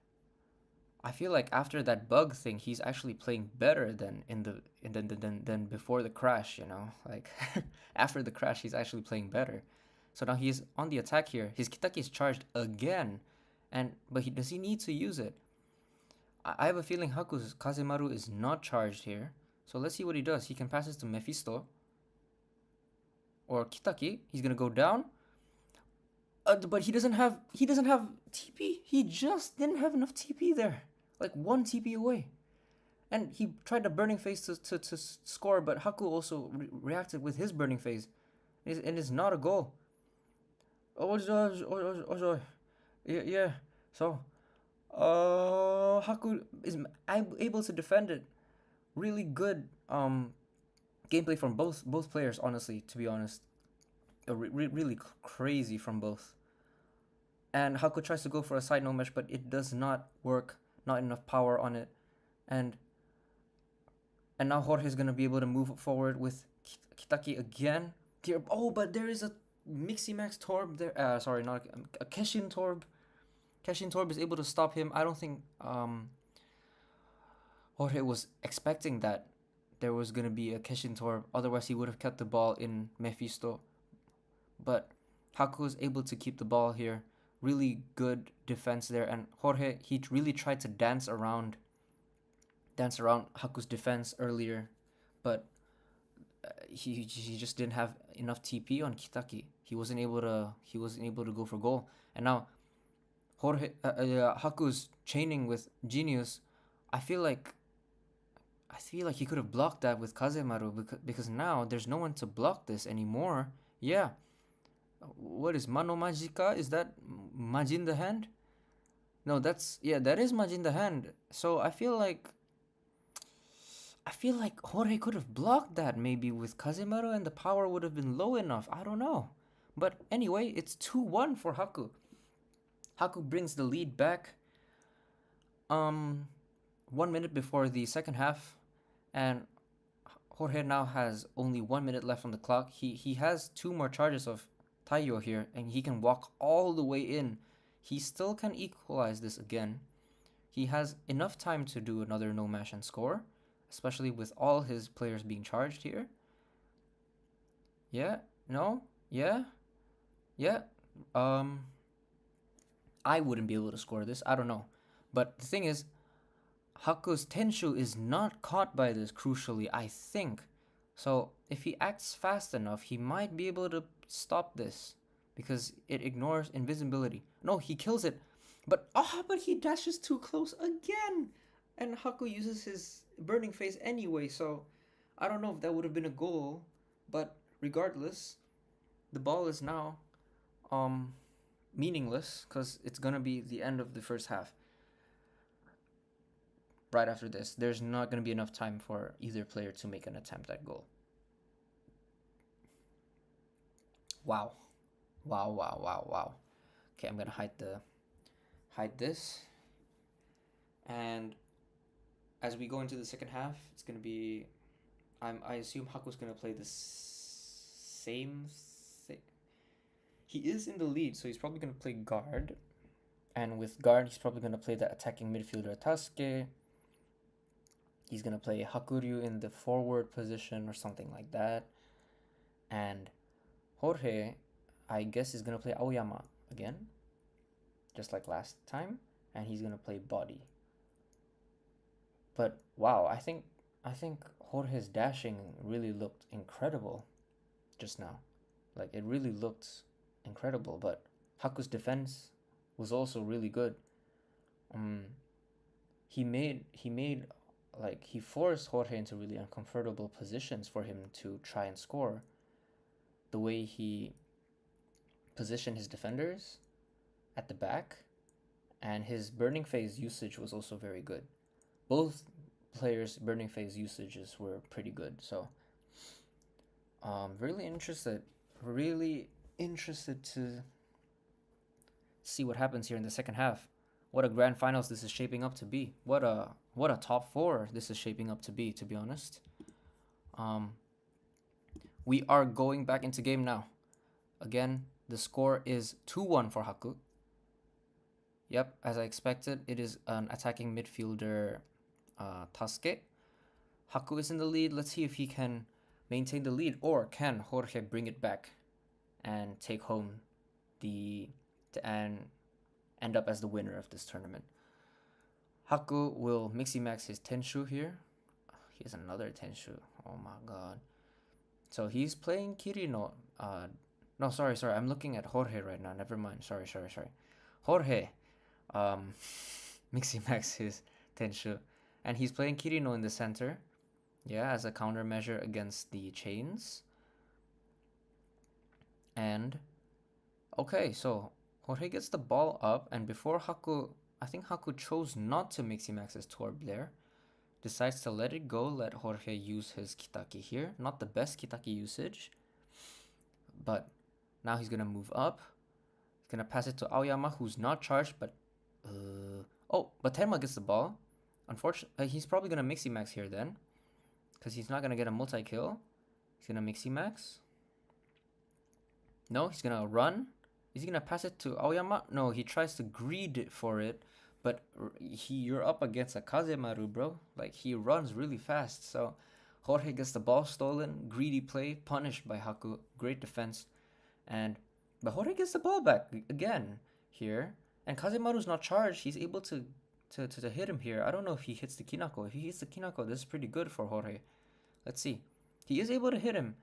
I feel like after that bug thing, he's actually playing better than than before the crash. You know, like after the crash, he's actually playing better. So now he's on the attack here. His Kitaki is charged again, but does he need to use it? I have a feeling Haku's Kazemaru is not charged here. So let's see what he does. He can pass this to Mephisto or Kitaki. He's gonna go down. But he doesn't have TP. He just didn't have enough TP there. Like one TP away. And he tried the burning phase to score, but Haku also reacted with his burning phase. And it's not a goal. Yeah. So, Haku is able to defend it. Really good gameplay from both players, honestly, to be honest. really crazy from both. And Haku tries to go for a side no mesh, but it does not work. Not enough power on it. And now Jorge's gonna be able to move forward with Kitaki again. Here, oh, but there is a Miximax Torb there. Sorry, not a Keshin Torb. Keshin Torb is able to stop him. I don't think Jorge was expecting that there was gonna be a Keshin Torb. Otherwise, he would have kept the ball in Mephisto. But Haku was able to keep the ball here. Really good defense there, and Jorge, he really tried to dance around Haku's defense earlier, but he just didn't have enough TP on Kitaki. He wasn't able to go for goal. And now Haku's chaining with Genius. I feel like he could have blocked that with Kazemaru, because now there's no one to block this anymore. Yeah. What is Mano Majika? Is that Majin the Hand? No, that is Majin the Hand. So I feel like Jorge could have blocked that maybe with Kazemaru, and the power would have been low enough. I don't know. But anyway, it's 2-1 for Haku. Haku brings the lead back 1 minute before the second half, and Jorge now has only 1 minute left on the clock. He has 2 more charges of Taiyo here, and he can walk all the way in. He still can equalize this again. He has enough time to do another no mash and score, especially with all his players being charged here. Yeah, no, yeah. I wouldn't be able to score this. I don't know. But the thing is, Haku's Tenshu is not caught by this, crucially, I think. So if he acts fast enough, he might be able to stop this, because it ignores invisibility. No, he kills it. But he dashes too close again. And Haku uses his burning face anyway, so I don't know if that would have been a goal. But regardless, the ball is now meaningless, because it's gonna be the end of the first half. Right after this, there's not gonna be enough time for either player to make an attempt at goal. Wow. Okay, I'm gonna hide this. And as we go into the second half, it's gonna be, I assume Haku's gonna play the same thing. He is in the lead, so he's probably gonna play guard. And with guard, he's probably gonna play the attacking midfielder Tasuke. He's gonna play Hakuryu in the forward position or something like that. And Jorge, I guess, is gonna play Aoyama again, just like last time, and he's gonna play body. But wow, I think Jorge's dashing really looked incredible just now. Like, it really looked incredible. But Haku's defense was also really good. He forced Jorge into really uncomfortable positions for him to try and score. The way he positioned his defenders at the back, and his burning phase usage was also very good. Both players' burning phase usages were pretty good. So really interested to see what happens here in the second half. What a grand finals this is shaping up to be. What a top 4 this is shaping up to be honest. We are going back into game now. Again, the score is 2-1 for Haku. Yep, as I expected, it is an attacking midfielder, Tasuke. Haku is in the lead. Let's see if he can maintain the lead, or can Jorge bring it back and take home and end up as the winner of this tournament. Haku will Miximax his Tenshu here. He has another Tenshu. Oh my god. So he's playing Kirino. No, sorry. I'm looking at Jorge right now. Never mind. Sorry. Jorge Miximax his Tenshu. And he's playing Kirino in the center. Yeah, as a countermeasure against the chains. And okay, so Jorge gets the ball up, and before Haku, I think Haku chose not to Miximax his Torb there. Decides to let it go, let Jorge use his Kitaki here. Not the best Kitaki usage, but Now he's gonna move up. He's gonna pass it to Aoyama, who's not charged, but oh, but Tenma gets the ball. Unfortunately, he's probably gonna Mixie Max here then, because he's not gonna get a multi-kill. He's gonna Mixie Max. No, he's gonna run. Is he gonna pass it to Aoyama? No, he tries to greed for it, but you're up against a Kazemaru, bro. Like, he runs really fast, so Jorge gets the ball stolen. Greedy play, punished by Haku. Great defense, but Jorge gets the ball back again here, and Kazemaru's not charged. He's able to hit him here. I don't know if he hits the Kinako. If he hits the Kinako, this is pretty good for Jorge. Let's see. He is able to hit him.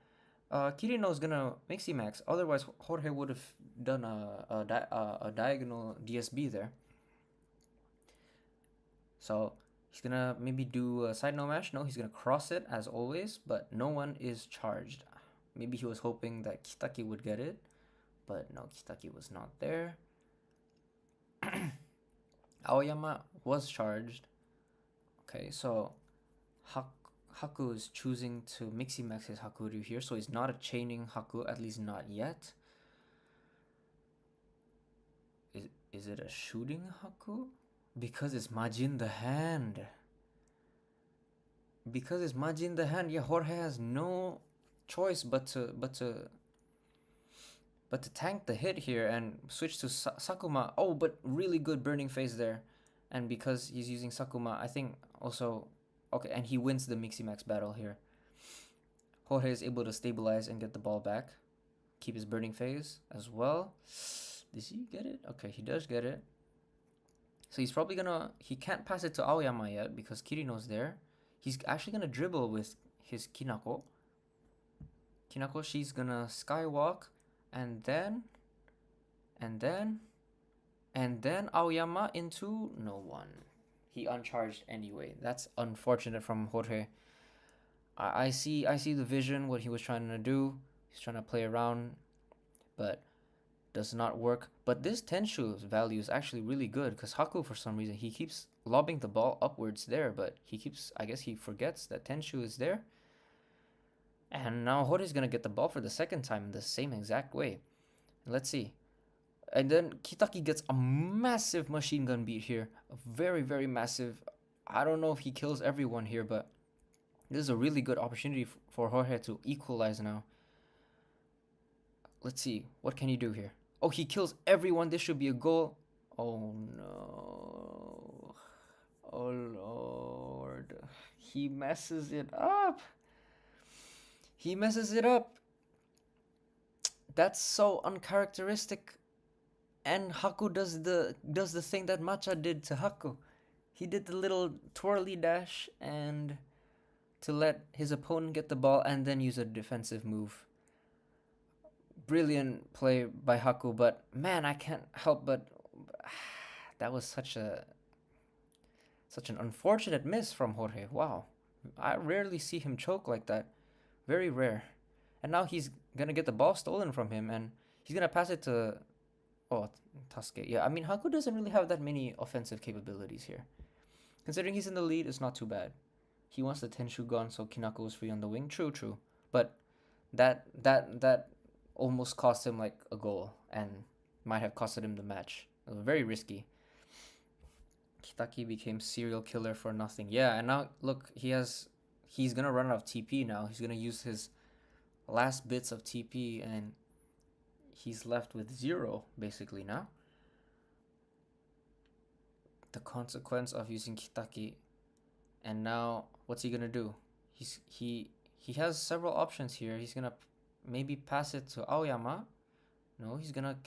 Kirino's gonna Mixie Max. Otherwise, Jorge would have done a diagonal DSB there. So he's gonna maybe do a side no mash. No, he's gonna cross it as always, but no one is charged. Maybe he was hoping that Kitaki would get it, but no, Kitaki was not there. Aoyama was charged. Okay, so Haku is choosing to Mixie Max his Hakuryu here, so he's not a chaining Haku, at least not yet. Is it a shooting Haku? Because it's Majin the Hand. Because it's Majin the Hand, yeah, Jorge has no choice but to tank the hit here and switch to Sakuma. Oh, but really good burning phase there. And because he's using Sakuma, I think also... Okay, and he wins the Mixie Max battle here. Jorge is able to stabilize and get the ball back. Keep his burning phase as well. Does he get it? Okay, he does get it. So he's probably gonna... He can't pass it to Aoyama yet because Kirino's there. He's actually gonna dribble with his Kinako. Kinako, she's gonna skywalk. And then Aoyama into no one. He uncharged anyway. That's unfortunate from Jorge. I see the vision, what he was trying to do. He's trying to play around, but does not work. But this Tenshu's value is actually really good because Haku, for some reason, he keeps lobbing the ball upwards there, but I guess he forgets that Tenshu is there. And now Jorge's gonna get the ball for the second time in the same exact way. Let's see. And then Kitaki gets a massive machine gun beat here. A very, very massive. I don't know if he kills everyone here, but this is a really good opportunity for Jorge to equalize now. Let's see. What can he do here? Oh, he kills everyone. This should be a goal. Oh, no. Oh, Lord. He messes it up. He messes it up. That's so uncharacteristic. And Haku does the thing that Matcha did to Haku. He did the little twirly dash and to let his opponent get the ball and then use a defensive move. Brilliant play by Haku, but man, I can't help but that was such an unfortunate miss from Jorge. Wow. I rarely see him choke like that. Very rare. And now he's gonna get the ball stolen from him and he's gonna pass it to Tasuke. Yeah, I mean, Haku doesn't really have that many offensive capabilities here. Considering he's in the lead, it's not too bad. He wants the Tenshu gun, so Kinako is free on the wing. True. But that almost cost him like a goal and might have costed him the match. It was very risky. Kitaki became serial killer for nothing. Yeah, and now look, he's gonna run out of TP now. He's gonna use his last bits of TP and he's left with 0 basically now. The consequence of using Kitaki. And now what's he gonna do? He has several options here. He's gonna maybe pass it to Aoyama. No, he's gonna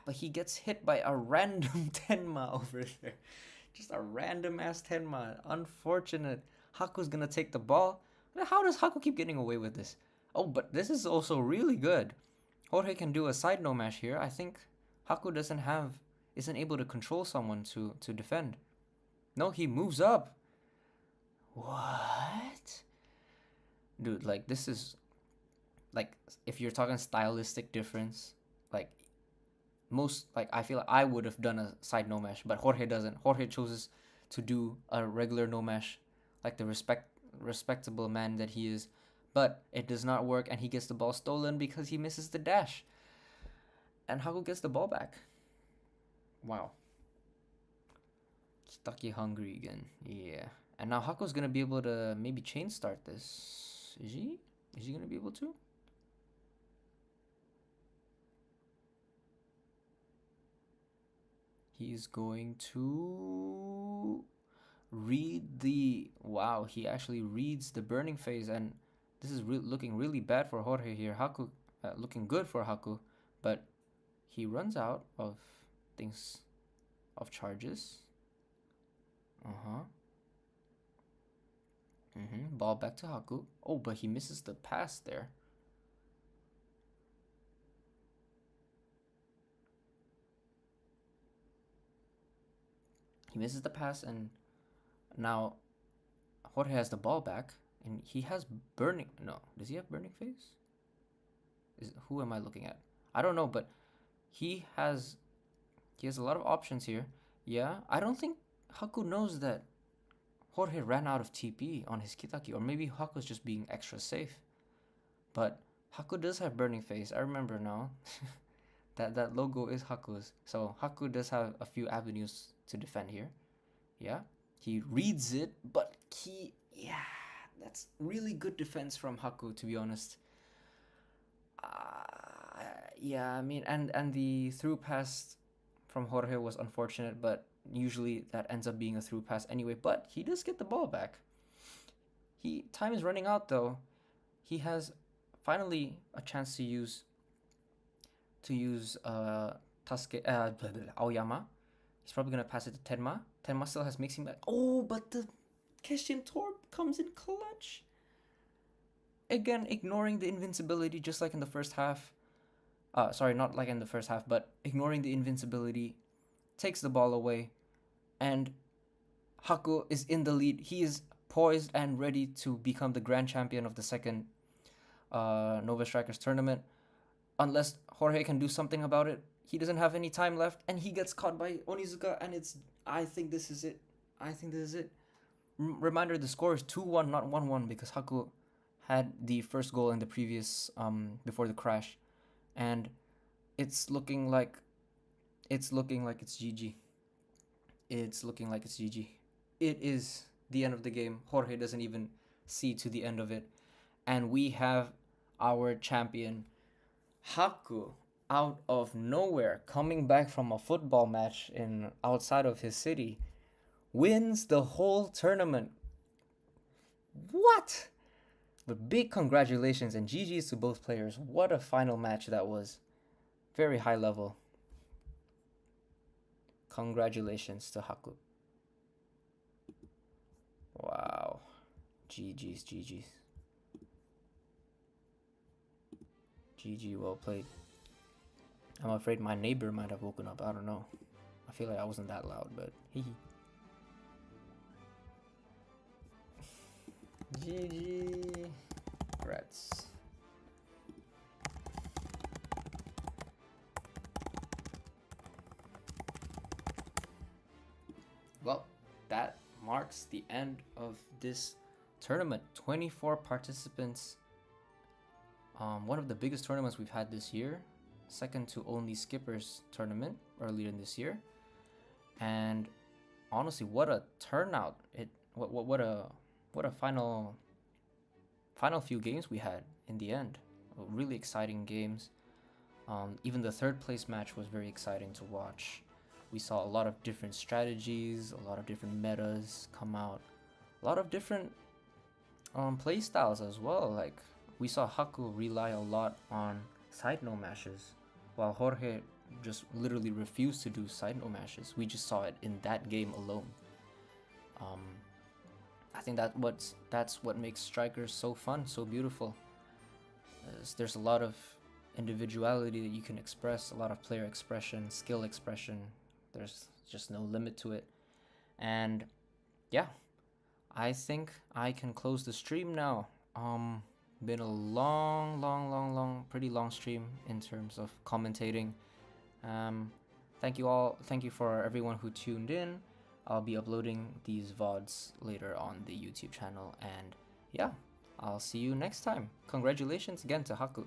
but he gets hit by a random Tenma over there. Just a random ass Tenma. Unfortunate. Haku's gonna take the ball. How does Haku keep getting away with this? Oh, but this is also really good. Jorge can do a side no mash here. I think Haku isn't able to control someone to defend. No, he moves up. What? Dude, like, this is like, if you're talking stylistic difference, like I feel like I would have done a side no mash, but Jorge doesn't. Jorge chooses to do a regular no mash, like the respectable man that he is. But it does not work, and he gets the ball stolen because he misses the dash. And Haku gets the ball back. Wow. Stucky hungry again. Yeah. And now Haku's gonna be able to maybe chain start this. Is he? Is he gonna be able to? He's going to read the... Wow, he actually reads the burning phase, and this is looking really bad for Jorge here. Haku looking good for Haku, but he runs out of things, of charges. Ball back to Haku. Oh, but he misses the pass there. He misses the pass, and now Jorge has the ball back, and he has burning... No, does he have burning phase? Who am I looking at? I don't know, but he has a lot of options here. Yeah, I don't think Haku knows that Jorge ran out of TP on his Kitaki, or maybe Haku's just being extra safe. But Haku does have burning phase. I remember now. that logo is Haku's. So Haku does have a few avenues to defend here. Yeah, he reads it, but that's really good defense from Haku, to be honest. Yeah, I mean, and the through pass from Jorge was unfortunate, but usually that ends up being a through pass anyway. But he does get the ball back. Time is running out though. He has finally a chance to use Aoyama. He's probably gonna pass it to Tenma. Tenma still has mixing back. Oh, but the Keshin Torp comes in clutch. Again, ignoring the invincibility just like in the first half. Sorry, not like in the first half, but ignoring the invincibility, takes the ball away, and Haku is in the lead. He is poised and ready to become the grand champion of the second Nova Strikers tournament. Unless Jorge can do something about it. He doesn't have any time left, and he gets caught by Onizuka, and I think this is it. Reminder, the score is 2-1, not 1-1, because Haku had the first goal in the previous, before the crash. And it's looking like it's GG. It's looking like it's GG. It is the end of the game. Jorge doesn't even see to the end of it. And we have our champion, Haku, out of nowhere, coming back from a football match outside of his city, wins the whole tournament. What? But big congratulations and GG's to both players. What a final match that was. Very high level. Congratulations to Haku. Wow. GG's. GG, well played. I'm afraid my neighbor might have woken up. I don't know. I feel like I wasn't that loud, but hee. GG. Rats. Well, that marks the end of this tournament. 24 participants. One of the biggest tournaments we've had this year. Second to only Skipper's tournament earlier in this year. And honestly, what a turnout! What a final few games we had in the end. Really exciting games. Even the third place match was very exciting to watch. We saw a lot of different strategies, a lot of different metas come out, a lot of different play styles as well. Like we saw Haku rely a lot on side no mashes, while Jorge just literally refused to do side no mashes. We just saw it in that game alone. I think that's what makes Strikers so fun, so beautiful. There's a lot of individuality that you can express, a lot of player expression, skill expression. There's just no limit to it. And yeah, I think I can close the stream now. Been a long, pretty long stream in terms of commentating. Thank you for everyone who tuned in. I'll be uploading these VODs later on the YouTube channel, and yeah, I'll see you next time. Congratulations again to Haku.